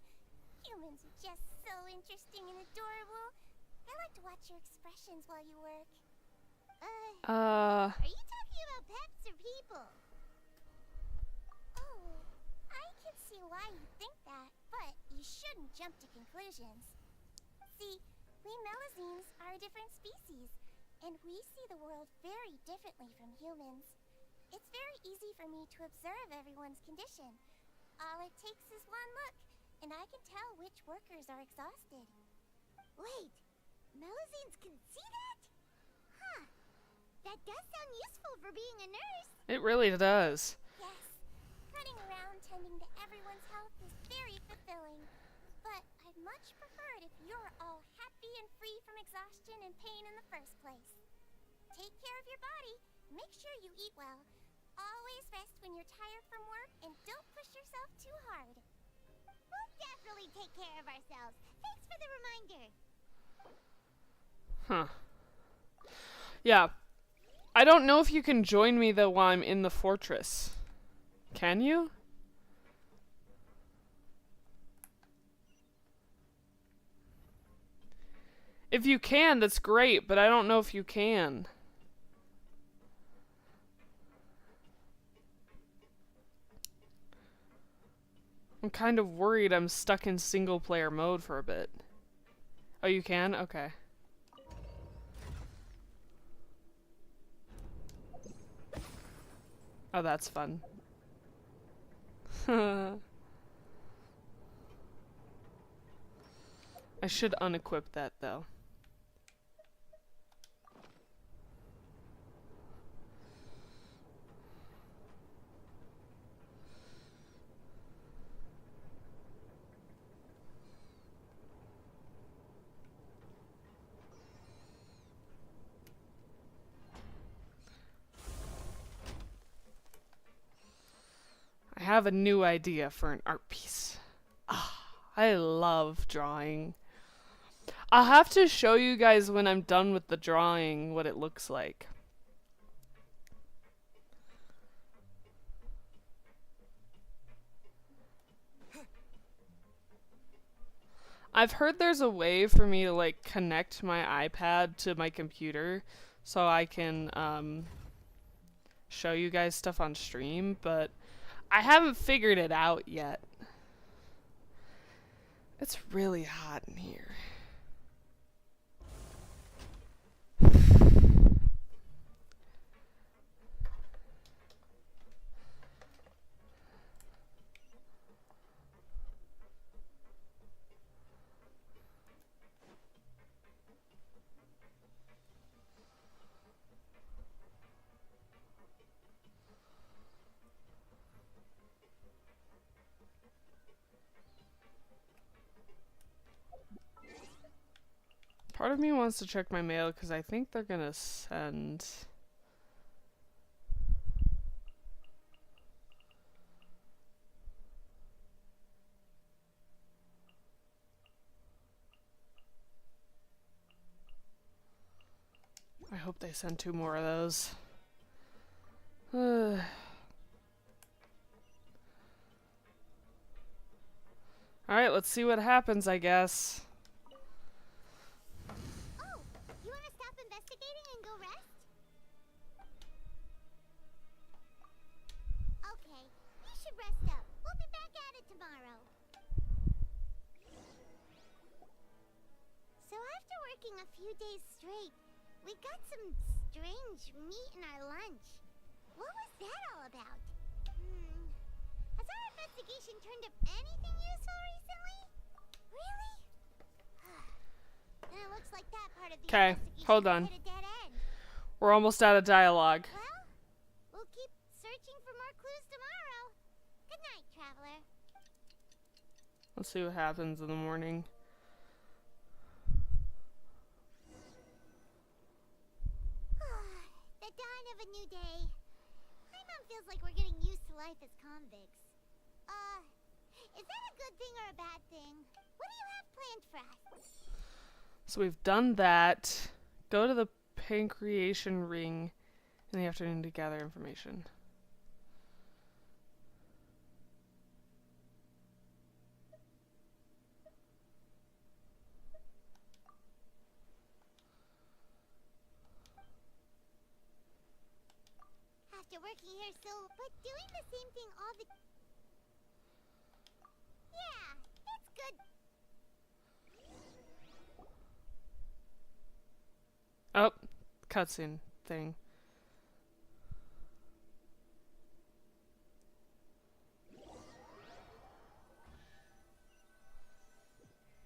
Humans are just so interesting and adorable. I like to watch your expressions while you work. Are you talking about pets or people? Oh, I can shouldn't jump to conclusions. See, we Melazines are a different species, and we see the world very differently from humans. It's very easy for me to observe everyone's condition. All it takes is one look, and I can tell which workers are exhausted. Wait, Melazines can see that? Huh. That does sound useful for being a nurse. It really does. Yes, running around tending to everyone's health is very fulfilling. But I'd much prefer it if you're all happy and free from exhaustion and pain in the first place. Take care of your body, make sure you eat well. Always rest when you're tired from work, and don't push yourself too hard. We'll definitely take care of ourselves. Thanks for the reminder. Huh. Yeah. I don't know if you can join me, though, while I'm in the fortress. Can you? If you can, that's great, but I don't know if you can. I'm kind of worried I'm stuck in single-player mode for a bit. Oh, you can? Okay. Oh, that's fun. I should unequip that, though. I have a new idea for an art piece. Ah, I love drawing. I'll have to show you guys when I'm done with the drawing what it looks like. I've heard there's a way for me to like connect my iPad to my computer so I can show you guys stuff on stream, but I haven't figured it out yet. It's really hot in here. Part of me wants to check my mail because I think they're gonna send... I hope they send 2 more of those. Alright, let's see what happens, I guess. Oh, you want to stop investigating and go rest? Okay, you should rest up. We'll be back at it tomorrow. So after working a few days straight, we got some strange meat in our lunch. What was that all about? Has our investigation turned up anything useful recently? Really? Then it looks like that part of the investigation hold on. hit a dead end. We're almost out of dialogue. Well, we'll keep searching for more clues tomorrow. Good night, traveler. Let's see what happens in the morning. The dawn of a new day. My mom feels like we're getting used to life as convicts. Is that a good thing or a bad thing? What do you have planned for us? So we've done that. Go to the pancreation ring in the afternoon to gather information. After working here but doing the same thing all the... Yeah, it's good. Oh, cutscene thing.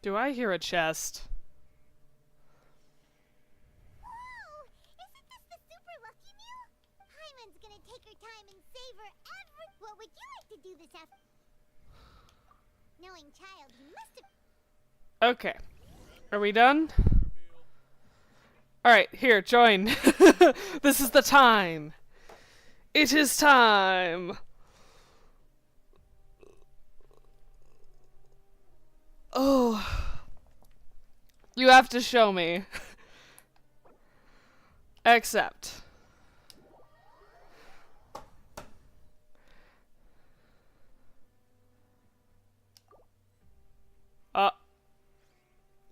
Do I hear a chest? Whoa! Isn't this the super lucky meal? Hyman's gonna take her time and savor every. What would you like to do this after? Knowing child, you must have. Okay. Are we done? Alright, here, join. This is the time. It is time. Oh. You have to show me. Accept.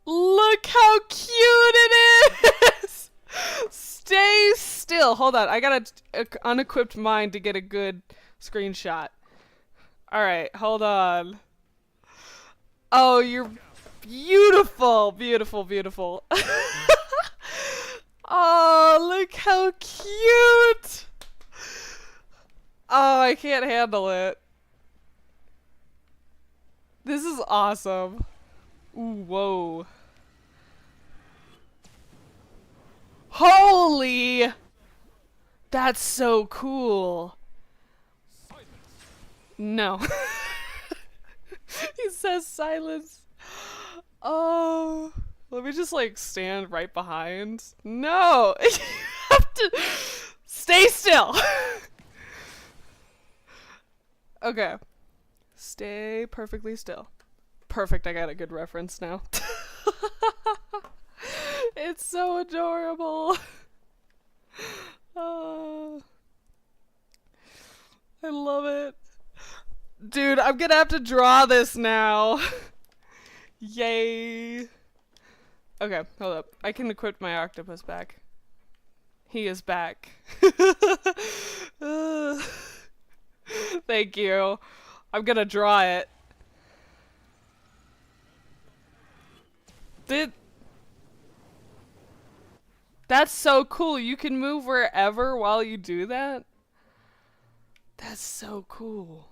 Look how cute it is! Stay still. Hold on. I got an unequipped mind to get a good screenshot. Alright, hold on. Oh, you're beautiful. Beautiful, beautiful. Oh, look how cute. Oh, I can't handle it. This is awesome. Ooh, whoa. Holy! That's so cool. No. He says silence. Oh. Let me just like stand right behind. No! You have to stay still. Okay. Stay perfectly still. Perfect, I got a good reference now. It's so adorable. Oh, I love it. Dude, I'm gonna have to draw this now. Yay. Okay, hold up. I can equip my octopus back. He is back. Thank you. I'm gonna draw it. That's so cool. You can move wherever while you do that? That's so cool.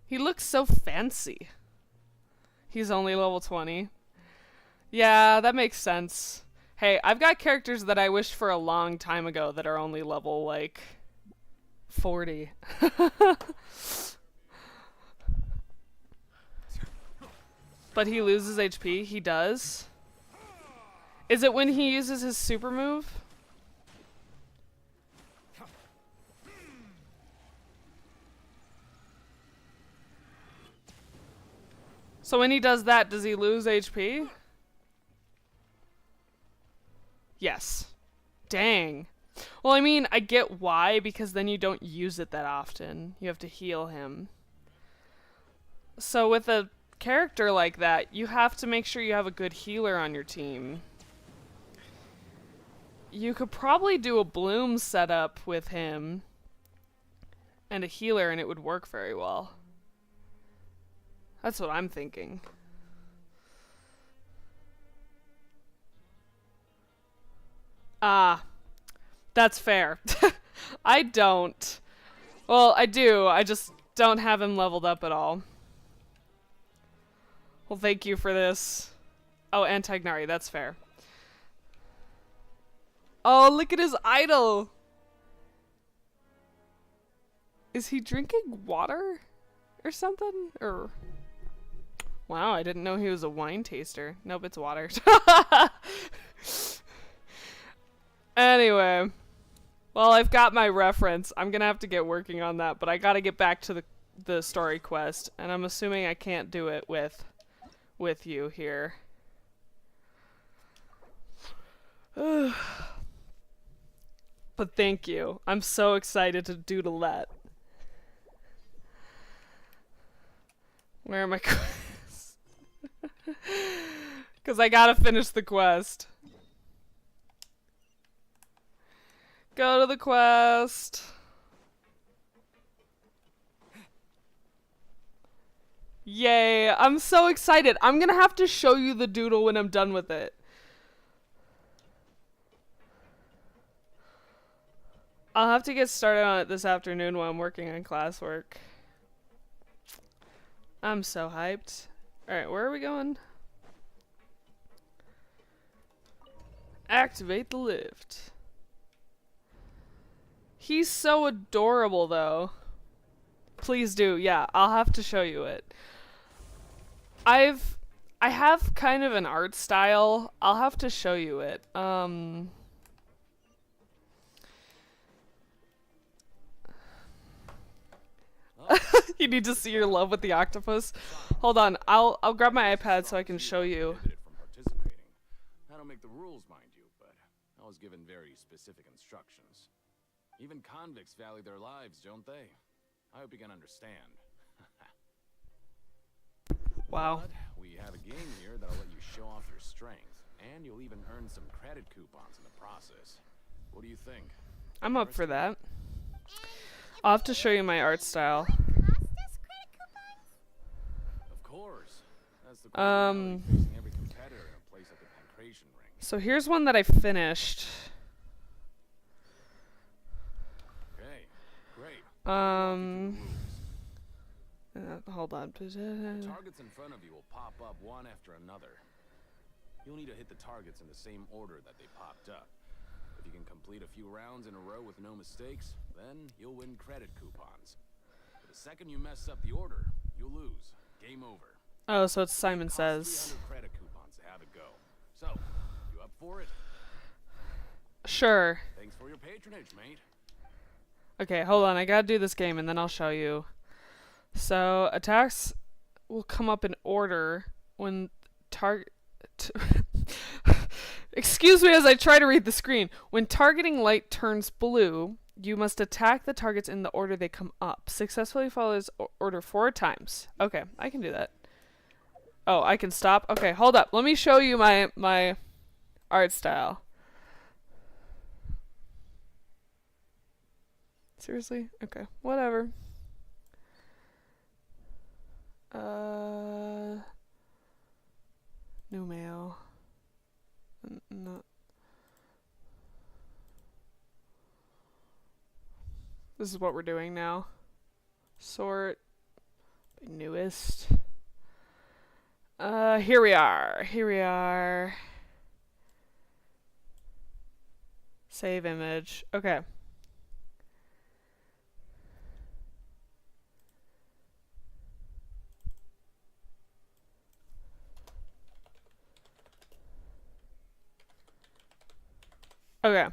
He looks so fancy. He's only level 20. Yeah, that makes sense. Hey, I've got characters that I wished for a long time ago that are only level, like, 40. But he loses HP? He does? Is it when he uses his super move? So when he does that, does he lose HP? Yes. Dang. Well, I mean, I get why, because then you don't use it that often. You have to heal him. So with a character like that, you have to make sure you have a good healer on your team. You could probably do a bloom setup with him and a healer and it would work very well. That's what I'm thinking. Ah, that's fair. I don't. Well, I do. I just don't have him leveled up at all. Well, thank you for this. Oh, Antagnari, that's fair. Oh, look at his idol. Is he drinking water or something? Or wow, I didn't know he was a wine taster. Nope, it's water. Anyway, well, I've got my reference. I'm gonna have to get working on that, but I gotta get back to the story quest, and I'm assuming I can't do it with you here. But thank you. I'm so excited to doodle that. Where are my quests? Because I gotta finish the quest. Go to the quest. Yay, I'm so excited. I'm gonna have to show you the doodle when I'm done with it. I'll have to get started on it this afternoon while I'm working on classwork. I'm so hyped. Alright, where are we going? Activate the lift. He's so adorable, though. Please do. Yeah, I'll have to show you it. I have kind of an art style. I'll have to show you it. You need to see your love with the octopus. Hold on, I'll grab my iPad so I can show you. I don't make the rules, mind you, but I was given very specific instructions. Even convicts value their lives, don't they? I hope you can understand. Wow. But we have a game here that'll let you show off your strength, and you'll even earn some credit coupons in the process. What do you think? I'm up for that. I'll have to show you my art style. Of course. That's the facing every competitor in a place like the Pancration Ring. So here's one that I finished. Okay, great. Hold on. The targets in front of you will pop up one after another. You'll need to hit the targets in the same order that they popped up. If you can complete a few rounds in a row with no mistakes, then you'll win credit coupons. But the second you mess up the order, you'll lose. Game over. Oh, so it's Simon Says. 300 credit coupons to have it go. So, you up for it? Sure. Thanks for your patronage, mate. Okay, hold on. I gotta do this game and then I'll show you. So, attacks will come up in order when target... Excuse me as I try to read the screen. When targeting light turns blue, you must attack the targets in the order they come up. Successfully follows order 4 times. Okay, I can do that. Oh, I can stop? Okay, hold up. Let me show you my art style. Seriously? Okay, whatever. New mail. No. This is what we're doing now. Sort. Newest. Here we are. Here we are. Save image. Okay. Okay.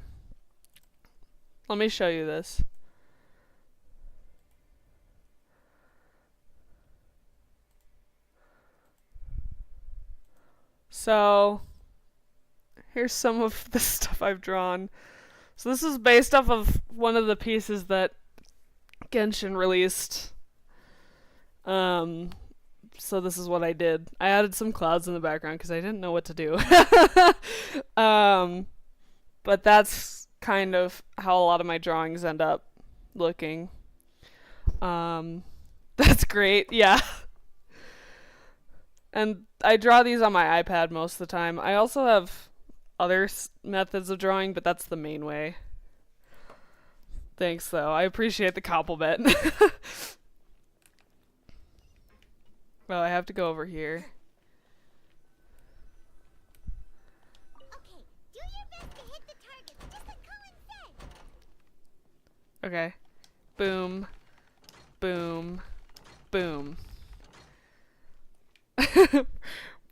Let me show you this. So, here's some of the stuff I've drawn. So this is based off of one of the pieces that Genshin released. So this is what I did. I added some clouds in the background because I didn't know what to do. But that's kind of how a lot of my drawings end up looking. That's great, yeah. And I draw these on my iPad most of the time. I also have other methods of drawing, but that's the main way. Thanks, though. I appreciate the compliment. Well, I have to go over here. Okay, do your best to hit the targets, just like Colin said. Okay. Boom. Boom. Boom.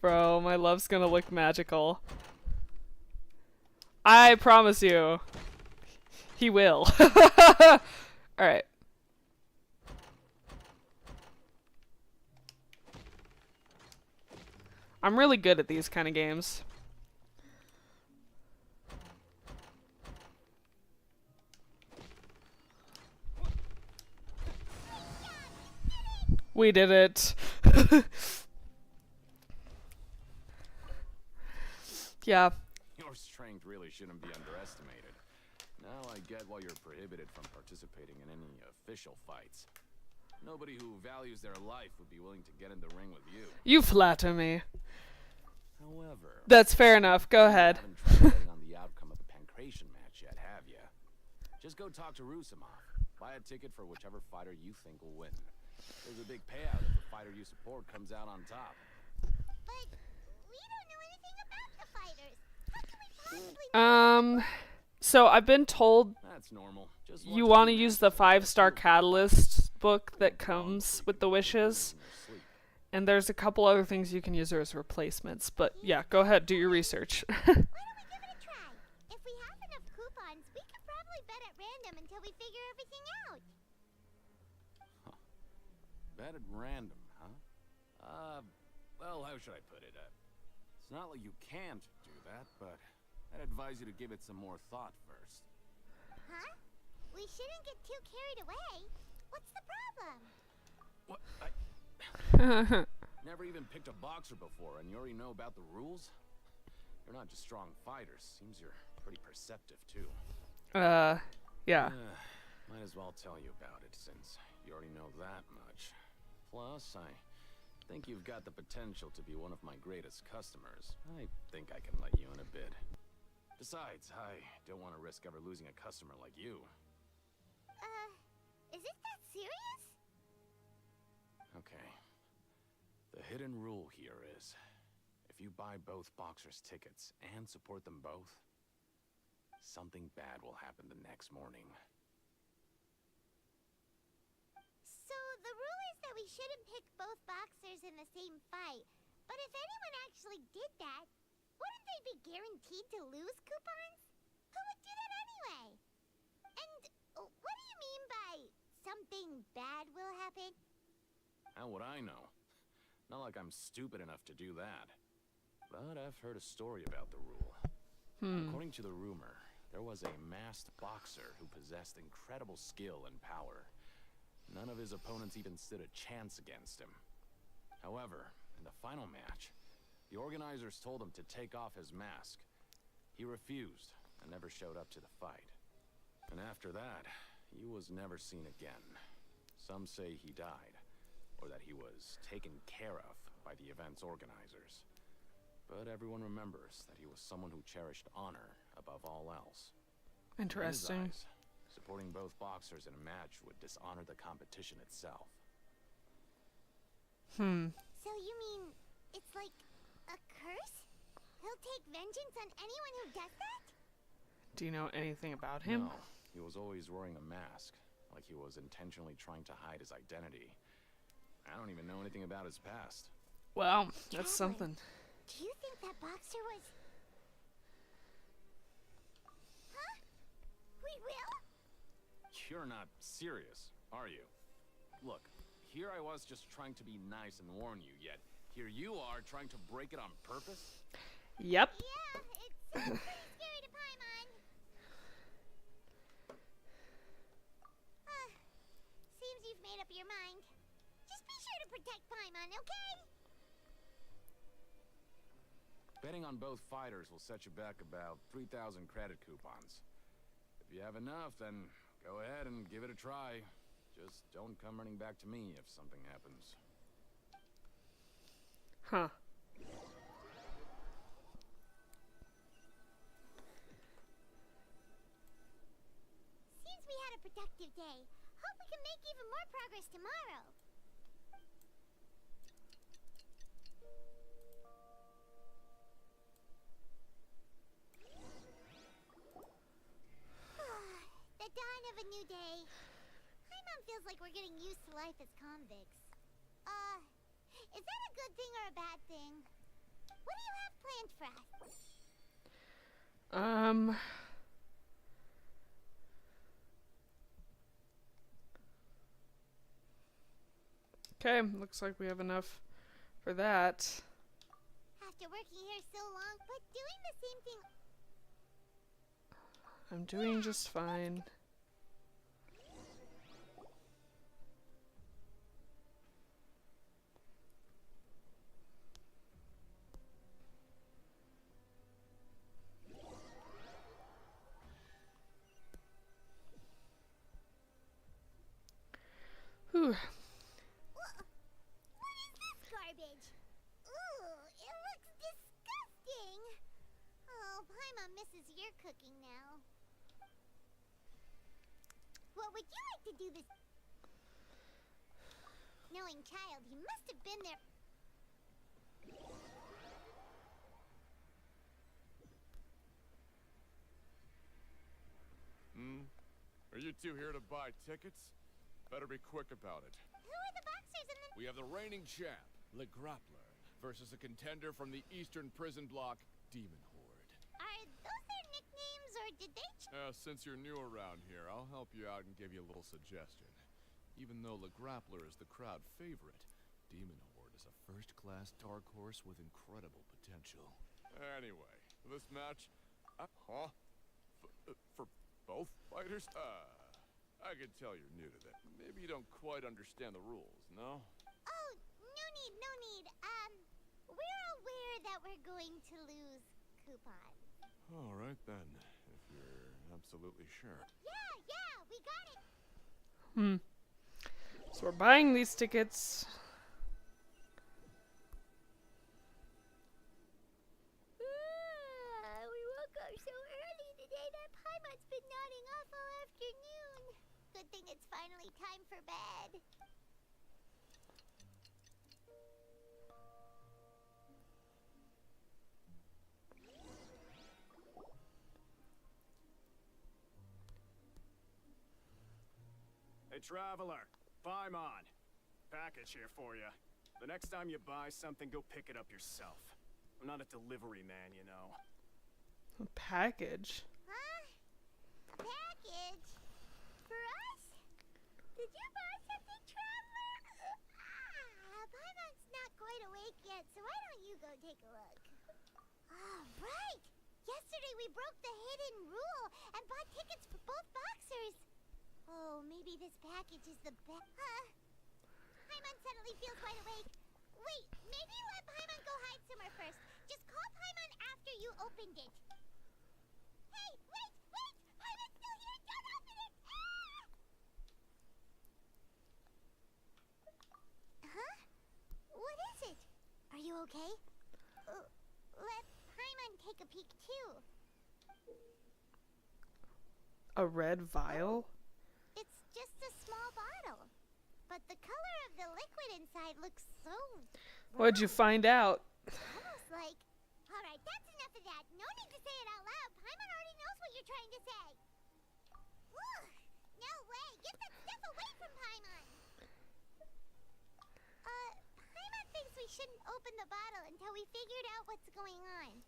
Bro, my love's gonna look magical. I promise you. He will. Alright. I'm really good at these kind of games. We did it. Yeah. Your strength really shouldn't be underestimated. Now I get why you're prohibited from participating in any official fights. Nobody who values their life would be willing to get in the ring with you. You flatter me. However, That's fair enough. Go ahead. You haven't tried betting on the outcome of the Pancration match yet, have you? Just go talk to Rusimov. Buy a ticket for whichever fighter you think will win. There's a big payout if the fighter you support comes out on top. But we don't know anything about the fighters. How can we possibly So I've been told That's normal. Just you want to use the 5-star catalyst book that comes with the wishes. And there's a couple other things you can use as replacements. But yeah, go ahead, do your research. Why don't we give it a try? If we have enough coupons, we could probably bet at random until we figure everything out. Bet at random, huh? Well, how should I put it? It's not like you can't do that, but I'd advise you to give it some more thought first. Huh? We shouldn't get too carried away. What's the problem? What? Never even picked a boxer before, and you already know about the rules? You're not just strong fighters. Seems you're pretty perceptive, too. Yeah. Might as well tell you about it, since you already know that much. Plus, I think you've got the potential to be one of my greatest customers. I think I can let you in a bit. Besides, I don't want to risk ever losing a customer like you. Is it that serious? Okay. The hidden rule here is, if you buy both boxers' tickets and support them both, something bad will happen the next morning. So the rule is that we shouldn't pick both boxers in the same fight. But if anyone actually did that, wouldn't they be guaranteed to lose coupons? Who would do that anyway? And what do you mean by something bad will happen? How would I know? Not like I'm stupid enough to do that. But I've heard a story about the rule. According to the rumor, there was a masked boxer who possessed incredible skill and power. None of his opponents even stood a chance against him. However, in the final match, the organizers told him to take off his mask. He refused and never showed up to the fight. And after that, he was never seen again. Some say he died, or that he was taken care of by the event's organizers. But everyone remembers that he was someone who cherished honor above all else. Interesting. In his eyes, supporting both boxers in a match would dishonor the competition itself. So you mean it's like a curse? He'll take vengeance on anyone who does that? Do you know anything about him? No, he was always wearing a mask, like he was intentionally trying to hide his identity. I don't even know anything about his past. Well, that's something. Do you think that boxer was... Huh? We will? You're not serious, are you? Look, here I was just trying to be nice and warn you, yet here you are trying to break it on purpose? Yep. Yeah, it sounds pretty scary to Paimon. Seems you've made up your mind. Just be sure to protect Paimon, okay? Betting on both fighters will set you back about 3,000 credit coupons. If you have enough, then go ahead and give it a try. Just don't come running back to me if something happens. Huh. Seems we had a productive day. Hope we can make even more progress tomorrow. The dawn of a new day. Paimon feels like we're getting used to life as convicts. Is that a good thing or a bad thing? What do you have planned for us? Okay, looks like we have enough for that. After working here so long, but doing the same thing... I'm doing just fine. Whew. Paimon misses your cooking now. What would you like to do this? Knowing child, he must have been there. Are you two here to buy tickets? Better be quick about it. Who are the boxers and the... We have the reigning champ, Le Grappler, versus a contender from the Eastern Prison Block, Demon Horde. Are those their nicknames, or did they... Since you're new around here, I'll help you out and give you a little suggestion. Even though Le Grappler is the crowd favorite, Demon Horde is a first-class dark horse with incredible potential. Anyway, this match... For both fighters? I can tell you're new to that. Maybe you don't quite understand the rules, no? Oh, no need, no need. We're aware that we're going to lose coupons. All right then, if you're absolutely sure. Yeah, we got it. So we're buying these tickets. We woke up so early today that Paimon's been nodding off all afternoon. Good thing it's finally time for bed. Hey, Traveler. Paimon. Package here for you. The next time you buy something, go pick it up yourself. I'm not a delivery man, you know. A package? Huh? A package? For us? Did you buy something, Traveler? Paimon's not quite awake yet, so why don't you go take a look? Oh, right! Yesterday we broke the hidden rule and bought tickets for both boxers. Oh, maybe this package is the best. Paimon suddenly feels wide awake. Wait, maybe you let Paimon go hide somewhere first. Just call Paimon after you opened it. Hey, wait! Paimon's still here! Don't open it! Huh? What is it? Are you okay? Let Paimon take a peek too. A red vial? It's just a small bottle. But the color of the liquid inside looks so... What'd you find out? Almost like... Alright, that's enough of that. No need to say it out loud. Paimon already knows what you're trying to say. Ugh, no way. Get that stuff away from Paimon. Paimon thinks we shouldn't open the bottle until we figured out what's going on.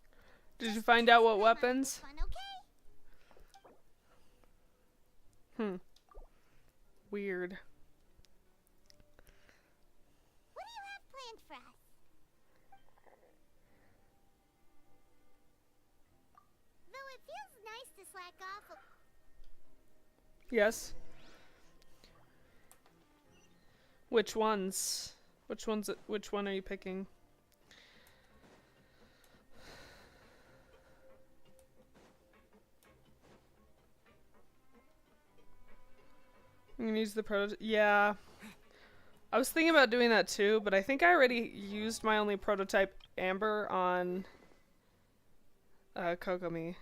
Did you find out what weapons? Fun, okay? Weird. What do you have planned for us? Though it feels nice to slack off a... Yes. Which ones? Which one are you picking? I'm gonna use the prototype. Yeah. I was thinking about doing that too, but I think I already used my only prototype Amber on Kokomi.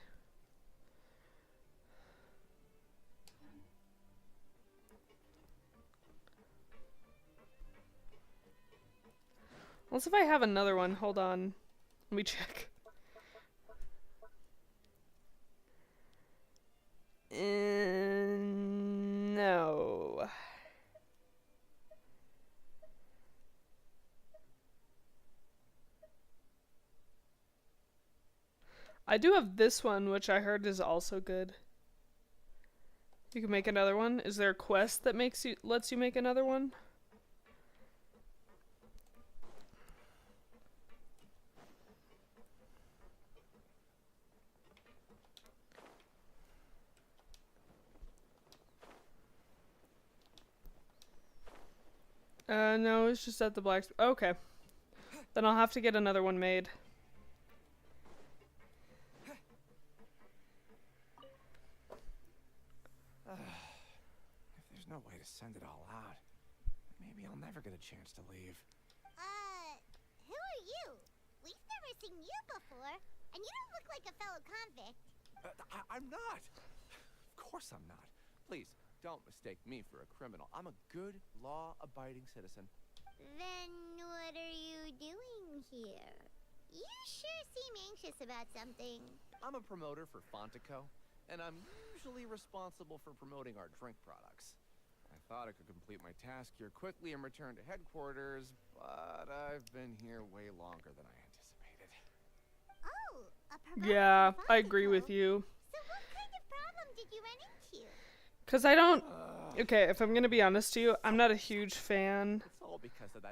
Unless if I have another one. Hold on. Let me check. No. I do have this one, which I heard is also good. You can make another one. Is there a quest that lets you make another one? No, it's just at the blacksmith. Okay. Then I'll have to get another one made. If there's no way to send it all out, maybe I'll never get a chance to leave. Who are you? We've never seen you before. And you don't look like a fellow convict. I'm not. Of course I'm not. Please, don't mistake me for a criminal. I'm a good, law-abiding citizen. Then what are you doing here? You sure seem anxious about something. I'm a promoter for Fontico, and I'm usually responsible for promoting our drink products. I thought I could complete my task here quickly and return to headquarters, but I've been here way longer than I anticipated. Oh, a promoter Yeah, from I agree Fontico? with you. So what kind of problem did you run into? Because I don't... Okay, if I'm going to be honest to you, I'm not a huge fan It's all because of that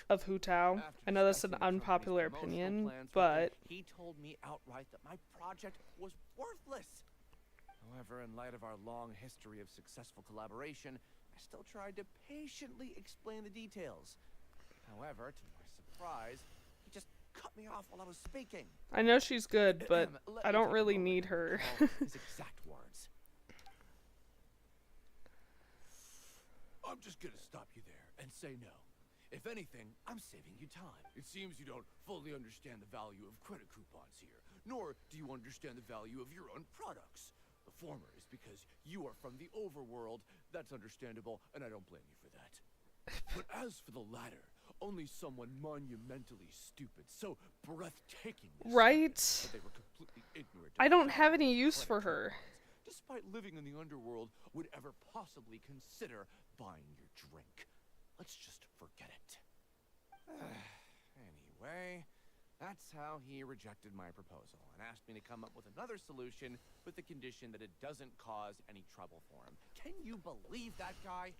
of Hu Tao. I know that's an unpopular opinion, but... He told me outright that my project was worthless. However, in light of our long history of successful collaboration, I still tried to patiently explain the details. However, to my surprise, he just cut me off while I was speaking. I know she's good, but Let I me don't take a really moment need to her. recall his exact words. I'm just gonna stop you there and say no. If anything, I'm saving you time. It seems you don't fully understand the value of credit coupons here, nor do you understand the value of your own products. The former is because you are from the overworld. That's understandable, and I don't blame you for that. But as for the latter, only someone monumentally stupid, so breathtaking, Right? that they were completely ignorant of I the don't have value any of use for credit her. coupons, despite living in the underworld, would ever possibly consider buying your drink. Let's just forget it. Anyway, that's how he rejected my proposal and asked me to come up with another solution with the condition that it doesn't cause any trouble for him. Can you believe that guy?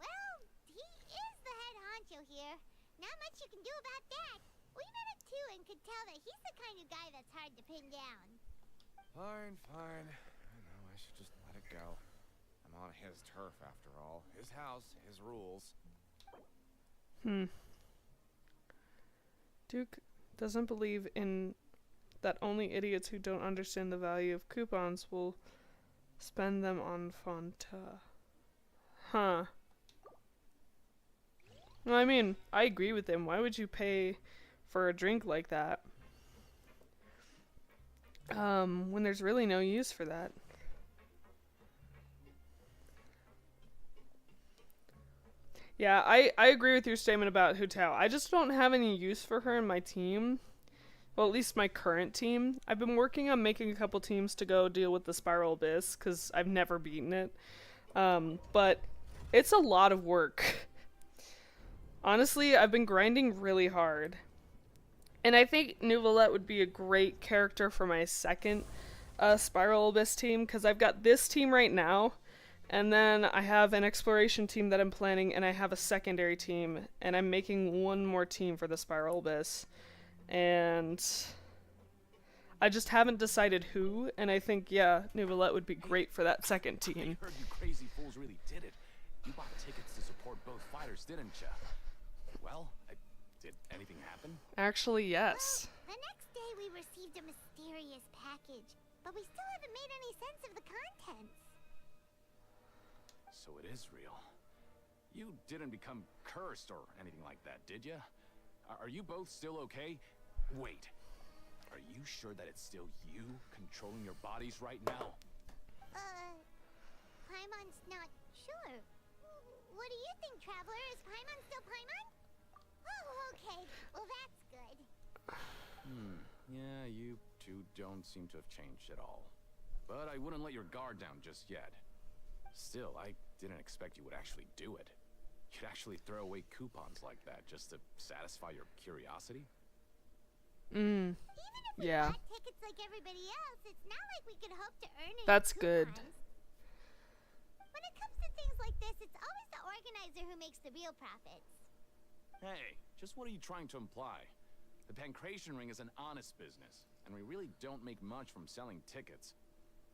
Well, he is the head honcho here. Not much you can do about that. We met him too and could tell that he's the kind of guy that's hard to pin down. Fine, fine. I know I should just let it go. I'm on his turf after all. His house, his rules. Duke doesn't believe in that only idiots who don't understand the value of coupons will spend them on Fanta. Huh. Well, I mean, I agree with him. Why would you pay for a drink like that? When there's really no use for that. Yeah, I agree with your statement about Hu Tao. I just don't have any use for her in my team. Well, at least my current team. I've been working on making a couple teams to go deal with the Spiral Abyss, because I've never beaten it. But it's a lot of work. Honestly, I've been grinding really hard. And I think Nouvellette would be a great character for my second Spiral Abyss team, because I've got this team right now. And then I have an exploration team that I'm planning, and I have a secondary team, and I'm making one more team for the Spiral Abyss. And I just haven't decided who, and I think, yeah, Nouvellette would be great for that second team. I heard you crazy fools really did it. You bought tickets to support both fighters, didn't ya? Well, did anything happen? Actually, yes. The next day we received a mysterious package, but we still haven't made any sense of the contents. So it is real. You didn't become cursed or anything like that, did ya? Are you both still okay? Wait. Are you sure that it's still you controlling your bodies right now? Paimon's not sure. What do you think, Traveler? Is Paimon still Paimon? Oh, okay. Well, that's good. Yeah, you two don't seem to have changed at all. But I wouldn't let your guard down just yet. Still, I didn't expect you would actually do it. You'd actually throw away coupons like that just to satisfy your curiosity? Even if we Yeah. bought tickets like everybody else, it's not like we could hope to earn any That's good. coupons. When it comes to things like this, it's always the organizer who makes the real profits. Hey, just what are you trying to imply? The Pancration Ring is an honest business, and we really don't make much from selling tickets.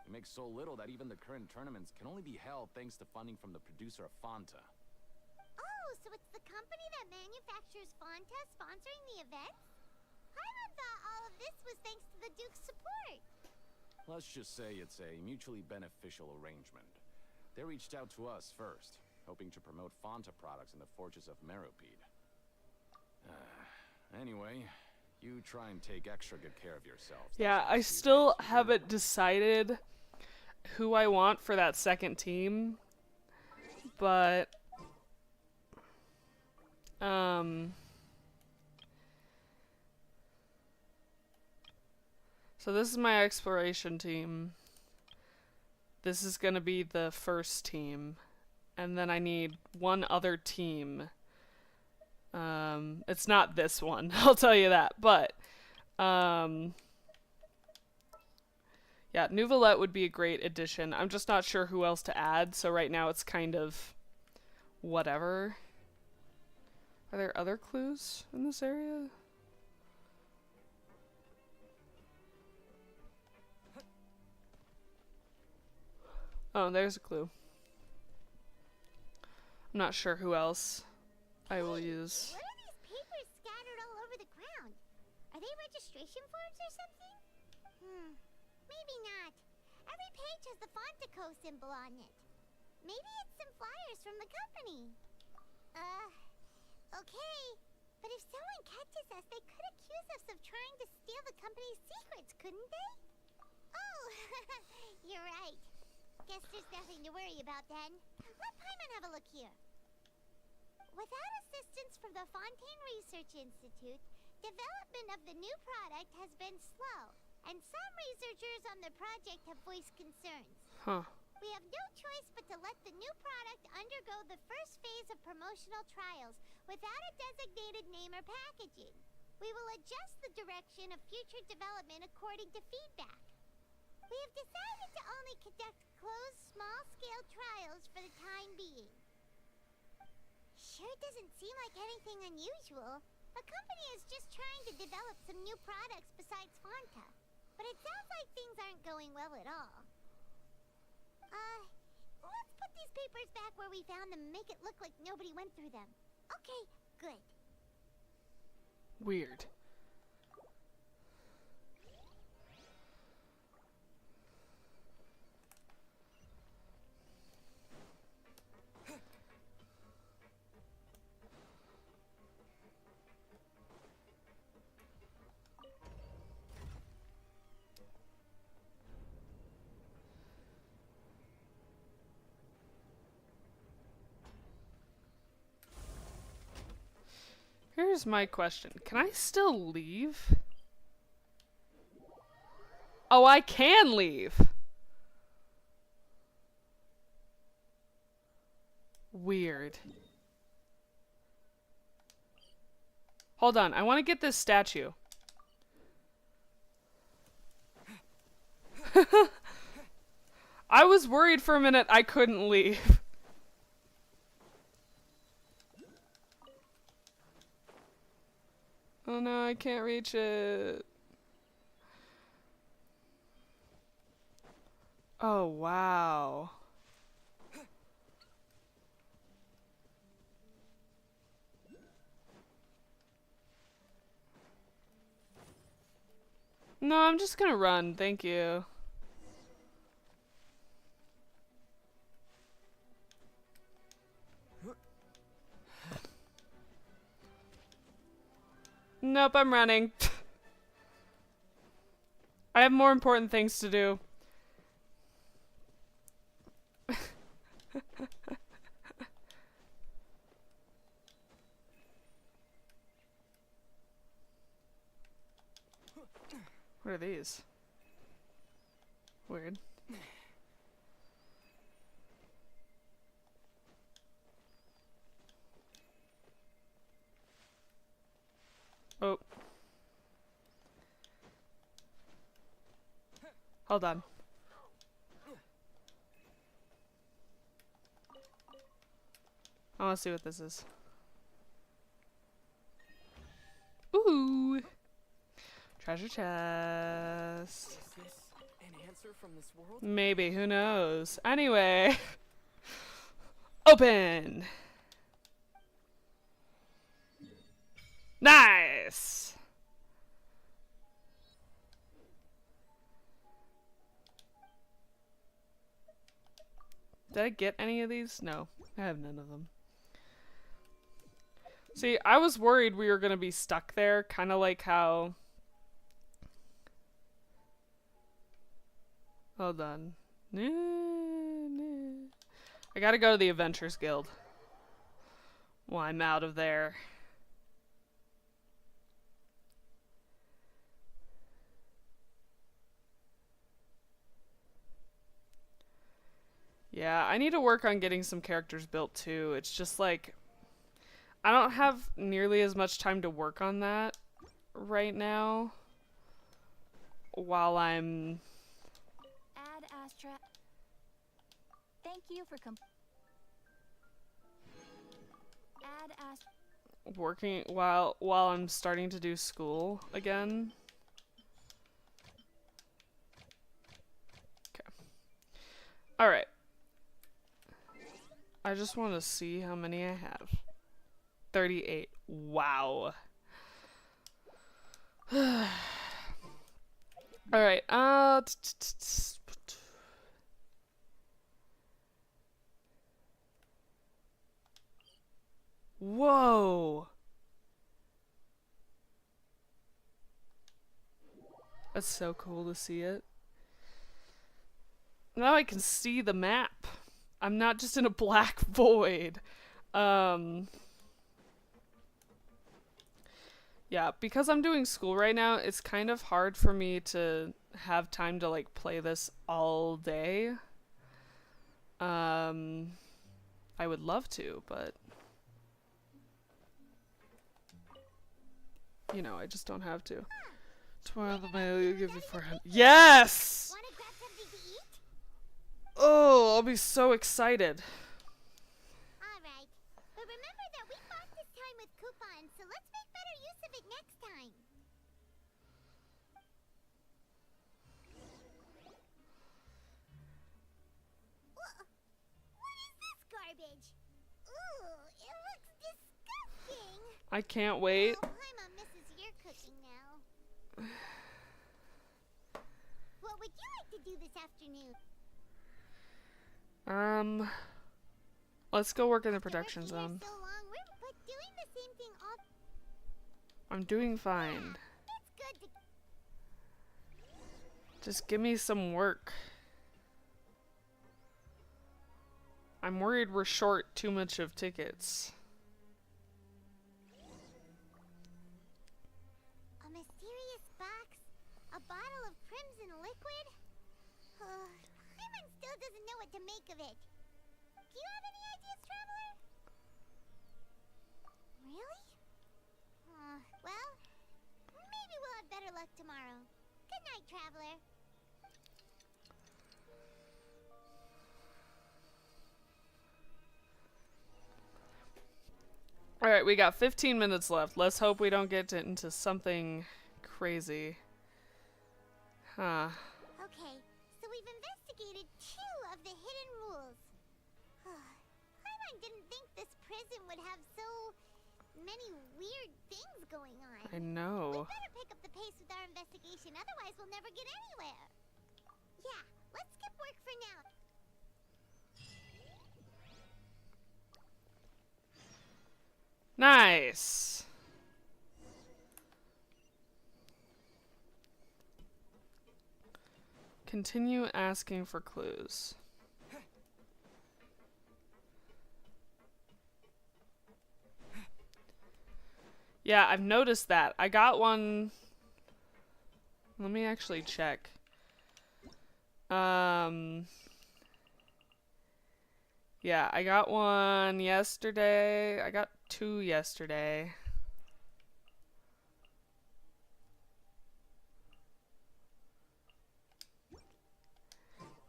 We make so little that even the current tournaments can only be held thanks to funding from the producer of Fanta. Oh, so it's the company that manufactures Fanta sponsoring the events? Paimon thought all of this was thanks to the Duke's support. Let's just say it's a mutually beneficial arrangement. They reached out to us first, hoping to promote Fanta products in the forges of Meropide. Anyway, You try and take extra good care of yourself. Yeah, I still haven't decided who I want for that second team, but so this is my exploration team. This is gonna be the first team, and then I need one other team. It's not this one, I'll tell you that, but yeah, Nouvellette would be a great addition. I'm just not sure who else to add, so right now it's kind of whatever. Are there other clues in this area? Oh, there's a clue. I'm not sure who else I will use. What are these papers scattered all over the ground? Are they registration forms or something? Maybe not. Every page has the Fontico symbol on it. Maybe it's some flyers from the company. Okay. But if someone catches us, they could accuse us of trying to steal the company's secrets, couldn't they? Oh, you're right. Guess there's nothing to worry about then. Let Paimon have a look here. Without assistance from the Fontaine Research Institute, development of the new product has been slow, and some researchers on the project have voiced concerns. Huh. We have no choice but to let the new product undergo the first phase of promotional trials without a designated name or packaging. We will adjust the direction of future development according to feedback. We have decided to only conduct closed, small-scale trials for the time being. Sure doesn't seem like anything unusual. The company is just trying to develop some new products besides Fanta. But it sounds like things aren't going well at all. Let's put these papers back where we found them and make it look like nobody went through them. Okay, good. Weird. Here's my question. Can I still leave? Oh, I can leave. Weird. Hold on. I want to get this statue. I was worried for a minute I couldn't leave. Oh no, I can't reach it. Oh, wow. No, I'm just gonna run, thank you. Nope, I'm running. I have more important things to do. What are these? Weird. Oh. Hold on. I want to see what this is. Ooh. Treasure chest. Is this an answer from this world? Maybe, who knows? Anyway. Open. Nice. Did I get any of these? No, I have none of them. See, I was worried we were gonna be stuck there, kind of like how... Hold on. I gotta go to the Adventurers Guild. Well, I'm out of there. Yeah, I need to work on getting some characters built too. It's just like... I don't have nearly as much time to work on that right now. While I'm... Ad Astra. Thank you for Ad Astra. working while I'm starting to do school again. Okay. All right. I just want to see how many I have. 38. Wow. All right. Whoa. That's so cool to see it. Now I can see the map. I'm not just in a black void. Yeah, because I'm doing school right now, it's kind of hard for me to have time to like play this all day. I would love to, but you know, I just don't have to. Tomorrow the mail you give you 400. Yes! Wanna grab something to eat? Oh, I'll be so excited. Alright. But remember that we bought this time with coupons, so let's make better use of it next time. What is this garbage? Ooh, it looks disgusting. I can't wait. Well, Paimon misses your cooking now. What would you like to do this afternoon? Let's go work in the protection zone. So long, we're doing the same thing all. I'm doing fine. It's good to. Just give me some work. I'm worried we're short too much of tickets. A mysterious box? A bottle of crimson liquid? Paimon still doesn't know what to make of it. Do you have any ideas, Traveler? Really? Well, maybe we'll have better luck tomorrow. Good night, Traveler. Alright, we got 15 minutes left. Let's hope we don't get into something crazy. Huh. Okay, so we've investigated 2 of the hidden rules. Paimon didn't think this prison would have so many weird things going on. I know. We better pick up the pace with our investigation, otherwise we'll never get anywhere. Yeah, let's skip work for now. Nice. Continue asking for clues. Yeah, I've noticed that. I got one. Let me actually check. Yeah, I got one yesterday. I got 2 yesterday.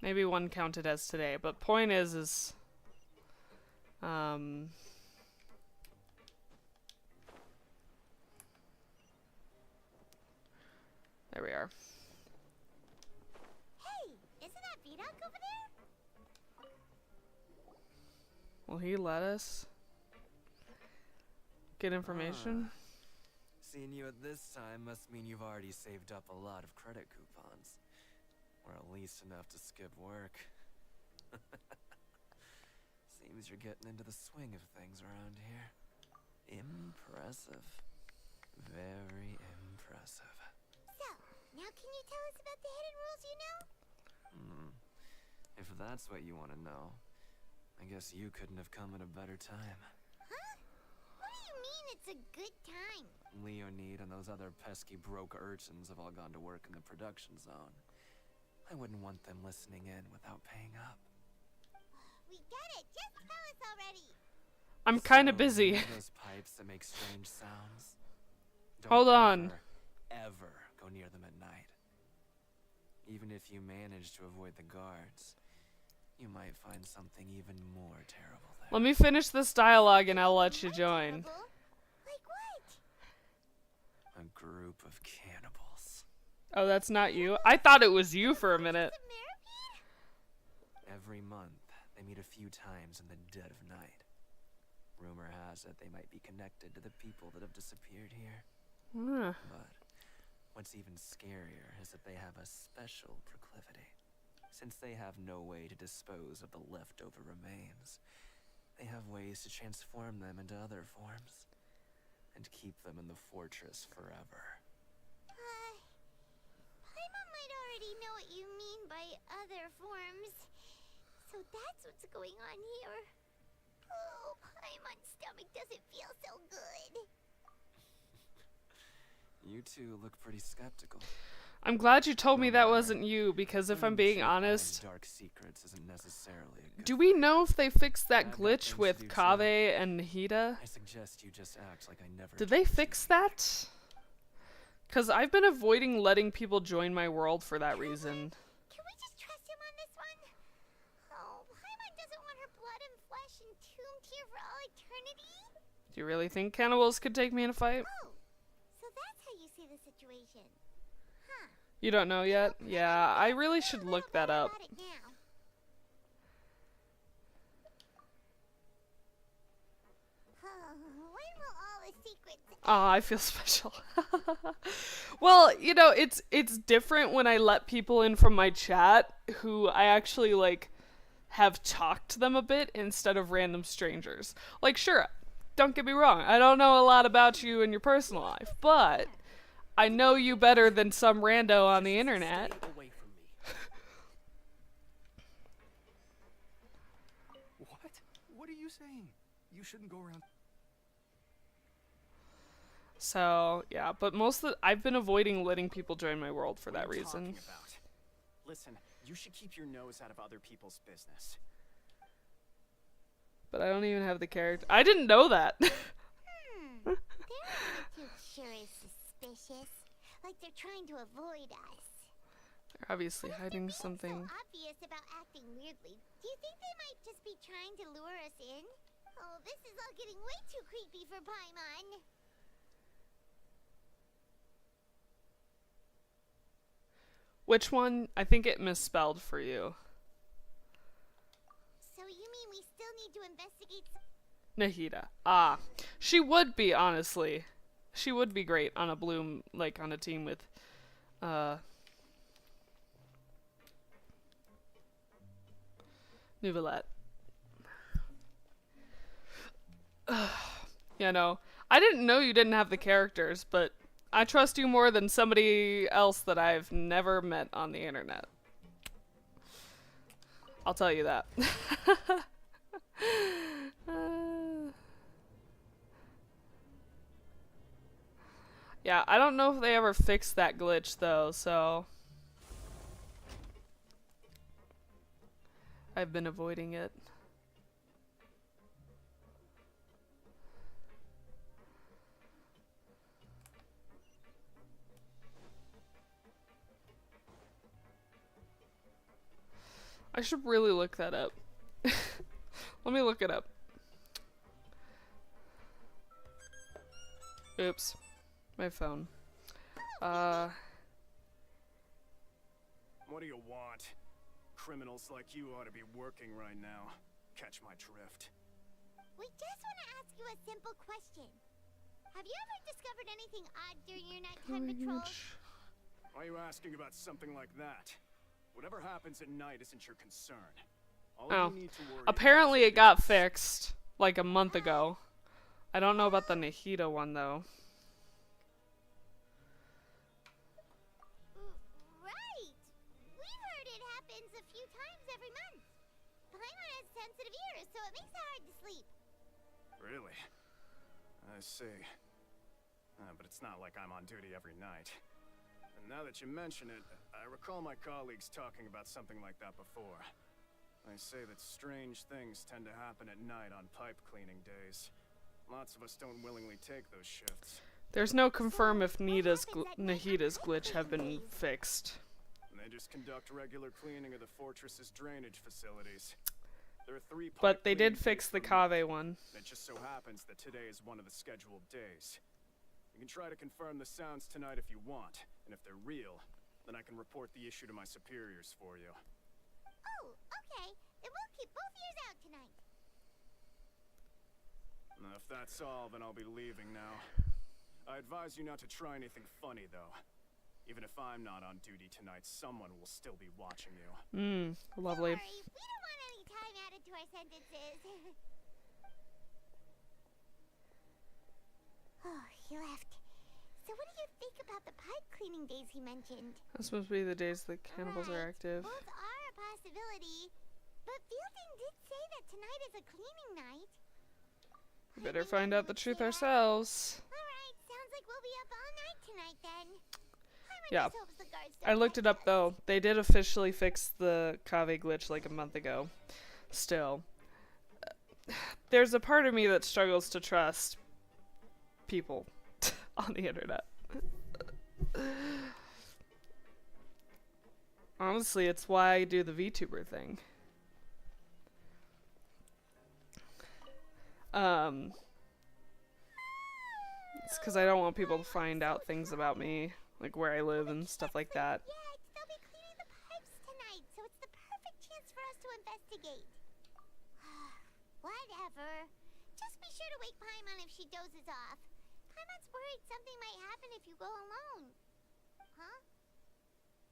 Maybe 1 counted as today, but point is there we are. Hey, isn't that Vidoc over there? Will he let us get information? Seeing you at this time must mean you've already saved up a lot of credit coupons. Or at least enough to skip work. Seems you're getting into the swing of things around here. Impressive. Very impressive. So, now can you tell us about the hidden rules you know? If that's what you want to know, I guess you couldn't have come at a better time. Huh? What do you mean it's a good time? Leonid and those other pesky broke urchins have all gone to work in the production zone. I wouldn't want them listening in without paying up. We get it. Just tell us already. I'm kind of busy. Those pipes that make strange sounds. Hold on. Ever go near them at night. Even if you manage to avoid the guards, you might find something even more terrible there. Let me finish this dialogue and I'll let you join. Like what? A group of cannibals. Oh, that's not you? I thought it was you for a minute. Every month, they meet a few times in the dead of night. Rumor has it they might be connected to the people that have disappeared here. But what's even scarier is that they have a special proclivity. Since they have no way to dispose of the leftover remains, they have ways to transform them into other forms and keep them in the fortress forever. Paimon might already know what you mean by other forms. So that's what's going on here. Oh, Paimon's stomach doesn't feel so good. You two look pretty skeptical. I'm glad you told me that wasn't you, because if I'm being honest, dark secrets isn't necessarily a good do we know if they fixed that glitch with Kaveh and Nahida? I suggest you just act like I never. Did they fix that? Because I've been avoiding letting people join my world for that reason. Can we just trust him on this one? Oh, Paimon doesn't want her blood and flesh entombed here for all eternity. Do you really think cannibals could take me in a fight? Oh, so that's how you see the situation. Huh. You don't know yet? Yeah, I really should look that up. When will all the secrets... Oh, I feel special. Well, you know, it's different when I let people in from my chat who I actually, like, have talked to them a bit instead of random strangers. Like, sure, don't get me wrong, I don't know a lot about you in your personal life, but I know you better than some rando on the internet. What? What are you saying? You shouldn't go around... So, yeah, but I've been avoiding letting people join my world for that reason. Listen, you should keep your nose out of other people's business. But I don't even have the character. I didn't know that. Their attitude sure is suspicious. Like they're trying to avoid us. They're obviously hiding something. So obvious about acting weirdly. Do you think they might just be trying to lure us in? Oh, this is all getting way too creepy for Paimon. Which one? I think it misspelled for you. So you mean we still need to investigate... Nahida. Ah. She would be, honestly. She would be great on a Bloom, like, on a team with, Nouvellette. You know, I didn't know you didn't have the characters, but I trust you more than somebody else that I've never met on the internet. I'll tell you that. Yeah, I don't know if they ever fixed that glitch though, so I've been avoiding it. I should really look that up. Let me look it up. Oops. My phone. What do you want? Criminals like you ought to be working right now. Catch my drift. We just want to ask you a simple question. Have you ever discovered anything odd during your nighttime patrols? Why are you asking about something like that? Whatever happens at night isn't your concern. All Oh. you need to worry Apparently it got fixed like a month ago. I don't know about the Nahida one though. Right. We've heard it happens a few times every month. Paimon has sensitive ears, so it makes it hard to sleep. Really? I see. But it's not like I'm on duty every night. And now that you mention it, I recall my colleagues talking about something like that before. They say that strange things tend to happen at night on pipe cleaning days. Lots of us don't willingly take those shifts. There's no confirm if Nahida's glitch have been fixed. And they just conduct regular cleaning of the fortress's drainage facilities. There are 3 But they did fix the Kave one. It just so happens that today is one of the scheduled days. You can try to confirm the sounds tonight if you want, and if they're real, then I can report the issue to my superiors for you. Oh, okay. Then we'll keep both ears out tonight. If that's all, then I'll be leaving now. I advise you not to try anything funny, though. Even if I'm not on duty tonight, someone will still be watching you. Lovely. Don't worry, we don't want any time added to our sentences. Oh, he left. So what do you think about the pipe cleaning days he mentioned? That's supposed to be the days the cannibals are active. Both are a possibility, but Fielding did say that tonight is a cleaning night. We better find out the truth ourselves. Alright, sounds like we'll be up all night tonight then. Yeah. I looked it up though. They did officially fix the Kave glitch like a month ago. Still. There's a part of me that struggles to trust people on the internet. Honestly, it's why I do the VTuber thing. It's because I don't want people to find out things about me, like where I live and stuff like that. Yeah, they'll be cleaning the pipes tonight, so it's the perfect chance for us to investigate. Whatever. Just be sure to wake Paimon if she dozes off. Paimon's worried something might happen if you go alone. Huh?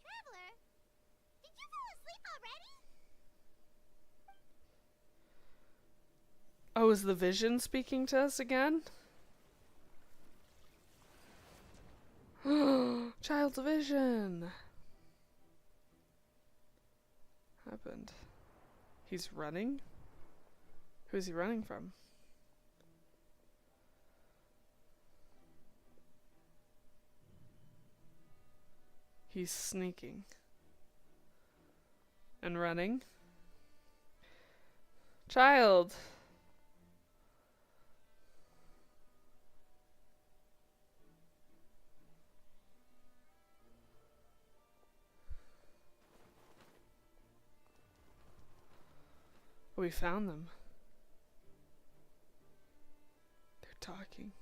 Traveler? Did you fall asleep already? Oh, is the vision speaking to us again? Child's vision! Happened. He's running? Who's he running from? He's sneaking. And running. Child! We found them. They're talking.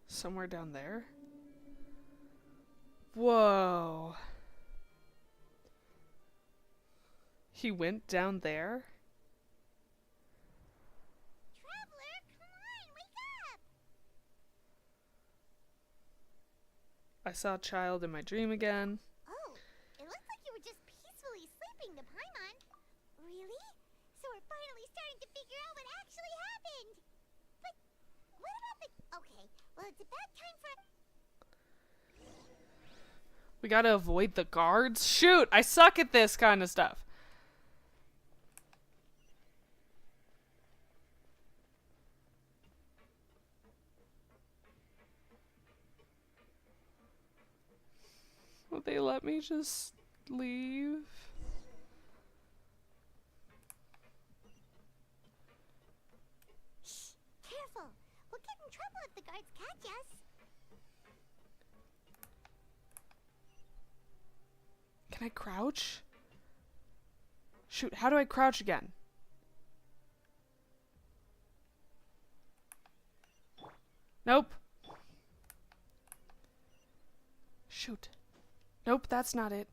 Somewhere down there? Whoa. He went down there? Traveler, come on, wake up! I saw a child in my dream again. Oh, it looked like you were just peacefully sleeping to Paimon. Really? So we're finally starting to figure out what actually happened. But what about the... Okay, well it's about time for... We gotta avoid the guards? Shoot! I suck at this kind of stuff. Would they let me just leave? Shh, careful. We'll get in trouble if the guards catch us. Can I crouch? Shoot, how do I crouch again? Nope. Shoot. Nope, that's not it.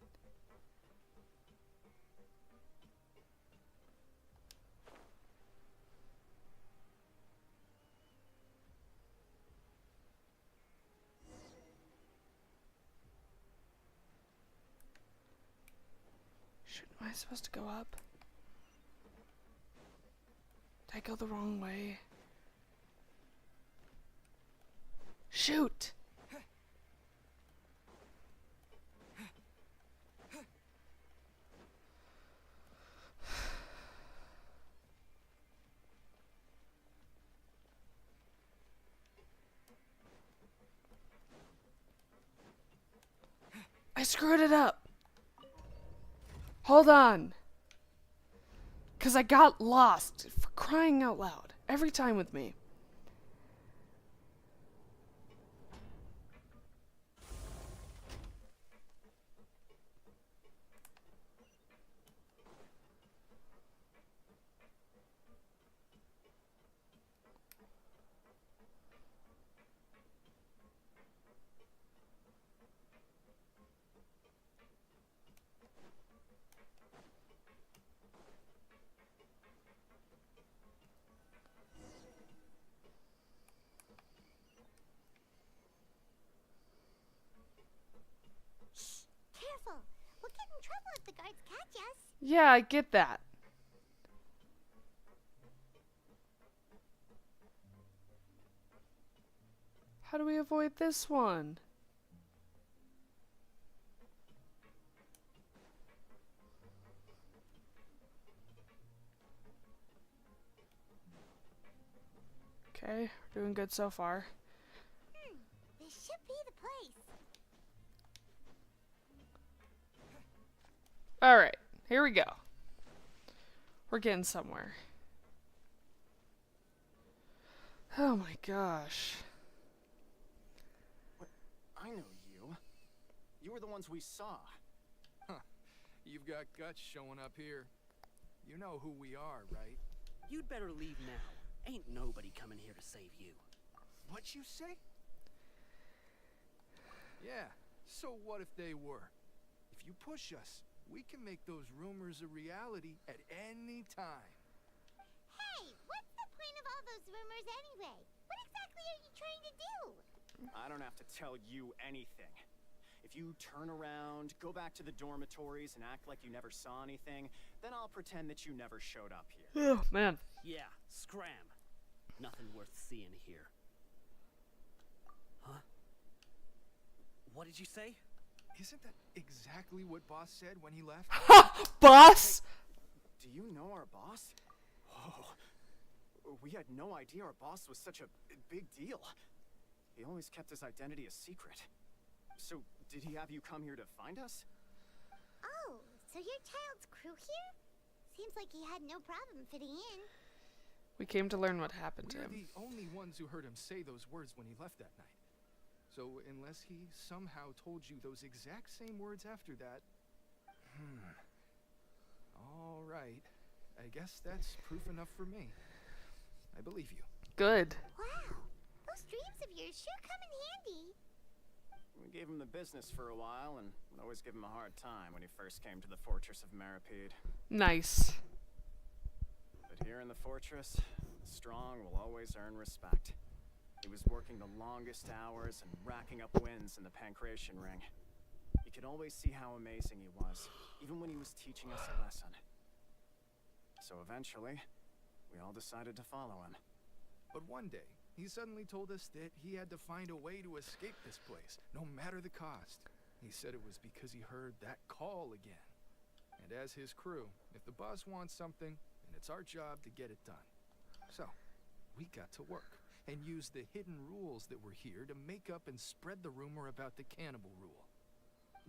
Shoot, am I supposed to go up? Did I go the wrong way? Shoot! I screwed it up. Hold on. Because I got lost, for crying out loud, every time with me. Careful! We'll get in trouble if the guards catch us. Yeah, I get that. How do we avoid this one? Okay, we're doing good so far. This should be the place. Alright, here we go. We're getting somewhere. Oh my gosh. I know you. You were the ones we saw. Huh. You've got guts showing up here. You know who we are, right? You'd better leave now. Ain't nobody coming here to save you. What you say? Yeah, so what if they were? If you push us, we can make those rumors a reality at any time. Hey, what's the point of all those rumors anyway? What exactly are you trying to do? I don't have to tell you anything. If you turn around, go back to the dormitories, and act like you never saw anything, then I'll pretend that you never showed up here. Oh, man. Yeah, scram. Nothing worth seeing here. Huh? What did you say? Isn't that exactly what Boss said when he left? Boss? Do you know our boss? Oh, we had no idea our boss was such a big deal. He always kept his identity a secret. So, did he have you come here to find us? Oh, so your child's crew here? Seems like he had no problem fitting in. We came to learn what happened to We're him. the only ones who heard him say those words when he left that night. So, unless he somehow told you those exact same words after that... All right. I guess that's proof enough for me. I believe you. Good. Wow, those dreams of yours sure come in handy. We gave him the business for a while, and would always give him a hard time when he first came to the Fortress of Maripede. Nice. But here in the fortress, the strong will always earn respect. He was working the longest hours and racking up wins in the Pancration Ring. You could always see how amazing he was, even when he was teaching us a lesson. So eventually, we all decided to follow him. But one day, he suddenly told us that he had to find a way to escape this place, no matter the cost. He said it was because he heard that call again. And as his crew, if the boss wants something, then it's our job to get it done. So, we got to work and used the hidden rules that were here to make up and spread the rumor about the cannibal rule.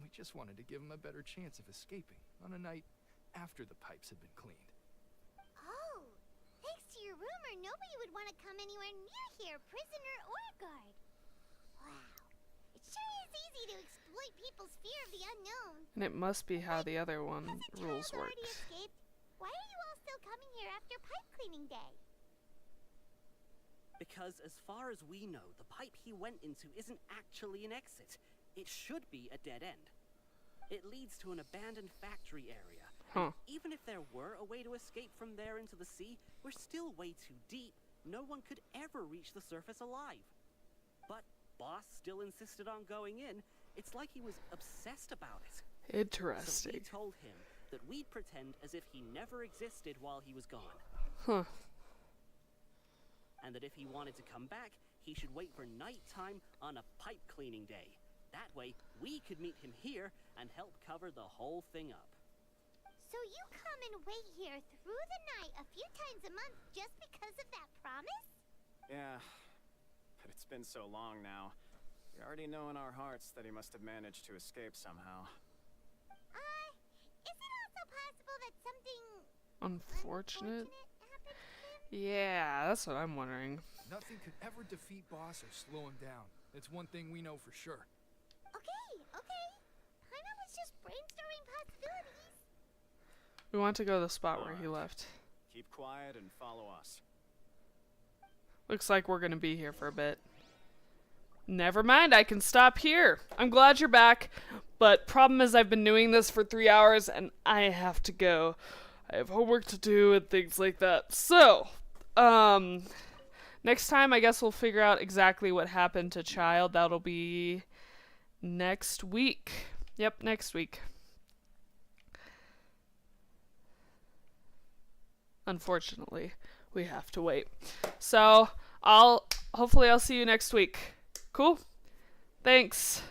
We just wanted to give him a better chance of escaping on a night after the pipes had been cleaned. Oh, thanks to your rumor, nobody would want to come anywhere near here, prisoner or guard. Wow, it sure is easy to exploit people's fear of the unknown. And it must be how the other one rules work. Already escaped. Why are you all still coming here after pipe cleaning day? Because as far as we know, the pipe he went into isn't actually an exit. It should be a dead end. It leads to an abandoned factory area. Huh. Even if there were a way to escape from there into the sea, we're still way too deep. No one could ever reach the surface alive. But Boss still insisted on going in. It's like he was obsessed about it. Interesting. So we told him that we'd pretend as if he never existed while he was gone. Huh. And that if he wanted to come back, he should wait for nighttime on a pipe cleaning day. That way, we could meet him here and help cover the whole thing up. So you come and wait here through the night a few times a month just because of that promise? Yeah, but it's been so long now. We already know in our hearts that he must have managed to escape somehow. Is it also possible that something Unfortunate? happened to him? Yeah, that's what I'm wondering. Nothing could ever defeat Boss or slow him down. It's one thing we know for sure. Okay. Paimon was just brainstorming possibilities. We want to go to the spot where he left. Keep quiet and follow us. Looks like we're gonna be here for a bit. Never mind, I can stop here. I'm glad you're back, but problem is I've been doing this for 3 hours and I have to go. I have homework to do and things like that. So, next time I guess we'll figure out exactly what happened to Child. That'll be next week. Yep, next week. Unfortunately, we have to wait. So, hopefully I'll see you next week. Cool? Thanks.